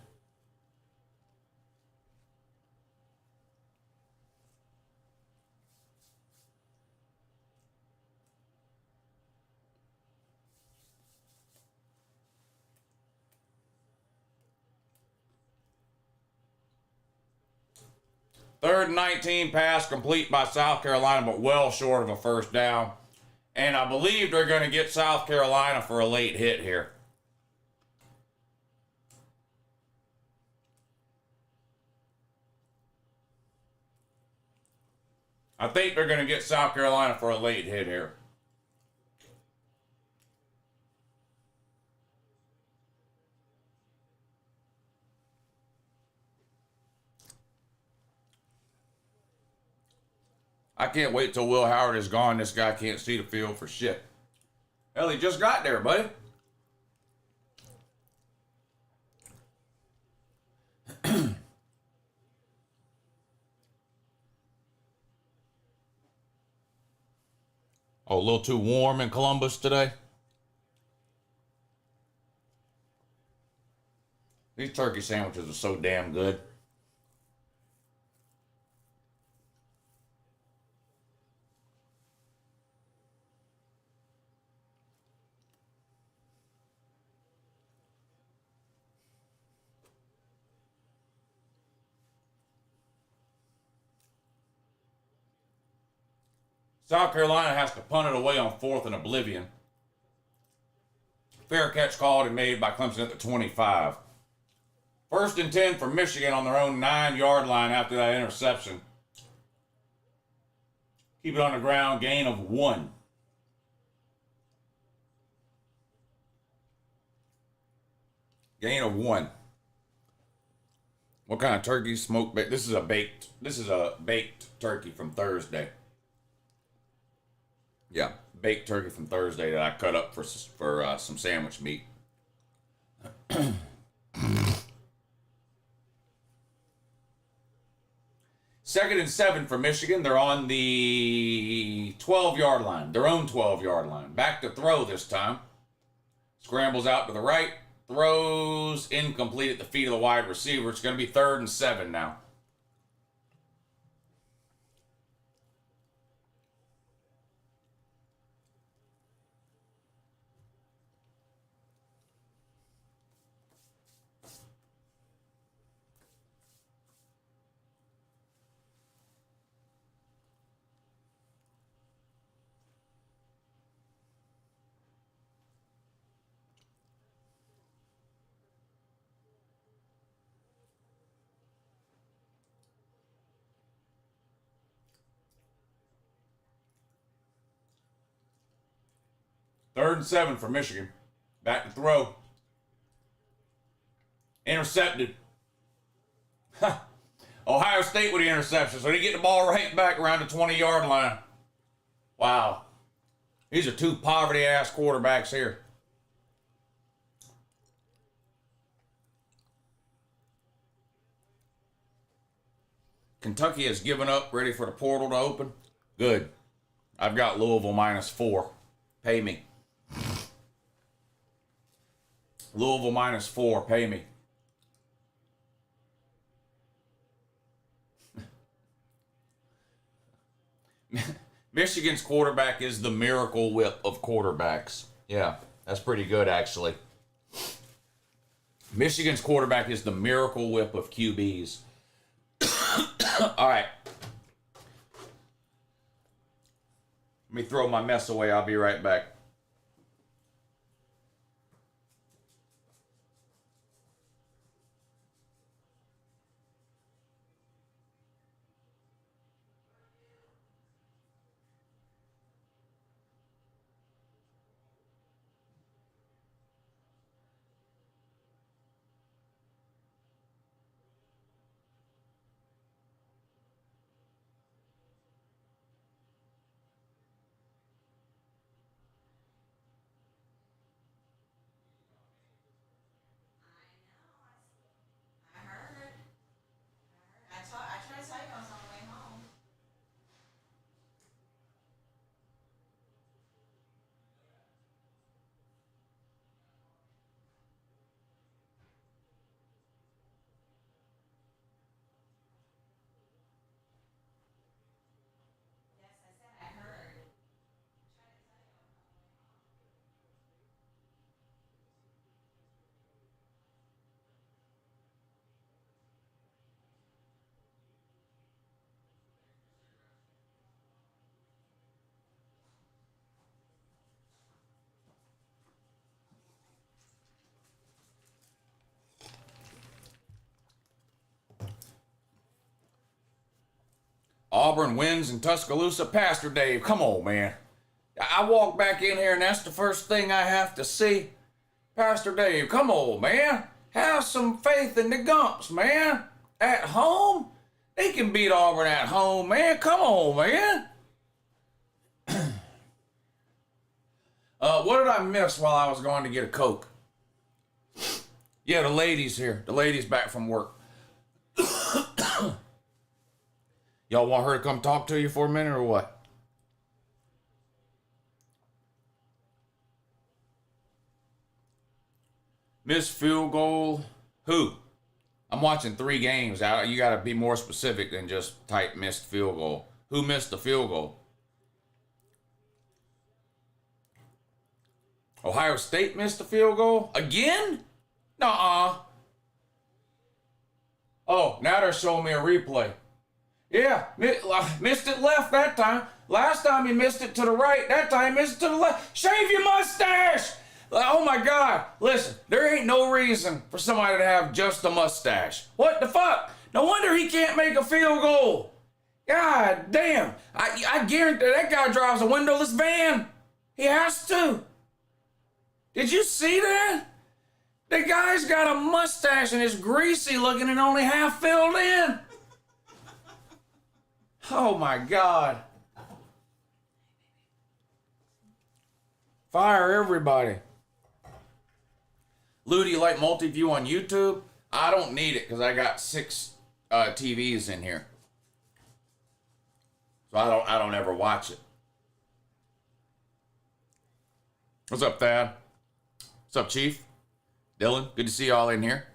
Third and 19 pass complete by South Carolina, but well short of a first down. And I believe they're going to get South Carolina for a late hit here. I think they're going to get South Carolina for a late hit here. I can't wait till Will Howard is gone. This guy can't see the field for shit. Hell, he just got there, buddy. Oh, a little too warm in Columbus today. These turkey sandwiches are so damn good. South Carolina has to punt it away on 4th and Oblivion. Fair catch called and made by Clemson at the 25. 1st and 10 for Michigan on their own 9-yard line after that interception. Keep it on the ground, gain of 1. Gain of 1. What kind of turkey? Smoked baked. This is a baked turkey from Thursday. Yeah, baked turkey from Thursday that I cut up for some sandwich meat. Second and 7 for Michigan. They're on the 12-yard line, their own 12-yard line. Back to throw this time. Scrambles out to the right. Throws incomplete at the feet of the wide receiver. It's going to be 3rd and 7 now. Third and 7 for Michigan. Back to throw. Intercepted. Ohio State with the interception. So they get the ball right back around the 20-yard line. Wow. These are two poverty-ass quarterbacks here. Kentucky has given up, ready for the portal to open. Good. I've got Louisville -4. Pay me. Louisville -4. Pay me. Michigan's quarterback is the Miracle Whip of quarterbacks. Yeah, that's pretty good, actually. Michigan's quarterback is the Miracle Whip of QBs. All right. Let me throw my mess away. I'll be right back. Auburn wins in Tuscaloosa. Pastor Dave, come on, man. I walk back in here and that's the first thing I have to see. Pastor Dave, come on, man. Have some faith in the Gumps, man. At home? They can beat Auburn at home, man. Come on, man. What did I miss while I was going to get a Coke? Yeah, the ladies here. The ladies back from work. Y'all want her to come talk to you for a minute or what? Missed field goal. Who? I'm watching 3 games. You got to be more specific than just type missed field goal. Who missed the field goal? Ohio State missed the field goal? Again? Nuh-uh. Oh, now they're showing me a replay. Yeah, missed it left that time. Last time he missed it to the right. That time he missed it to the left. Shave your mustache! Oh my God. Listen, there ain't no reason for somebody to have just a mustache. What the fuck? No wonder he can't make a field goal. God damn. I guarantee that guy drives a windowless van. He has to. Did you see that? The guy's got a mustache and is greasy looking and only half filled in. Oh my God. Fire everybody. Lou, do you like multi-view on YouTube? I don't need it because I got 6 TVs in here. So I don't ever watch it. What's up, Thad? What's up, Chief? Dylan, good to see y'all in here.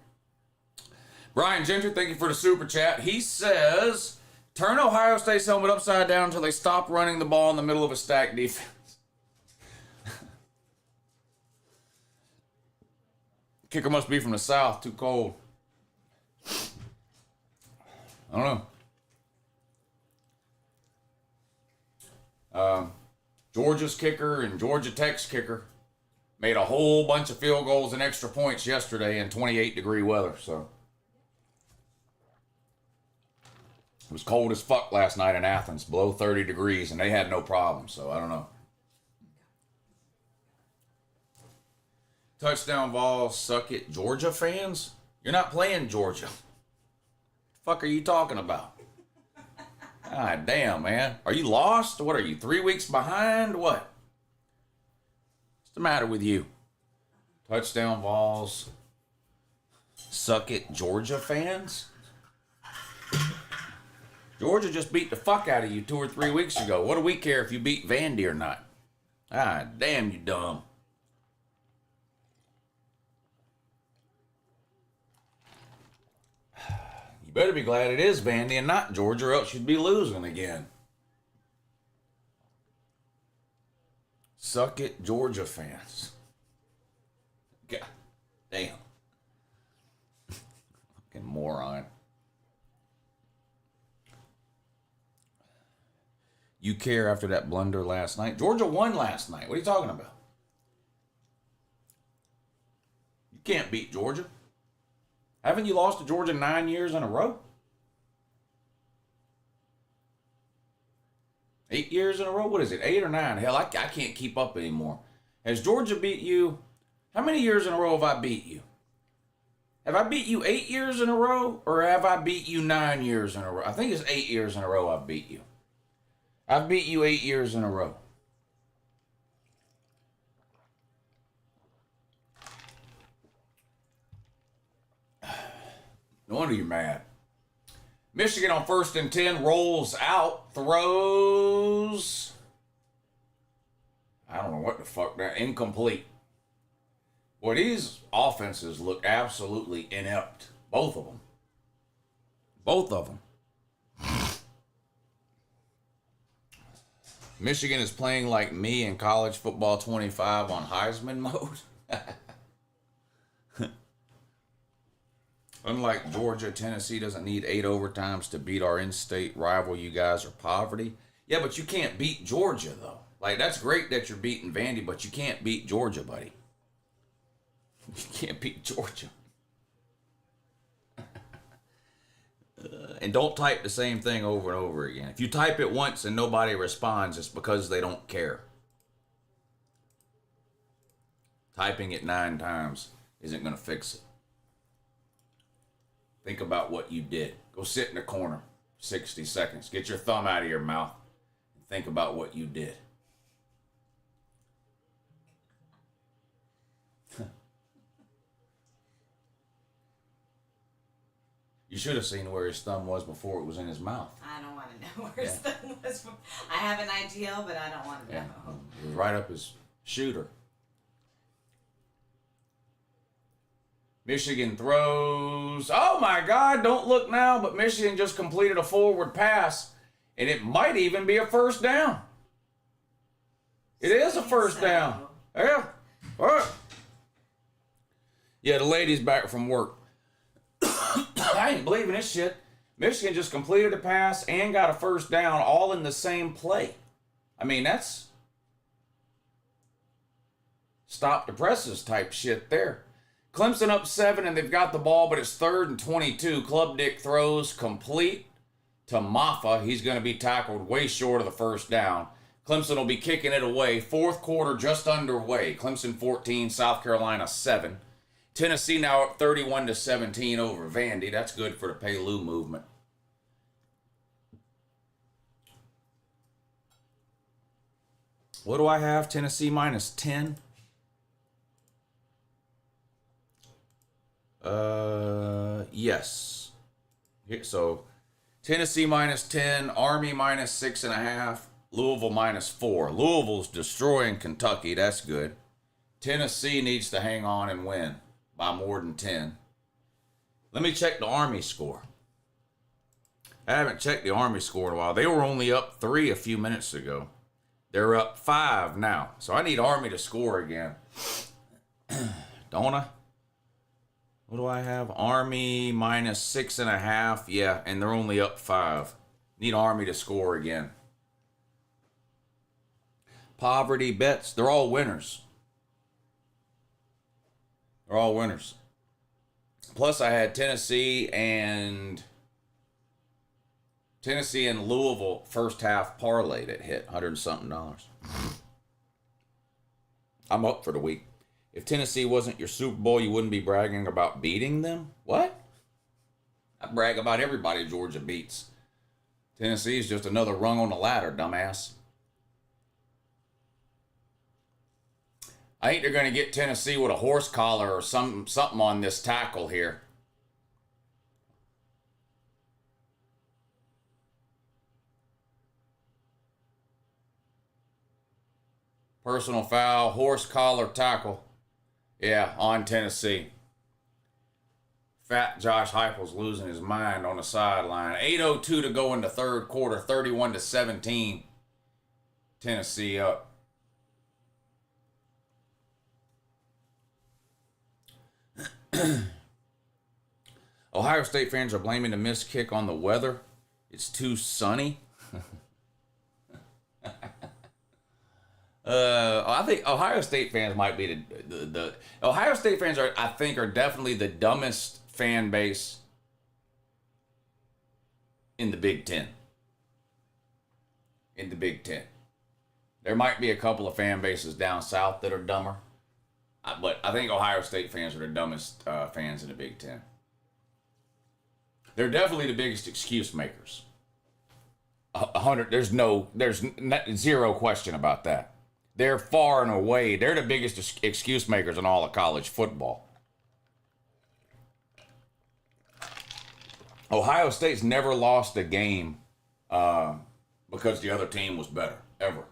Brian Ginger, thank you for the super chat. He says, turn Ohio State's helmet upside down until they stop running the ball in the middle of a stacked defense. Kicker must be from the south, too cold. I don't know. Georgia's kicker and Georgia Tech's kicker made a whole bunch of field goals and extra points yesterday in 28-degree weather, so. It was cold as fuck last night in Athens, below 30 degrees, and they had no problem, so I don't know. Touchdown Vols, suck it. Georgia fans? You're not playing Georgia. What the fuck are you talking about? God damn, man. Are you lost? What are you, 3 weeks behind? What? What's the matter with you? Touchdown Vols, suck it. Georgia fans? Georgia just beat the fuck out of you 2 or 3 weeks ago. What do we care if you beat Vandy or not? Ah, damn, you dumb. You better be glad it is Vandy and not Georgia, or else you'd be losing again. Suck it, Georgia fans. God damn. Fucking moron. You care after that blunder last night? Georgia won last night. What are you talking about? You can't beat Georgia. Haven't you lost to Georgia 9 years in a row? 8 years in a row? What is it, 8 or 9? Hell, I can't keep up anymore. Has Georgia beat you? How many years in a row have I beat you? Have I beat you 8 years in a row? Or have I beat you 9 years in a row? I think it's 8 years in a row I've beat you. I've beat you 8 years in a row. No wonder you're mad. Michigan on 1st and 10, rolls out, throws. I don't know what the fuck that, incomplete. Boy, these offenses look absolutely inept. Both of them. Both of them. Michigan is playing like me in college football 25 on Heisman mode. Unlike Georgia, Tennessee doesn't need 8 overtimes to beat our in-state rival. You guys are poverty. Yeah, but you can't beat Georgia, though. Like, that's great that you're beating Vandy, but you can't beat Georgia, buddy. You can't beat Georgia. And don't type the same thing over and over again. If you type it once and nobody responds, it's because they don't care. Typing it 9 times isn't going to fix it. Think about what you did. Go sit in the corner 60 seconds. Get your thumb out of your mouth and think about what you did. You should have seen where his thumb was before it was in his mouth. I don't want to know where his thumb was. I have an idea, but I don't want to know. It was right up his shooter. Michigan throws. Oh my God, don't look now, but Michigan just completed a forward pass, and it might even be a first down. It is a first down. Yeah. All right. Yeah, the lady's back from work. I ain't believing this shit. Michigan just completed a pass and got a first down all in the same play. I mean, that's stop the presses type shit there. Clemson up 7 and they've got the ball, but it's 3rd and 22. Club Dick throws complete to Maffa. He's going to be tackled way short of the first down. Clemson will be kicking it away. 4th quarter just underway. Clemson 14, South Carolina 7. Tennessee now up 31-17 over Vandy. That's good for the Pay-Lou movement. What do I have? Tennessee minus 10. Yes. So Tennessee minus 10, Army minus 6.5, Louisville minus 4. Louisville's destroying Kentucky. That's good. Tennessee needs to hang on and win by more than 10. Let me check the Army score. I haven't checked the Army score in a while. They were only up 3 a few minutes ago. They're up 5 now. So I need Army to score again. Don't I? What do I have? Army minus 6.5. Yeah, and they're only up 5. Need Army to score again. Poverty bets. They're all winners. They're all winners. Plus, I had Tennessee and Louisville first half parlay that hit $100-something. I'm up for the week. If Tennessee wasn't your Super Bowl, you wouldn't be bragging about beating them? What? I brag about everybody Georgia beats. Tennessee is just another rung on the ladder, dumbass. I think they're going to get Tennessee with a horse collar or something on this tackle here. Personal foul, horse collar tackle. Yeah, on Tennessee. Fat Josh Heupel's losing his mind on the sideline. 8:02 to go in the third quarter, 31-17. Tennessee up. Ohio State fans are blaming the missed kick on the weather. It's too sunny. I think Ohio State fans might be the Ohio State fans are definitely the dumbest fan base in the Big Ten. In the Big Ten, there might be a couple of fan bases down south that are dumber, but I think Ohio State fans are the dumbest fans in the Big Ten. They're definitely the biggest excuse makers. 100. There's zero question about that. They're far and away. They're the biggest excuse makers in all of college football. Ohio State's never lost a game because the other team was better, ever.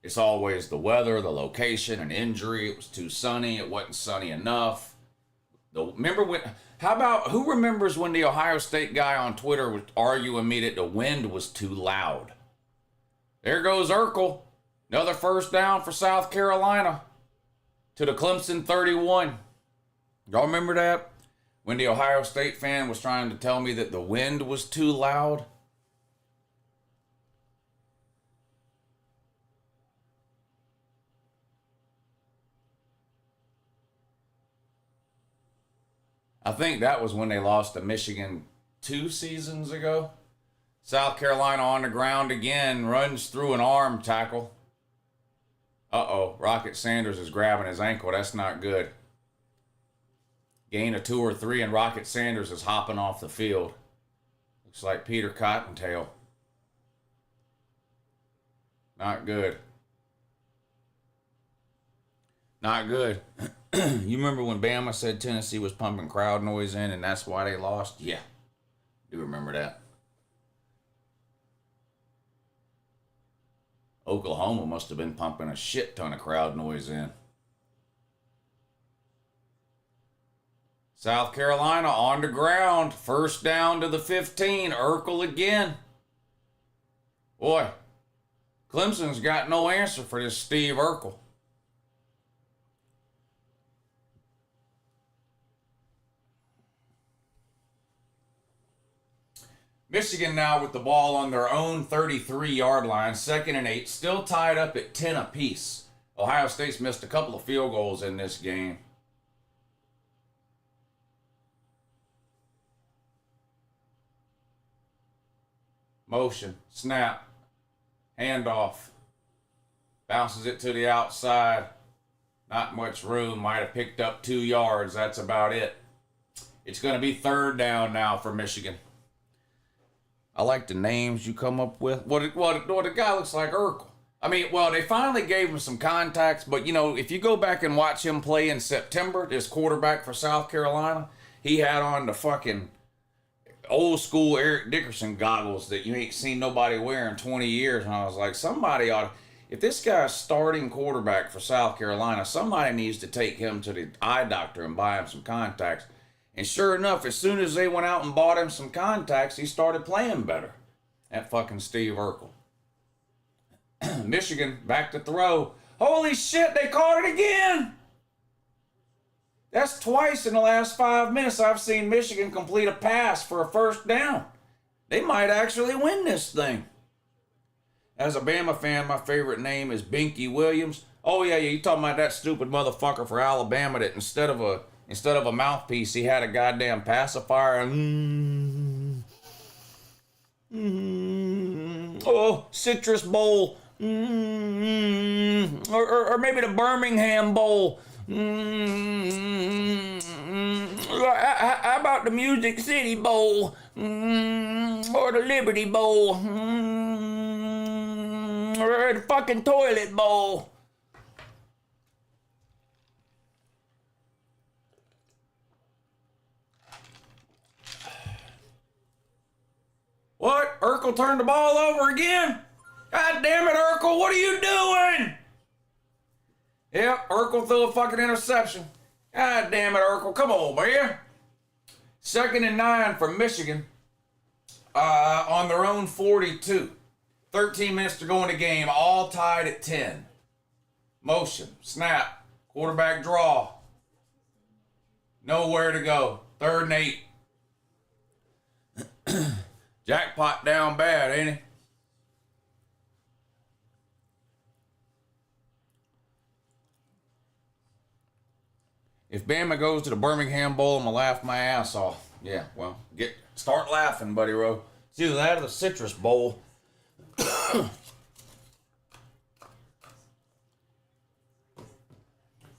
It's always the weather, the location, an injury. It was too sunny. It wasn't sunny enough. Who remembers when the Ohio State guy on Twitter was arguing me that the wind was too loud? There goes Urkel. Another first down for South Carolina to the Clemson 31. Y'all remember that? When the Ohio State fan was trying to tell me that the wind was too loud? I think that was when they lost to Michigan 2 seasons ago. South Carolina on the ground again, runs through an arm tackle. Uh-oh, Rocket Sanders is grabbing his ankle. That's not good. Gain of 2 or 3, and Rocket Sanders is hopping off the field. Looks like Peter Cottontail. Not good. Not good. You remember when Bama said Tennessee was pumping crowd noise in and that's why they lost? Yeah, do remember that. Oklahoma must have been pumping a shit ton of crowd noise in. South Carolina on the ground. First down to the 15. Urkel again. Boy, Clemson's got no answer for this Steve Urkel. Michigan now with the ball on their own 33-yard line, 2nd and 8, still tied up at 10 apiece. Ohio State's missed a couple of field goals in this game. Motion, snap, handoff, bounces it to the outside. Not much room, might have picked up 2 yards, that's about it. It's going to be 3rd down now for Michigan. I like the names you come up with. What a guy looks like Urkel. I mean, well, they finally gave him some contacts, but, you know, if you go back and watch him play in September, this quarterback for South Carolina, he had on the fucking old school Eric Dickerson goggles that you ain't seen nobody wear in 20 years. And I was like, somebody ought to, if this guy's starting quarterback for South Carolina, somebody needs to take him to the eye doctor and buy him some contacts. And sure enough, as soon as they went out and bought him some contacts, he started playing better. That fucking Steve Urkel. Michigan, back to throw. Holy shit, they caught it again! That's twice in the last 5 minutes I've seen Michigan complete a pass for a first down. They might actually win this thing. As a Bama fan, my favorite name is Binky Williams. Oh yeah, you talking about that stupid motherfucker for Alabama that instead of a mouthpiece, he had a goddamn pacifier. Oh, Citrus Bowl. Or maybe the Birmingham Bowl. How about the Music City Bowl? Or the Liberty Bowl? Or the fucking Toilet Bowl? What? Urkel turned the ball over again? God damn it, Urkel, what are you doing? Yep, Urkel threw a fucking interception. God damn it, Urkel, come on, man. 2nd and 9 for Michigan on their own 42. 13 minutes to go in the game, all tied at 10. Motion, snap, quarterback draw. Nowhere to go. 3rd and 8. Jackpot down bad, ain't he? If Bama goes to the Birmingham Bowl, I'm gonna laugh my ass off. Yeah, well, start laughing, Buddy Rowe. It's either that or the Citrus Bowl.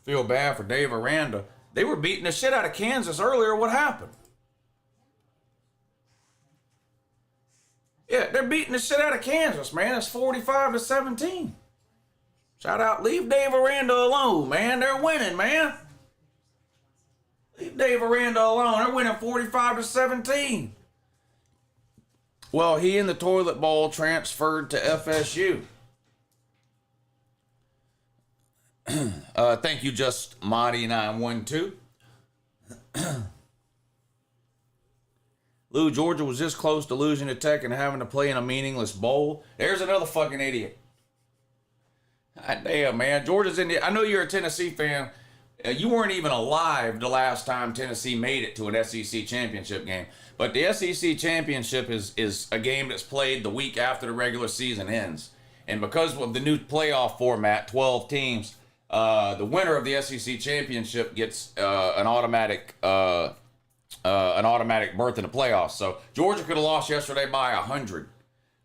Feel bad for Dave Aranda. They were beating the shit out of Kansas earlier. What happened? Yeah, they're beating the shit out of Kansas, man. It's 45-17. Shout out, leave Dave Aranda alone, man. They're winning, man. Leave Dave Aranda alone. They're winning 45-17. Well, he in the toilet bowl transferred to FSU. Thank you, Just Marty 912. Lou, Georgia was this close to losing to Tech and having to play in a meaningless bowl. There's another fucking idiot. God damn, man. Georgia's in the... I know you're a Tennessee fan. You weren't even alive the last time Tennessee made it to an SEC championship game. But the SEC championship is a game that's played the week after the regular season ends. And because of the new playoff format, 12 teams, the winner of the SEC championship gets an automatic berth in the playoffs. So Georgia could have lost yesterday by 100.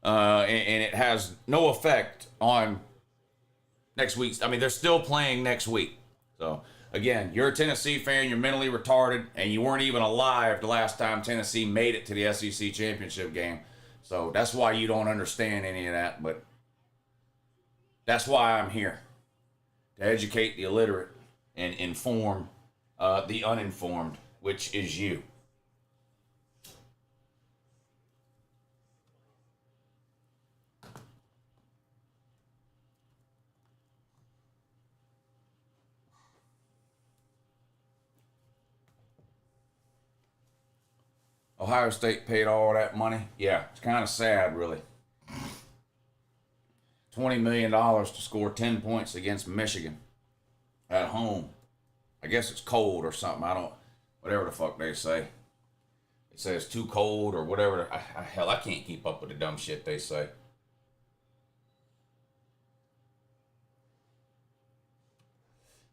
And it has no effect on next week's. I mean, they're still playing next week. So... Again, you're a Tennessee fan, you're mentally retarded, and you weren't even alive the last time Tennessee made it to the SEC championship game. So that's why you don't understand any of that, but that's why I'm here. To educate the illiterate and inform the uninformed, which is you. Ohio State paid all that money. Yeah, it's kind of sad, really. $20 million to score 10 points against Michigan at home. I guess it's cold or something. Whatever the fuck they say. They say it's too cold or whatever. Hell, I can't keep up with the dumb shit they say.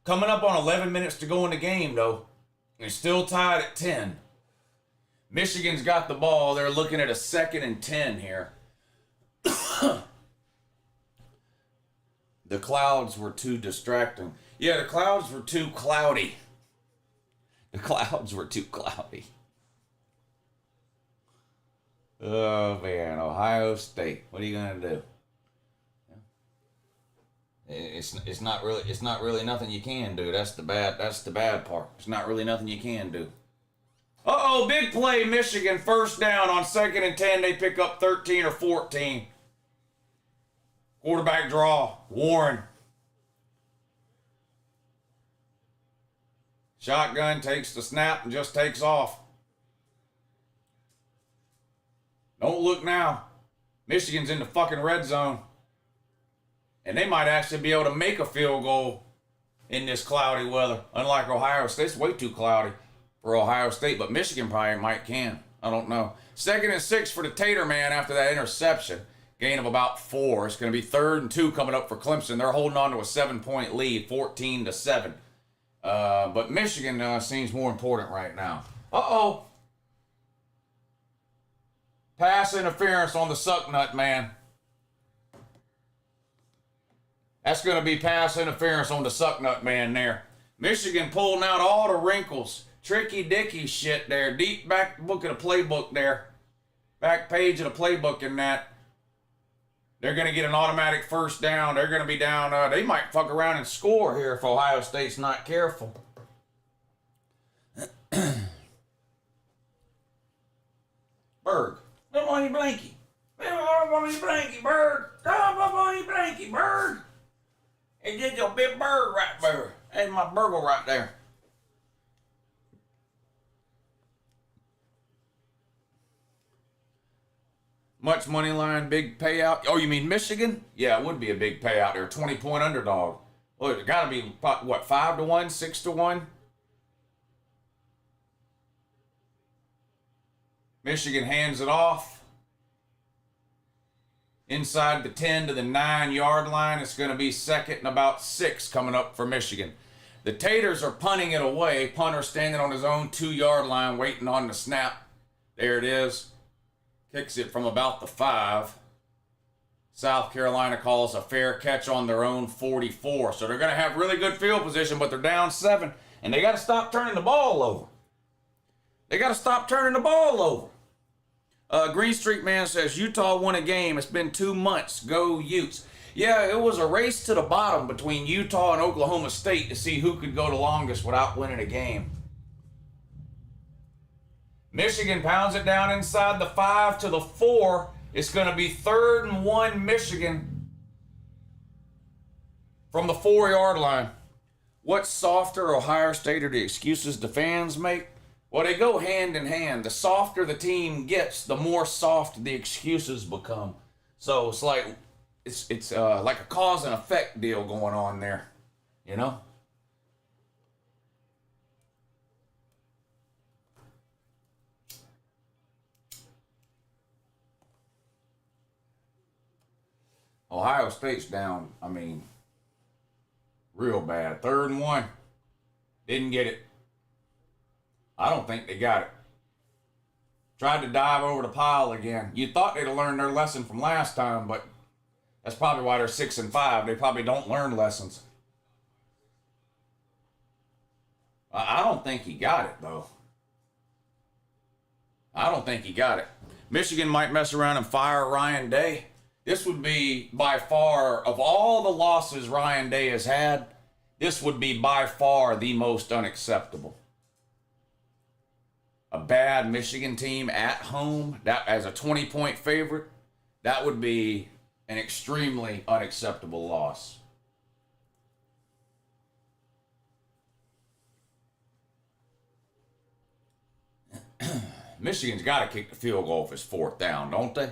Coming up on 11 minutes to go in the game, though. It's still tied at 10. Michigan's got the ball. They're looking at a 2nd and 10 here. The clouds were too distracting. Yeah, the clouds were too cloudy. The clouds were too cloudy. Oh, man. Ohio State. What are you going to do? It's not really nothing you can do. That's the bad part. It's not really nothing you can do. Uh-oh, big play, Michigan, first down on 2nd and 10. They pick up 13 or 14. Quarterback draw, Warren. Shotgun, takes the snap and just takes off. Don't look now. Michigan's in the fucking red zone. And they might actually be able to make a field goal in this cloudy weather. Unlike Ohio State, it's way too cloudy for Ohio State, but Michigan probably might can. I don't know. 2nd and 6 for the Tater Man after that interception. Gain of about 4. It's going to be 3rd and 2 coming up for Clemson. They're holding on to a 7-point lead, 14-7. But Michigan seems more important right now. Uh-oh. Pass interference on the Sucknut Man. That's going to be pass interference on the Sucknut Man there. Michigan pulling out all the wrinkles. Tricky Dicky shit there. Deep back book of the playbook there. Back page of the playbook in that. They're going to get an automatic first down. They're going to be down. They might fuck around and score here if Ohio State's not careful. Berg. Come on, you blankie. Come on, you blankie, Berg. Come on, you blankie, Berg. And get your big bird right there. That's my burgle right there. Much money line, big payout. Oh, you mean Michigan? Yeah, it would be a big payout. They're a 20-point underdog. Well, it got to be, what, 5-1, 6-1? Michigan hands it off. Inside the 10 to the 9-yard line. It's going to be 2nd and about 6 coming up for Michigan. The Taters are punting it away. Punter standing on his own 2-yard line waiting on the snap. There it is. Kicks it from about the 5. South Carolina calls a fair catch on their own 44. So they're going to have really good field position, but they're down 7. And they got to stop turning the ball over. They got to stop turning the ball over. Green Street Man says, Utah won a game. It's been 2 months. Go Utes. Yeah, it was a race to the bottom between Utah and Oklahoma State to see who could go the longest without winning a game. Michigan pounds it down inside the 5 to the 4. It's going to be 3rd and 1 Michigan from the 4-yard line. What's softer, Ohio State, or the excuses the fans make? Well, they go hand in hand. The softer the team gets, the more soft the excuses become. So it's like it's like a cause and effect deal going on there, you know? Ohio State's down, I mean, real bad. 3rd and 1. Didn't get it. I don't think they got it. Tried to dive over the pile again. You thought they'd have learned their lesson from last time, but that's probably why they're 6 and 5. They probably don't learn lessons. I don't think he got it, though. I don't think he got it. Michigan might mess around and fire Ryan Day. This would be by far, of all the losses Ryan Day has had, this would be by far the most unacceptable. A bad Michigan team at home, that as a 20-point favorite, that would be an extremely unacceptable loss. Michigan's got to kick the field goal if it's 4th down, don't they?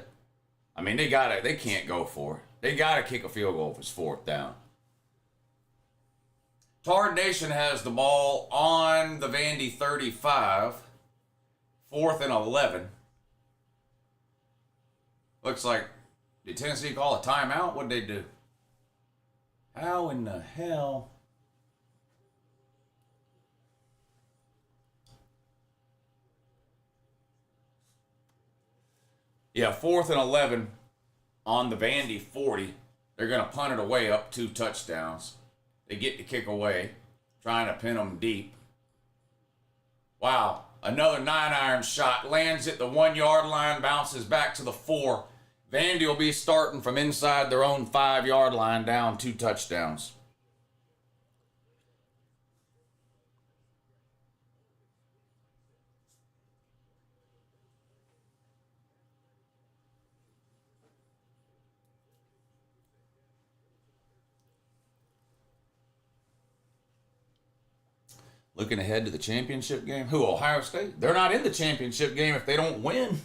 I mean, they can't go for it. They got to kick a field goal if it's 4th down. Tard Nation has the ball on the Vandy 35. 4th and 11. Looks like, did Tennessee call a timeout? What'd they do? How in the hell? Yeah, 4th and 11 on the Vandy 40. They're going to punt it away up 2 touchdowns. They get the kick away, trying to pin them deep. Wow. Another 9-iron shot lands at the 1-yard line, bounces back to the 4. Vandy will be starting from inside their own 5-yard line down 2 touchdowns. Looking ahead to the championship game. Who, Ohio State? They're not in the championship game if they don't win.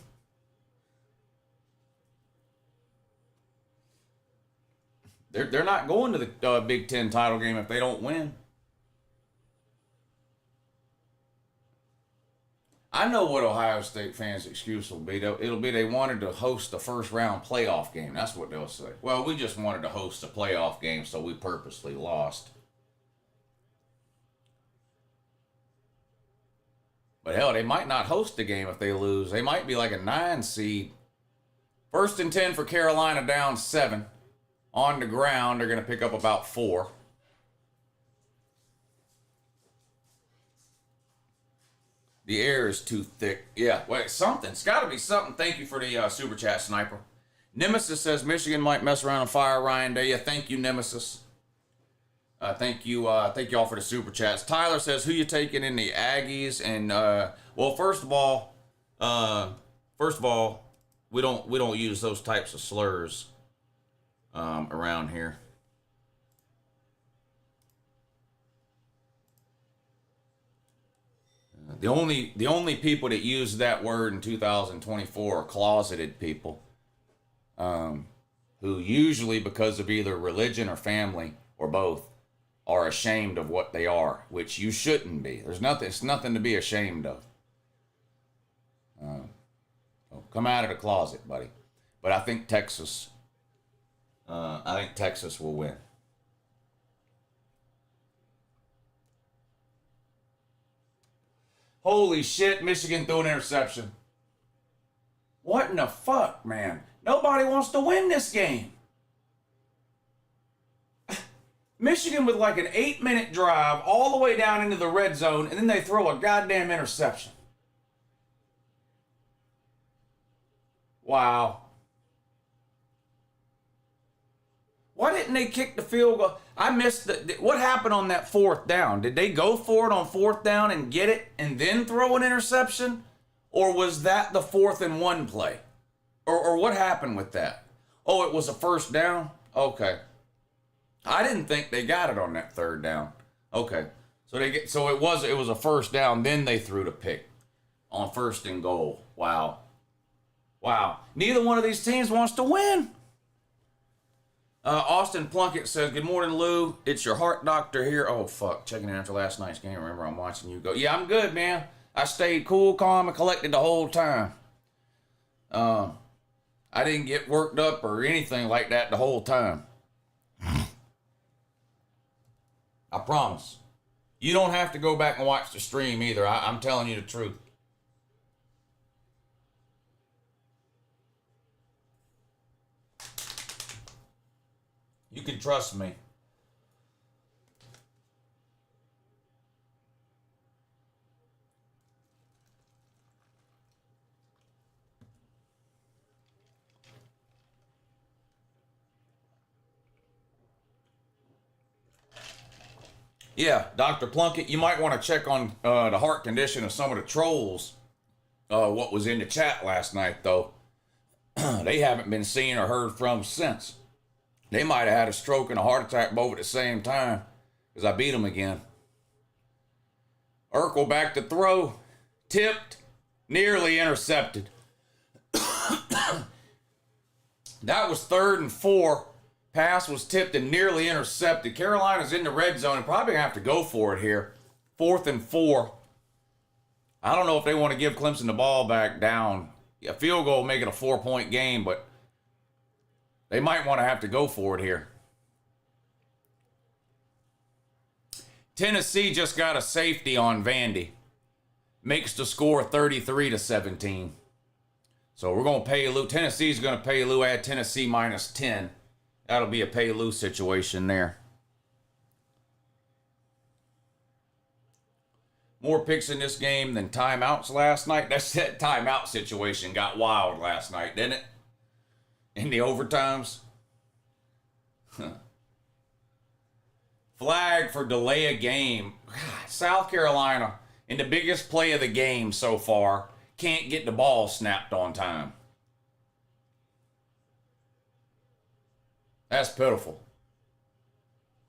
They're not going to the Big Ten title game if they don't win. I know what Ohio State fans' excuse will be. It'll be they wanted to host the first round playoff game. That's what they'll say. Well, we just wanted to host a playoff game, so we purposely lost. But hell, they might not host the game if they lose. They might be like a 9 seed. 1st and 10 for Carolina, down 7. On the ground, they're going to pick up about 4. The air is too thick. Yeah, wait, something. It's got to be something. Thank you for the super chat, Sniper. Nemesis says Michigan might mess around and fire Ryan Day. Yeah, thank you, Nemesis. Thank you all for the super chats. Tyler says, who you taking in the Aggies? And well, first of all, we don't use those types of slurs around here. The only people that use that word in 2024 are closeted people, who usually, because of either religion or family or both, are ashamed of what they are, which you shouldn't be. It's nothing to be ashamed of. Come out of the closet, buddy. But I think Texas will win. Holy shit, Michigan threw an interception. What in the fuck, man? Nobody wants to win this game. Michigan with like an 8-minute drive all the way down into the red zone, and then they throw a goddamn interception. Wow. Why didn't they kick the field goal? I missed what happened on that 4th down? Did they go for it on 4th down and get it and then throw an interception? Or was that the 4th and 1 play? Or what happened with that? Oh, it was a 1st down? Okay. I didn't think they got it on that 3rd down. Okay. So it was a 1st down, then they threw the pick on 1st and goal. Wow. Wow. Neither one of these teams wants to win. Austin Plunkett says, good morning, Lou. It's your heart doctor here. Oh, fuck. Checking in after last night's game. Remember, I'm watching you go. Yeah, I'm good, man. I stayed cool, calm, and collected the whole time. I didn't get worked up or anything like that the whole time. I promise. You don't have to go back and watch the stream either. I'm telling you the truth. You can trust me. Yeah, Dr. Plunkett, you might want to check on the heart condition of some of the trolls. What was in the chat last night, though. They haven't been seen or heard from since. They might have had a stroke and a heart attack both at the same time, because I beat them again. Urkel back to throw. Tipped. Nearly intercepted. That was 3rd and 4. Pass was tipped and nearly intercepted. Carolina's in the red zone and probably going to have to go for it here. 4th and 4. I don't know if they want to give Clemson the ball back down. A field goal will make it a 4-point game, but they might want to have to go for it here. Tennessee just got a safety on Vandy. Makes the score 33-17. So we're going to pay Lou. Tennessee's going to pay Lou, add Tennessee minus 10. That'll be a pay Lou situation there. More picks in this game than timeouts last night. That timeout situation got wild last night, didn't it? in the overtimes. Flag for delay a game. South Carolina, in the biggest play of the game so far, can't get the ball snapped on time. That's pitiful.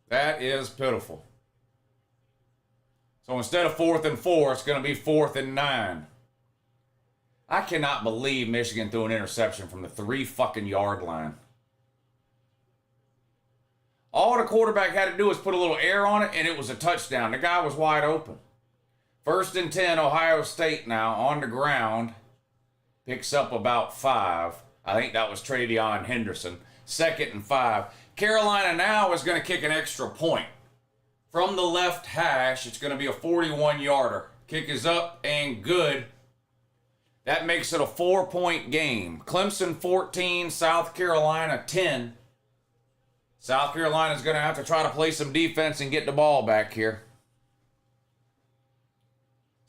That is pitiful. So instead of 4th and 4, it's going to be 4th and 9. I cannot believe Michigan threw an interception from the 3 fucking yard line. All the quarterback had to do was put a little air on it, and it was a touchdown. The guy was wide open. 1st and 10, Ohio State now on the ground. Picks up about 5. I think that was Travion Henderson. 2nd and 5. Carolina now is going to kick an extra point. From the left hash, it's going to be a 41-yarder. Kick is up and good. That makes it a 4-point game. Clemson 14, South Carolina 10. South Carolina's going to have to try to play some defense and get the ball back here.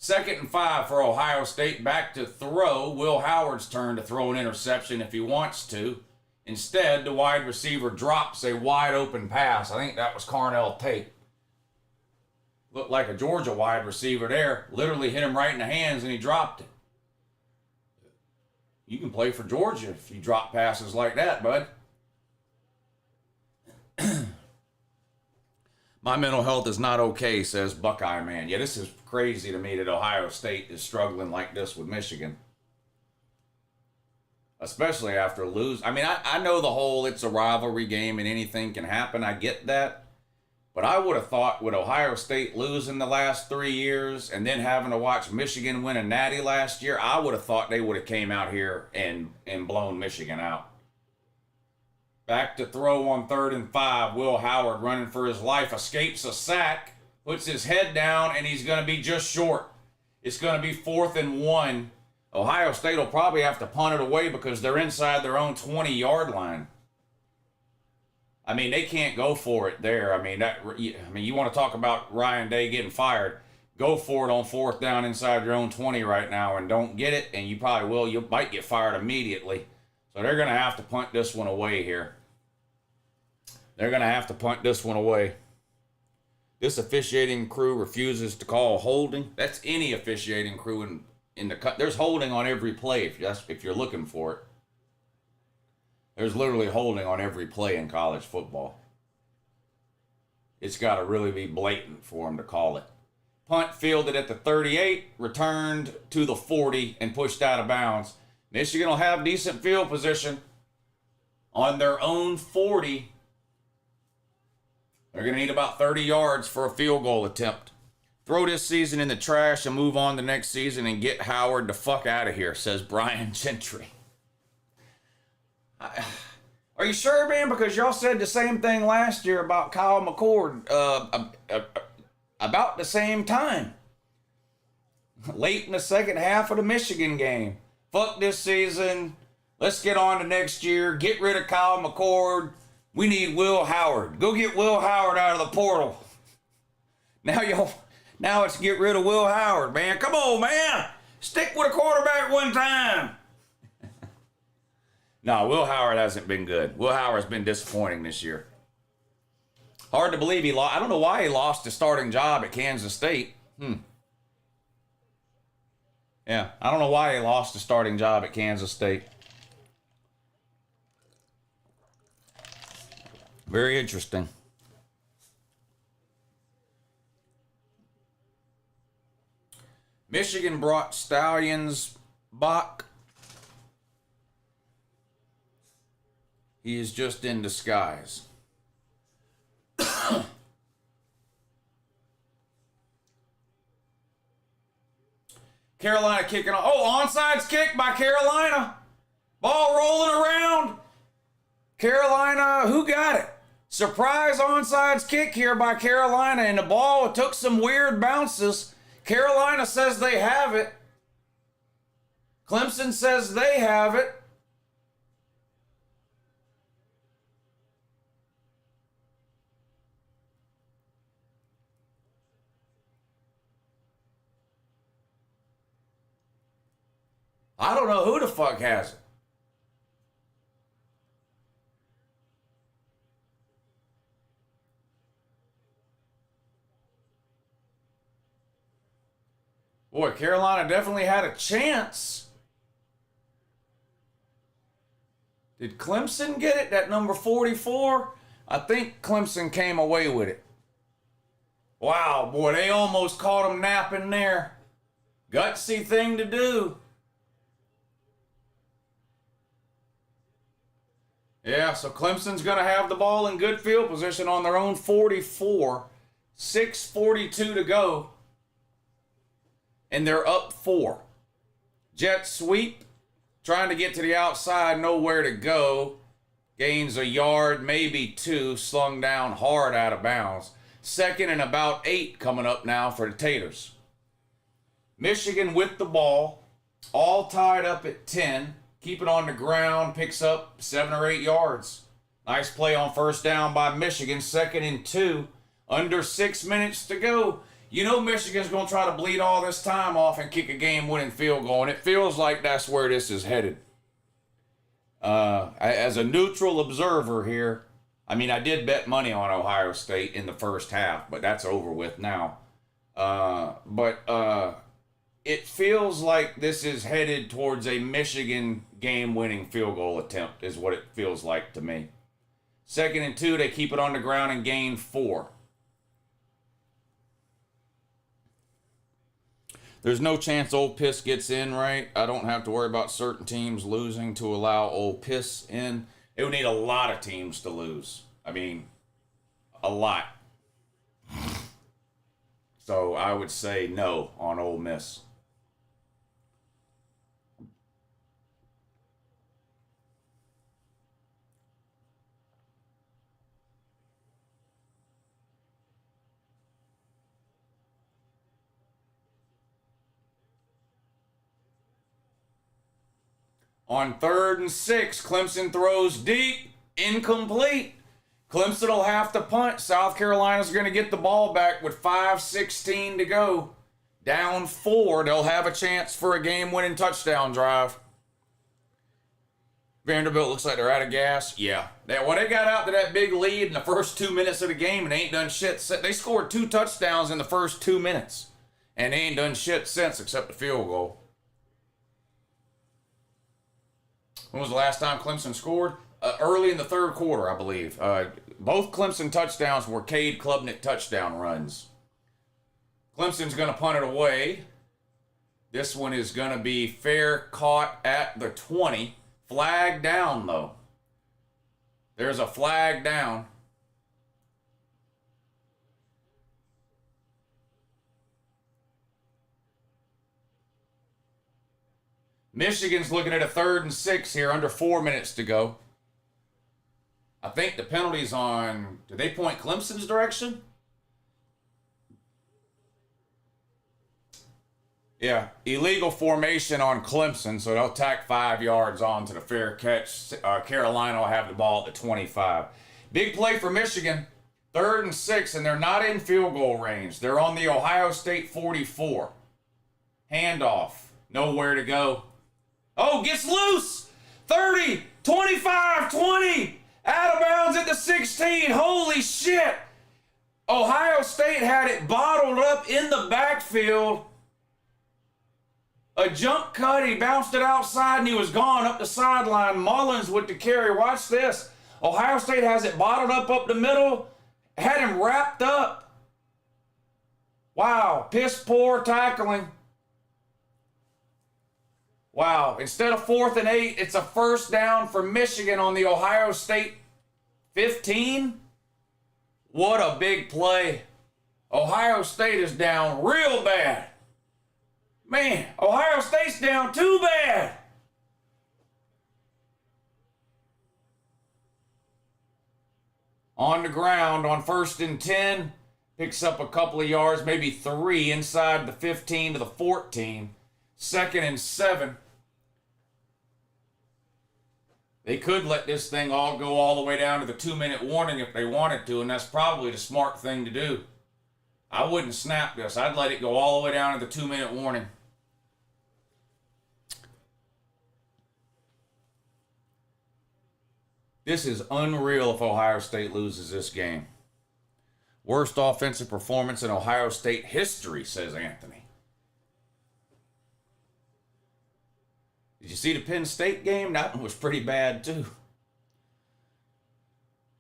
2nd and 5 for Ohio State. Back to throw. Will Howard's turn to throw an interception if he wants to. Instead, the wide receiver drops a wide open pass. I think that was Carnell Tate. Looked like a Georgia wide receiver there. Literally hit him right in the hands and he dropped it. You can play for Georgia if you drop passes like that, bud. My mental health is not okay, says Buckeye Man. Yeah, this is crazy to me that Ohio State is struggling like this with Michigan. Especially after lose. I mean, I know the whole it's a rivalry game and anything can happen. I get that. But I would have thought with Ohio State losing the last 3 years and then having to watch Michigan win a natty last year, I would have thought they would have came out here and blown Michigan out. Back to throw on 3rd and 5. Will Howard running for his life. Escapes a sack. Puts his head down and he's going to be just short. It's going to be 4th and 1. Ohio State will probably have to punt it away because they're inside their own 20-yard line. I mean, they can't go for it there. I mean, you want to talk about Ryan Day getting fired. Go for it on 4th down inside your own 20 right now and don't get it, and you probably will. You might get fired immediately. So they're going to have to punt this one away here. They're going to have to punt this one away. This officiating crew refuses to call holding. That's any officiating crew in the cut. There's holding on every play if you're looking for it. There's literally holding on every play in college football. It's got to really be blatant for them to call it. Punt fielded at the 38, returned to the 40, and pushed out of bounds. Michigan will have decent field position on their own 40. They're going to need about 30 yards for a field goal attempt. Throw this season in the trash and move on to next season and get Howard the fuck out of here, says Brian Gentry. Are you sure, man? Because y'all said the same thing last year about Kyle McCord about the same time. Late in the second half of the Michigan game. Fuck this season. Let's get on to next year. Get rid of Kyle McCord. We need Will Howard. Go get Will Howard out of the portal. Now it's get rid of Will Howard, man. Come on, man. Stick with a quarterback one time. No, Will Howard hasn't been good. Will Howard's been disappointing this year. Hard to believe he lost. I don't know why he lost his starting job at Kansas State. Yeah, I don't know why he lost his starting job at Kansas State. Very interesting. Michigan brought Stallions Bach. He is just in disguise. Carolina kicking off. Oh, onside kick by Carolina. Ball rolling around. Carolina, who got it? Surprise onside kick here by Carolina, and the ball took some weird bounces. Carolina says they have it. Clemson says they have it. I don't know who the fuck has it. Boy, Carolina definitely had a chance. Did Clemson get it? That number 44? I think Clemson came away with it. Wow, boy, they almost caught him napping there. Gutsy thing to do. Yeah, so Clemson's going to have the ball in good field position on their own 44. 6:42 to go. And they're up 4. Jet sweep. Trying to get to the outside, nowhere to go. Gains a yard, maybe 2. Slung down hard out of bounds. 2nd and about 8 coming up now for the Taters. Michigan with the ball. All tied up at 10. Keep it on the ground. Picks up 7 or 8 yards. Nice play on first down by Michigan. 2nd and 2. Under 6 minutes to go. You know Michigan's going to try to bleed all this time off and kick a game-winning field goal, and it feels like that's where this is headed. As a neutral observer here, I mean, I did bet money on Ohio State in the first half, but that's over with now. It feels like this is headed towards a Michigan game-winning field goal attempt is what it feels like to me. 2nd and 2, they keep it on the ground and gain 4. There's no chance Ole Piss gets in, right? I don't have to worry about certain teams losing to allow Ole Piss in. It would need a lot of teams to lose. I mean, a lot. So I would say no on Ole Miss. On 3rd and 6, Clemson throws deep, incomplete. Clemson will have to punt. South Carolina's going to get the ball back with 5:16 to go. Down 4, they'll have a chance for a game-winning touchdown drive. Vanderbilt looks like they're out of gas. Yeah. When they got out to that big lead in the first 2 minutes of the game and they ain't done shit. They scored 2 touchdowns in the first 2 minutes. And they ain't done shit since except the field goal. When was the last time Clemson scored? Early in the 3rd quarter, I believe. Both Clemson touchdowns were Cade Klubnik touchdown runs. Clemson's going to punt it away. This one is going to be fair caught at the 20. Flag down, though. There's a flag down. Michigan's looking at a 3rd and 6 here, under 4 minutes to go. I think the penalty's on... Did they point Clemson's direction? Yeah, illegal formation on Clemson, so they'll tack 5 yards on to the fair catch. Carolina will have the ball at the 25. Big play for Michigan. 3rd and 6, and they're not in field goal range. They're on the Ohio State 44. Handoff. Nowhere to go. Oh, gets loose. 30, 25, 20. Out of bounds at the 16. Holy shit. Ohio State had it bottled up in the backfield. A jump cut. He bounced it outside and he was gone up the sideline. Mullins with the carry. Watch this. Ohio State has it bottled up the middle. Had him wrapped up. Wow. Piss poor tackling. Wow, instead of 4th and 8, it's a first down for Michigan on the Ohio State 15. What a big play. Ohio State is down real bad. Man, Ohio State's down too bad. On the ground on 1st and 10. Picks up a couple of yards, maybe 3 inside the 15 to the 14. 2nd and 7. They could let this thing all go all the way down to the 2-minute warning if they wanted to, and that's probably the smart thing to do. I wouldn't snap this. I'd let it go all the way down to the 2-minute warning. This is unreal if Ohio State loses this game. Worst offensive performance in Ohio State history, says Anthony. Did you see the Penn State game? That one was pretty bad too.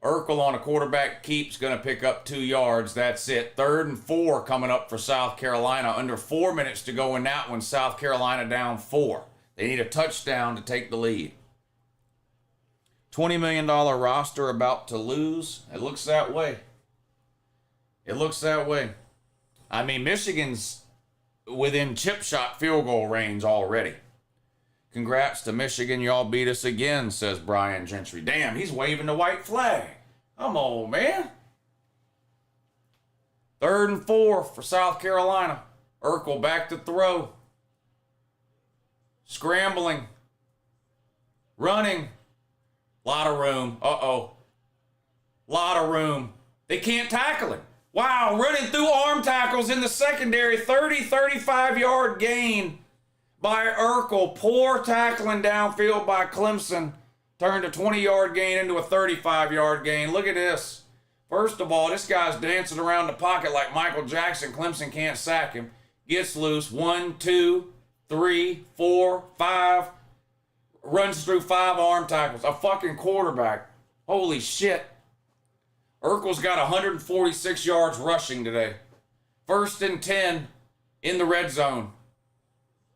Urkel on a quarterback keep's going to pick up 2 yards. That's it. 3rd and 4 coming up for South Carolina. Under 4 minutes to go in that one. South Carolina down 4. They need a touchdown to take the lead. $20 million roster about to lose. It looks that way. It looks that way. I mean, Michigan's within chip shot field goal range already. Congrats to Michigan. Y'all beat us again, says Brian Gentry. Damn, he's waving the white flag. Come on, man. 3rd and 4 for South Carolina. Urkel back to throw. Scrambling. Running. Lot of room. Uh-oh. Lot of room. They can't tackle him. Wow, running through arm tackles in the secondary. 30, 35-yard gain by Urkel. Poor tackling downfield by Clemson. Turned a 20-yard gain into a 35-yard gain. Look at this. First of all, this guy's dancing around the pocket like Michael Jackson. Clemson can't sack him. Gets loose. 1, 2, 3, 4, 5. Runs through 5 arm tackles. A fucking quarterback. Holy shit. Urkel's got 146 yards rushing today. 1st and 10 in the red zone.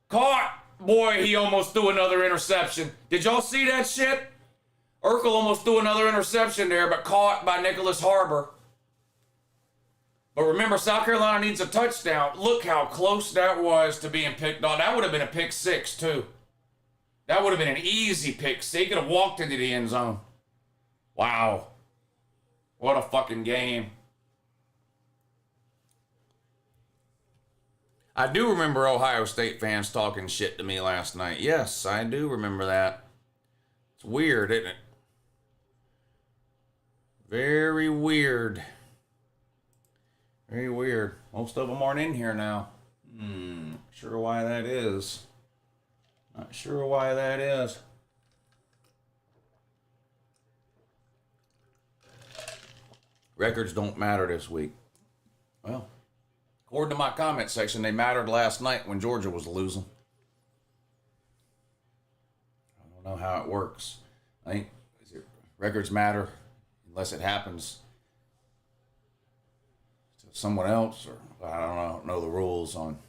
Caught! Boy, he almost threw another interception. Did y'all see that shit? Urkel almost threw another interception there, but caught by Nicholas Harbor. But remember, South Carolina needs a touchdown. Look how close that was to being picked off. That would have been a pick 6, too. That would have been an easy pick 6. He could have walked into the end zone. Wow. What a fucking game. I do remember Ohio State fans talking shit to me last night. Yes, I do remember that. It's weird, isn't it? Very weird. Very weird. Most of them aren't in here now. Sure why that is. Not sure why that is. Records don't matter this week. Well, according to my comment section, they mattered last night when Georgia was losing. I don't know how it works. I think records matter unless it happens to someone else, or I don't know the rules on.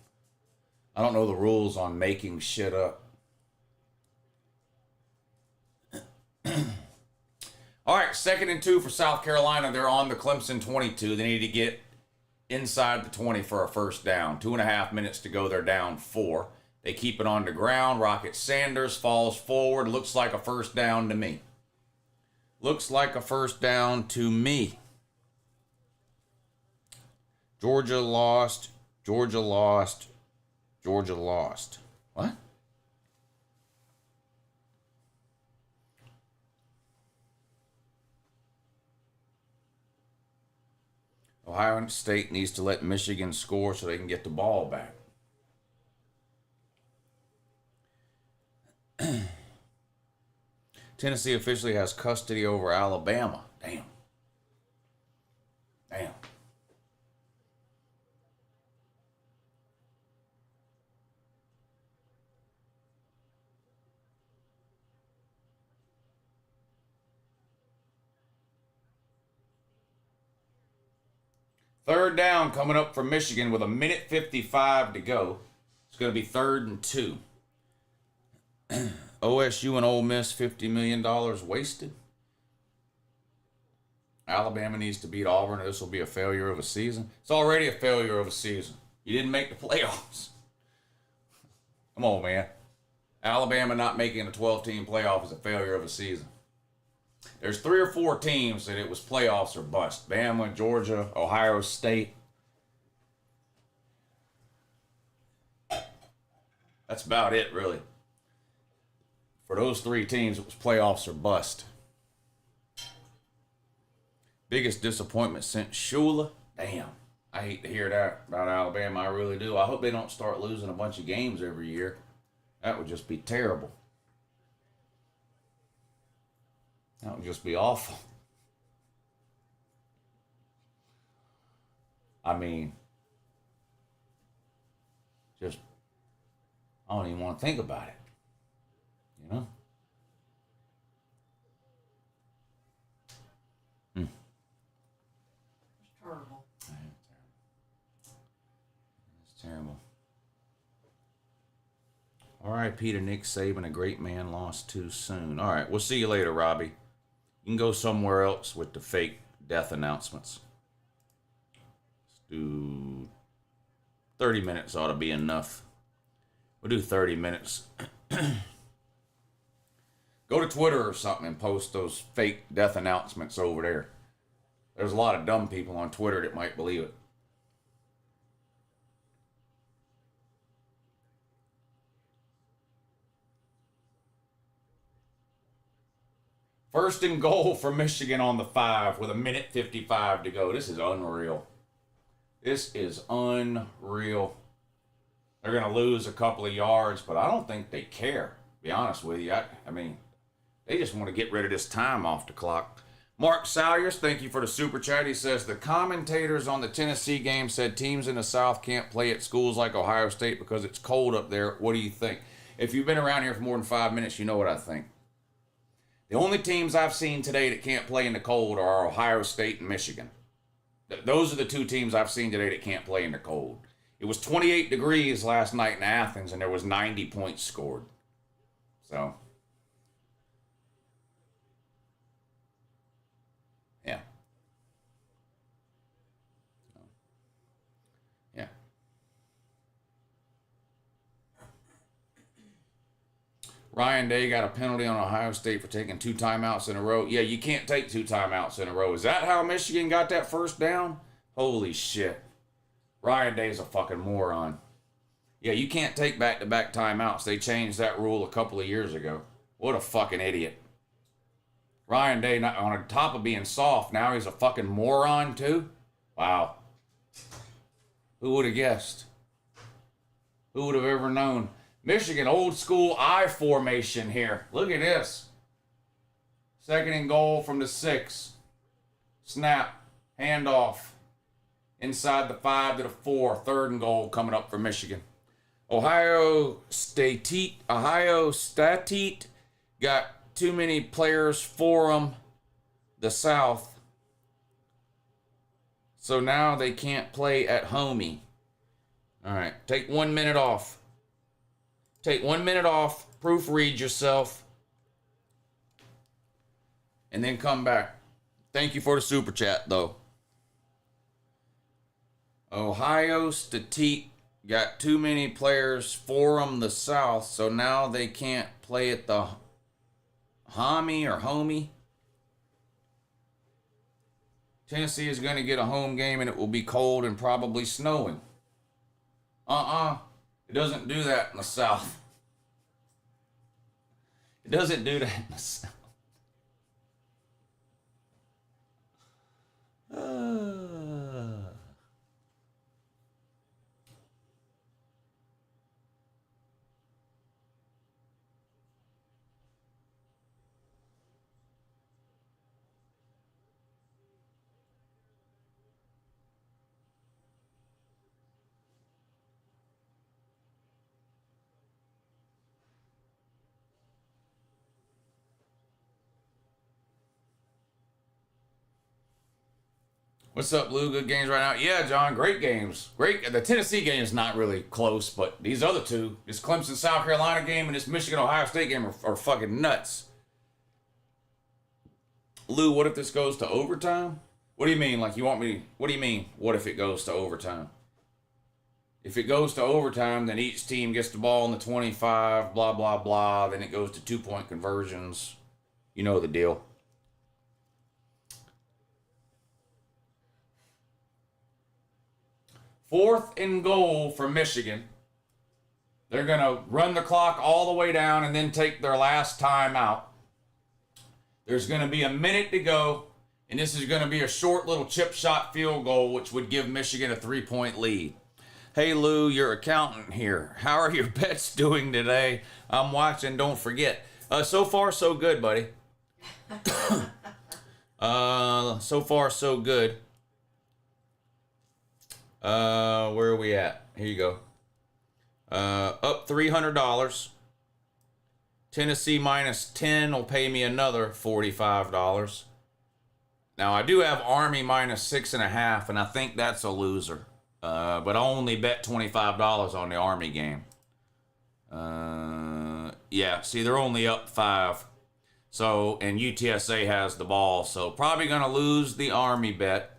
I don't know the rules on making shit up. All right, 2nd and 2 for South Carolina. They're on the Clemson 22. They need to get inside the 20 for a first down. 2.5 minutes to go. They're down 4. They keep it on the ground. Rocket Sanders falls forward. Looks like a first down to me. Looks like a first down to me. Georgia lost. Georgia lost. Georgia lost. What? Ohio State needs to let Michigan score so they can get the ball back. Tennessee officially has custody over Alabama. Damn. Damn. Third down coming up for Michigan with 1:55 to go. It's going to be 3rd and 2. OSU and Ole Miss, $50 million wasted. Alabama needs to beat Auburn. This will be a failure of a season. It's already a failure of a season. You didn't make the playoffs. Come on, man. Alabama not making a 12-team playoff is a failure of a season. There's 3 or 4 teams that it was playoffs or bust. Bama, Georgia, Ohio State. That's about it, really. For those 3 teams, it was playoffs or bust. Biggest disappointment since Shula. Damn. I hate to hear that about Alabama. I really do. I hope they don't start losing a bunch of games every year. That would just be terrible. That would just be awful. I mean, just, I don't even want to think about it. You know? It's terrible. It's terrible. R.I.P. to Nick Saban, a great man, lost too soon. All right, we'll see you later, Robbie. You can go somewhere else with the fake death announcements. Let's do 30 minutes ought to be enough. We'll do 30 minutes. Go to Twitter or something and post those fake death announcements over there. There's a lot of dumb people on Twitter that might believe it. First and goal for Michigan on the 5 with 1:55 to go. This is unreal. This is unreal. They're going to lose a couple of yards, but I don't think they care, to be honest with you. I mean, they just want to get rid of this time off the clock. Mark Salyers, thank you for the super chat. He says, the commentators on the Tennessee game said teams in the South can't play at schools like Ohio State because it's cold up there. What do you think? If you've been around here for more than 5 minutes, you know what I think. The only teams I've seen today that can't play in the cold are Ohio State and Michigan. Those are the two teams I've seen today that can't play in the cold. It was 28 degrees last night in Athens, and there was 90 points scored. So, yeah. Yeah. Ryan Day got a penalty on Ohio State for taking 2 timeouts in a row. Yeah, you can't take 2 timeouts in a row. Is that how Michigan got that first down? Holy shit. Ryan Day's a fucking moron. Yeah, you can't take back-to-back timeouts. They changed that rule a couple of years ago. What a fucking idiot. Ryan Day, not, on top of being soft, now he's a fucking moron too? Wow. Who would have guessed? Who would have ever known? Michigan, old school I formation here. Look at this. Second and goal from the 6. Snap. Handoff. Inside the 5 to the 4. Third and goal coming up for Michigan. Ohio State got too many players for them. The South. So now they can't play at homey. All right. Take 1 minute off. Take 1 minute off. Proofread yourself. And then come back. Thank you for the super chat, though. Ohio State got too many players for them, the South, so now they can't play at the homie or homie. Tennessee is going to get a home game, and it will be cold and probably snowing. It doesn't do that in the South. It doesn't do that in the South. What's up, Lou? Good games right now. Yeah, John, great games. Great. The Tennessee game is not really close, but these other two, this Clemson South Carolina game and this Michigan Ohio State game are fucking nuts. Lou, what if this goes to overtime? What do you mean? Like, you want me? What do you mean? What if it goes to overtime? If it goes to overtime, then each team gets the ball in the 25, blah, blah, blah. Then it goes to 2-point conversions. You know the deal. Fourth and goal for Michigan. They're going to run the clock all the way down and then take their last time out. There's going to be a minute to go, and this is going to be a short little chip shot field goal, which would give Michigan a 3-point lead. Hey, Lou, your accountant here. How are your bets doing today? I'm watching, don't forget. So far, so good, buddy. So far, so good. Where are we at? Here you go. Up $300. Tennessee minus 10 will pay me another $45. Now, I do have Army minus 6.5, and I think that's a loser. But I only bet $25 on the Army game. Yeah, see, they're only up 5. So, and UTSA has the ball. So, probably going to lose the Army bet.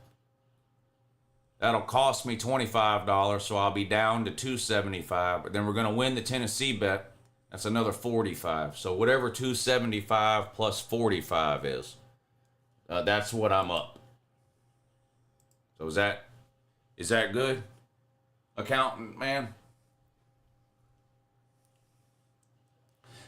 That'll cost me $25, so I'll be down to $275. But then we're going to win the Tennessee bet. That's another $45. So, whatever $275 plus $45 is, that's what I'm up. So, is that good, accountant man?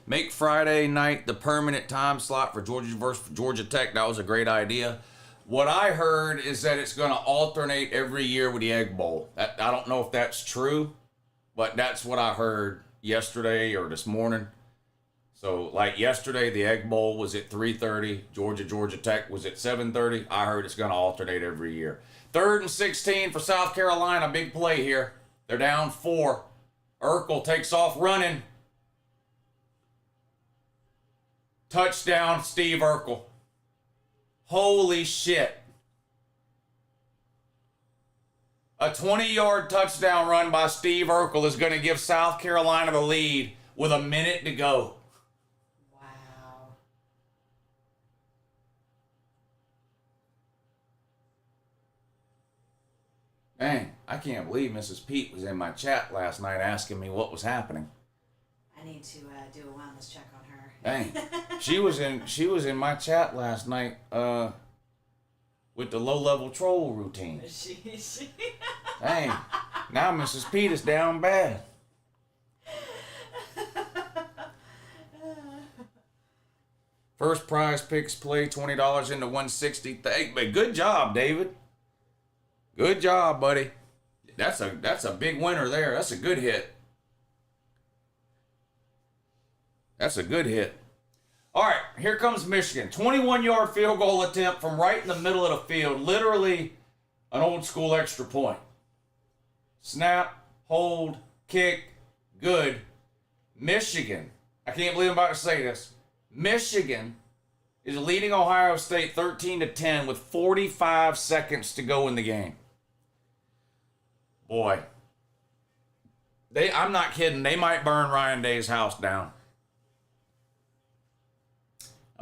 Make Friday night the permanent time slot for Georgia versus Georgia Tech. That was a great idea. What I heard is that it's going to alternate every year with the Egg Bowl. I don't know if that's true, but that's what I heard yesterday or this morning. So, like yesterday, the Egg Bowl was at 3:30. Georgia Tech was at 7:30. I heard it's going to alternate every year. 3rd and 16 for South Carolina. Big play here. They're down 4. Urkel takes off running. Touchdown, Steve Urkel. Holy shit. A 20-yard touchdown run by Steve Urkel is going to give South Carolina the lead with a minute to go. Wow. Dang, I can't believe Mrs. Pete was in my chat last night asking me what was happening. I need to do a wellness check on her. Dang, she was in my chat last night with the low-level troll routine. Dang, now Mrs. Pete is down bad. First prize picks play $20 into 160. But good job, David. Good job, buddy. That's a big winner there. That's a good hit. That's a good hit. All right, here comes Michigan. 21-yard field goal attempt from right in the middle of the field. Literally an old school extra point. Snap, hold, kick, good. Michigan. I can't believe I'm about to say this. Michigan is leading Ohio State 13-10 with 45 seconds to go in the game. Boy. I'm not kidding. They might burn Ryan Day's house down.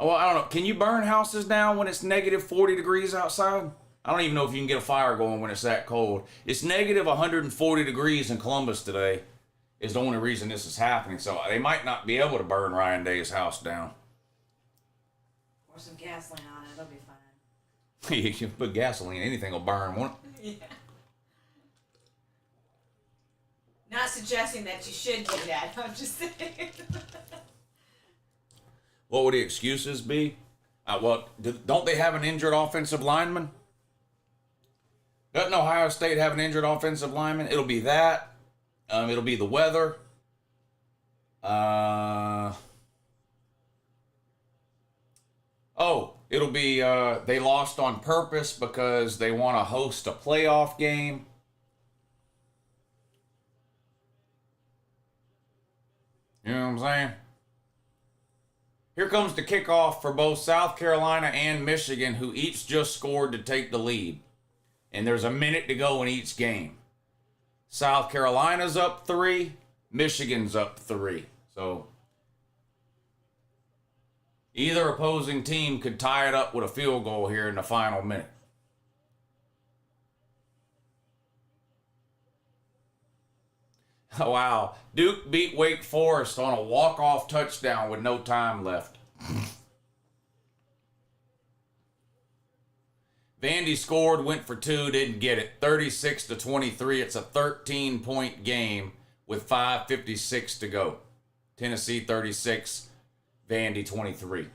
Well, I don't know. Can you burn houses down when it's negative 40 degrees outside? I don't even know if you can get a fire going when it's that cold. It's negative 140 degrees in Columbus today is the only reason this is happening. So they might not be able to burn Ryan Day's house down. Or some gasoline on it. It'll be fine. You can put gasoline. Anything will burn, won't it? Yeah. Not suggesting that you should do that. I'm just saying. What would the excuses be? Don't they have an injured offensive lineman? Doesn't Ohio State have an injured offensive lineman? It'll be that. It'll be the weather. It'll be they lost on purpose because they want to host a playoff game. You know what I'm saying? Here comes the kickoff for both South Carolina and Michigan, who each just scored to take the lead. And there's a minute to go in each game. South Carolina's up 3, Michigan's up 3. So either opposing team could tie it up with a field goal here in the final minute. Wow. Duke beat Wake Forest on a walk-off touchdown with no time left. Vandy scored, went for 2, didn't get it. 36-23. It's a 13-point game with 5:56 to go. Tennessee 36, Vandy 23.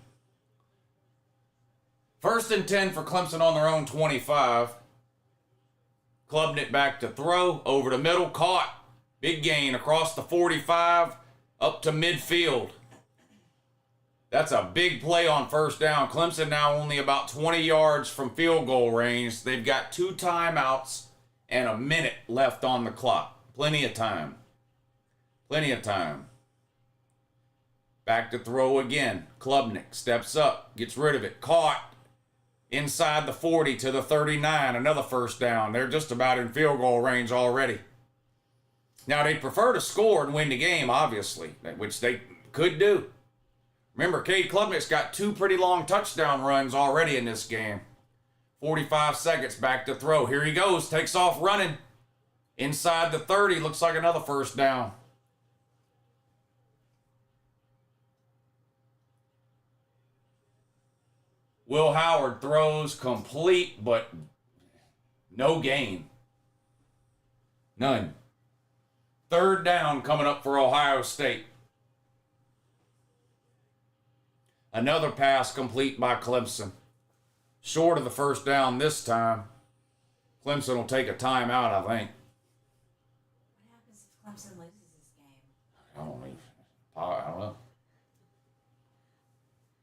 1st and 10 for Clemson on their own 25. Clubbing it back to throw, over the middle, caught. Big gain across the 45, up to midfield. That's a big play on first down. Clemson now only about 20 yards from field goal range. They've got 2 timeouts and a minute left on the clock. Plenty of time. Plenty of time. Back to throw again. Klubnik steps up, gets rid of it. Caught inside the 40 to the 39. Another first down. They're just about in field goal range already. Now, they'd prefer to score and win the game, obviously, which they could do. Remember, Cade Klubnik's got 2 pretty long touchdown runs already in this game. 45 seconds, back to throw. Here he goes, takes off running. Inside the 30, looks like another first down. Will Howard throws complete, but no gain. None. Third down coming up for Ohio State. Another pass complete by Clemson. Short of the first down this time. Clemson will take a timeout, I think. What happens if Clemson loses this game? I don't know.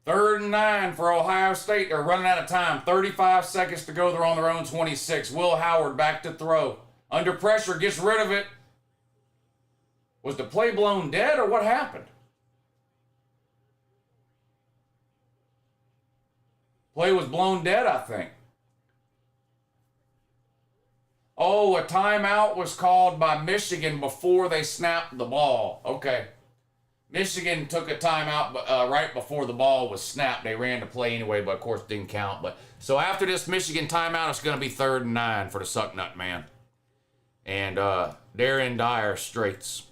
3rd and 9 for Ohio State. They're running out of time. 35 seconds to go. They're on their own 26. Will Howard back to throw. Under pressure, gets rid of it. Was the play blown dead or what happened? Play was blown dead, I think. Oh, a timeout was called by Michigan before they snapped the ball. Okay. Michigan took a timeout right before the ball was snapped. They ran the play anyway, but of course didn't count. But so after this Michigan timeout, it's going to be 3rd and 9 for the Sucknut Man. And they're in dire straits.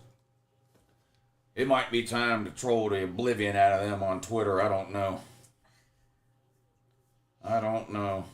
It might be time to troll the oblivion out of them on Twitter. I don't know. I don't know.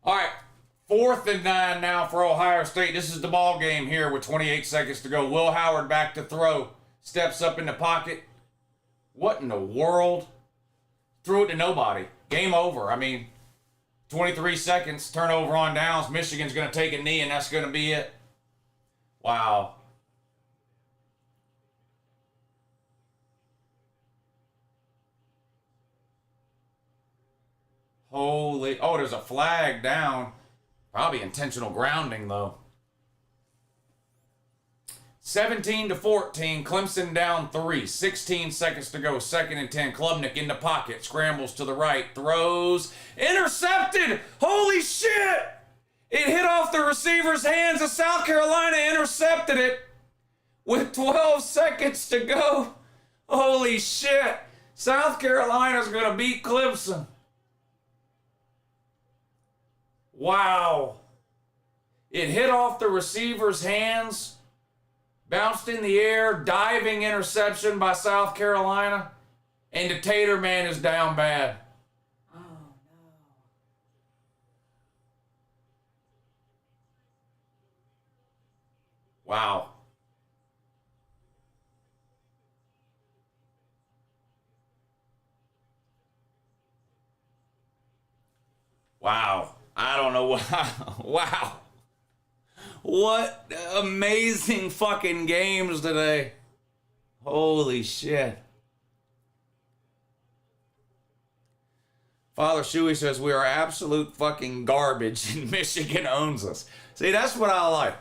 All right, 4th and 9 now for Ohio State. This is the ball game here with 28 seconds to go. Will Howard back to throw. Steps up in the pocket. What in the world? Threw it to nobody. Game over. I mean, 23 seconds, turnover on downs. Michigan's going to take a knee, and that's going to be it. Wow. Holy, oh, there's a flag down. Probably intentional grounding, though. 17-14, Clemson down 3. 16 seconds to go, 2nd and 10. Klubnik in the pocket, scrambles to the right, throws, intercepted! Holy shit! It hit off the receiver's hands, and South Carolina intercepted it with 12 seconds to go. Holy shit! South Carolina's gonna beat Clemson. Wow. It hit off the receiver's hands, bounced in the air, diving interception by South Carolina, and the Tater Man is down bad. Oh, no. Wow. Wow. I don't know what. Wow. What amazing fucking games today. Holy shit. Father Shuey says we are absolute fucking garbage and Michigan owns us. See, that's what I like.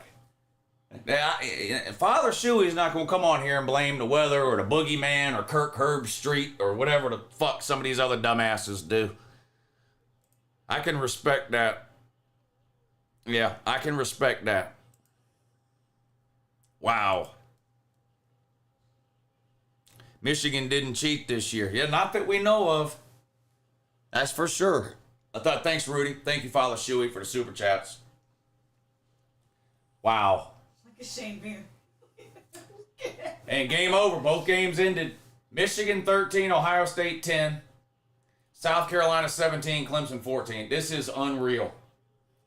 Father Shuey's not going to come on here and blame the weather or the boogeyman or Kirk Herbstreit or whatever the fuck some of these other dumbasses do. I can respect that. Yeah, I can respect that. Wow. Michigan didn't cheat this year. Yeah, not that we know of. That's for sure. Thanks, Rudy. Thank you, Father Shuey, for the super chats. Wow. Like a Shane Bean. And game over. Both games ended. Michigan 13, Ohio State 10. South Carolina 17, Clemson 14. This is unreal.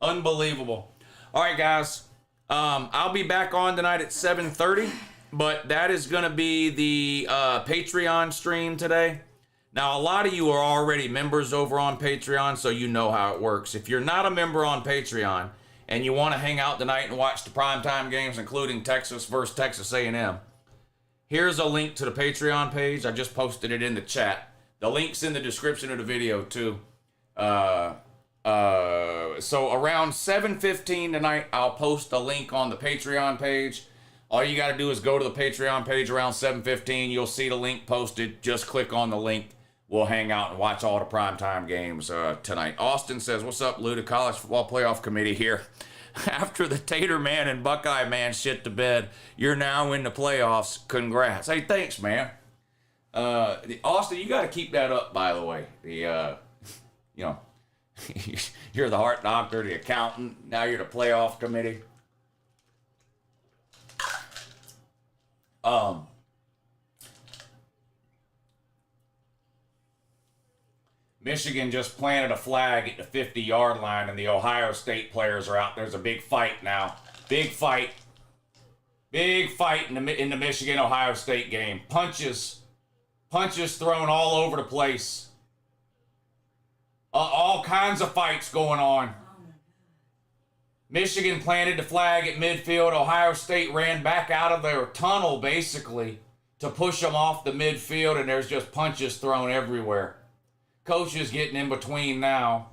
Unbelievable. All right, guys. I'll be back on tonight at 7:30, but that is going to be the Patreon stream today. Now, a lot of you are already members over on Patreon, so you know how it works. If you're not a member on Patreon and you want to hang out tonight and watch the primetime games, including Texas versus Texas A&M, here's a link to the Patreon page. I just posted it in the chat. The link's in the description of the video, too. So around 7:15 tonight, I'll post a link on the Patreon page. All you got to do is go to the Patreon page around 7:15. You'll see the link posted. Just click on the link. We'll hang out and watch all the primetime games tonight. Austin says, what's up, Lou? The College Football Playoff Committee here. After the Tater Man and Buckeye Man shit to bed, you're now in the playoffs. Congrats. Hey, thanks, man. Austin, you got to keep that up, by the way. You're the heart doctor, the accountant. Now you're the playoff committee. Michigan just planted a flag at the 50-yard line, and the Ohio State players are out. There's a big fight now. Big fight. Big fight in the Michigan-Ohio State game. Punches thrown all over the place. All kinds of fights going on. Michigan planted the flag at midfield. Ohio State ran back out of their tunnel, basically, to push them off the midfield, and there's just punches thrown everywhere. Coach is getting in between now.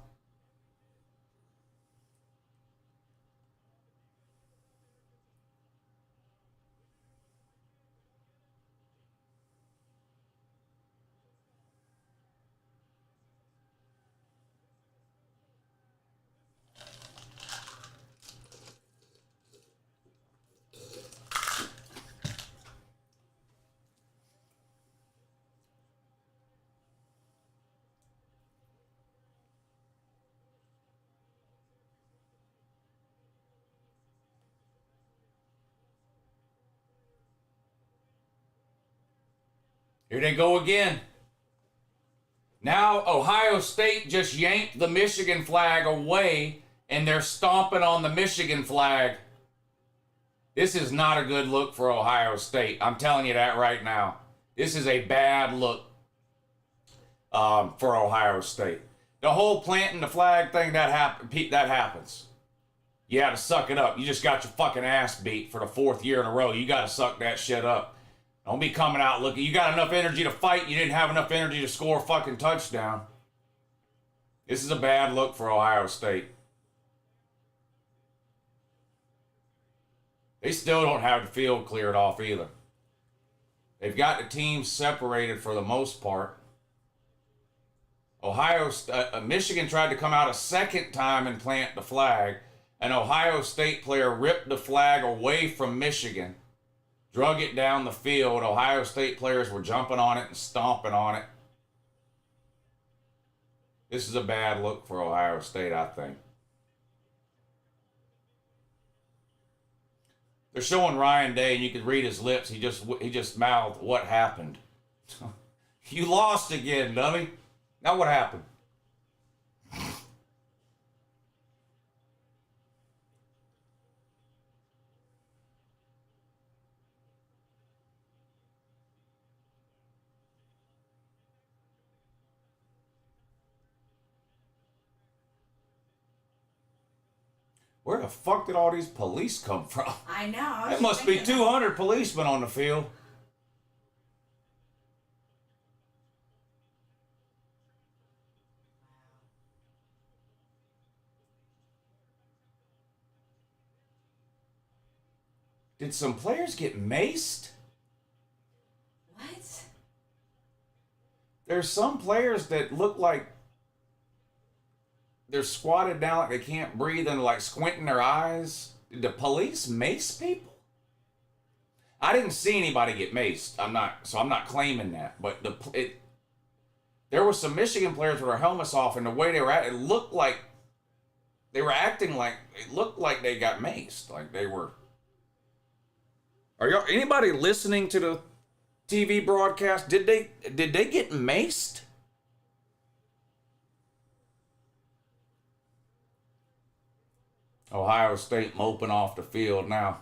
Here they go again. Now Ohio State just yanked the Michigan flag away, and they're stomping on the Michigan flag. This is not a good look for Ohio State. I'm telling you that right now. This is a bad look for Ohio State. The whole planting the flag thing, that happens. You got to suck it up. You just got your fucking ass beat for the 4th year in a row. You got to suck that shit up. Don't be coming out looking. You got enough energy to fight. You didn't have enough energy to score a fucking touchdown. This is a bad look for Ohio State. They still don't have the field cleared off either. They've got the teams separated for the most part. Michigan tried to come out a second time and plant the flag. An Ohio State player ripped the flag away from Michigan. Drug it down the field. Ohio State players were jumping on it and stomping on it. This is a bad look for Ohio State, I think. They're showing Ryan Day, and you could read his lips. He just mouthed, "What happened?" You lost again, dummy. Now what happened? Where the fuck did all these police come from? I know. There must be 200 policemen on the field. Did some players get maced? What? There's some players that look like they're squatted down like they can't breathe and like squinting their eyes. Did the police mace people? I didn't see anybody get maced. I'm not claiming that. But there were some Michigan players with their helmets off, and the way they were at, it looked like they were acting like it looked like they got maced. Like they were. Are y'all anybody listening to the TV broadcast? Did they get maced? Ohio State moping off the field now.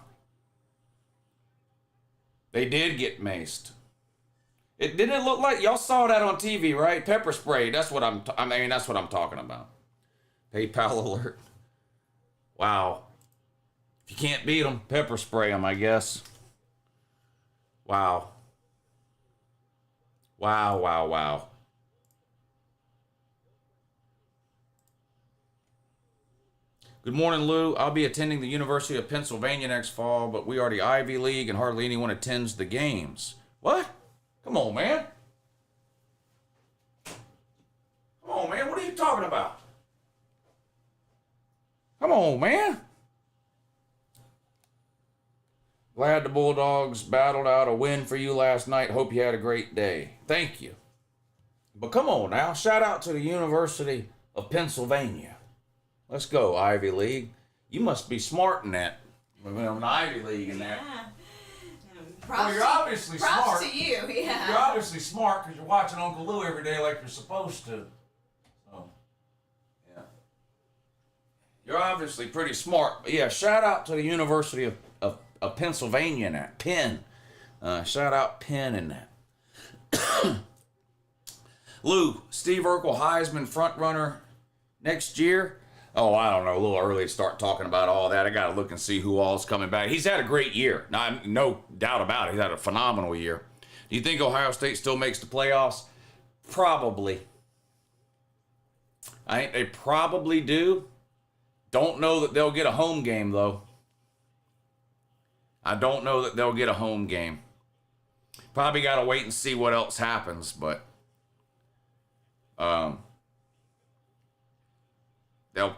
They did get maced. It didn't look like y'all saw that on TV, right? Pepper spray. That's what that's what I'm talking about. PayPal alert. Wow. If you can't beat them, pepper spray them, I guess. Wow. Wow, wow, wow. Good morning, Lou. I'll be attending the University of Pennsylvania next fall, but we are the Ivy League and hardly anyone attends the games. What? Come on, man. Come on, man. What are you talking about? Come on, man. Glad the Bulldogs battled out a win for you last night. Hope you had a great day. Thank you. But come on now. Shout out to the University of Pennsylvania. Let's go, Ivy League. You must be smart in that. An Ivy League in that. Yeah. Well, you're obviously smart. Props to you, yeah. You're obviously smart because you're watching Uncle Lou every day like you're supposed to. So, yeah. You're obviously pretty smart. But yeah, shout out to the University of Pennsylvania in that. Penn. Shout out Penn in that. Lou, Steve Urkel Heisman frontrunner next year. Oh, I don't know. A little early to start talking about all that. I got to look and see who all's coming back. He's had a great year. No doubt about it. He's had a phenomenal year. Do you think Ohio State still makes the playoffs? Probably. I think they probably do. Don't know that they'll get a home game, though. I don't know that they'll get a home game. Probably got to wait and see what else happens, but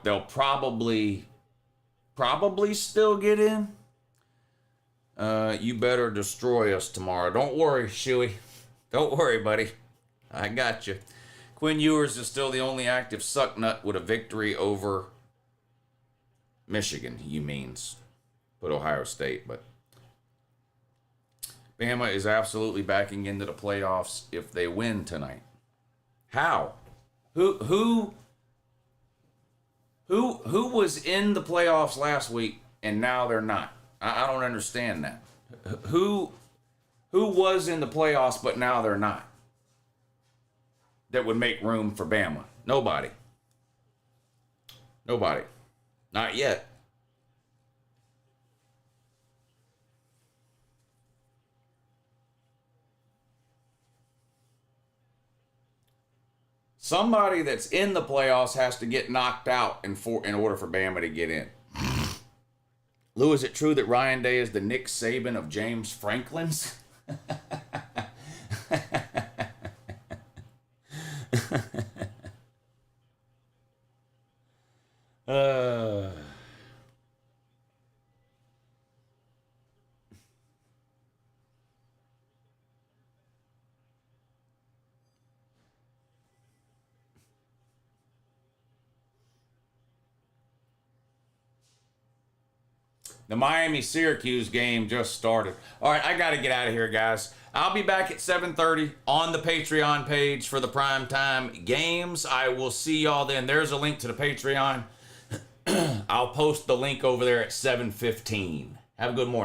they'll probably still get in. You better destroy us tomorrow. Don't worry, Shuey. Don't worry, buddy. I got you. Quinn Ewers is still the only active sucknut with a victory over Michigan, he means. Put Ohio State, but Bama is absolutely backing into the playoffs if they win tonight. How? Who was in the playoffs last week and now they're not? I don't understand that. Who was in the playoffs but now they're not? That would make room for Bama. Nobody. Not yet. Somebody that's in the playoffs has to get knocked out in order for Bama to get in. Lou, is it true that Ryan Day is the Nick Saban of James Franklin's? The Miami-Syracuse game just started. All right, I got to get out of here, guys. I'll be back at 7:30 on the Patreon page for the primetime games. I will see y'all then. There's a link to the Patreon. I'll post the link over there at 7:15. Have a good morning.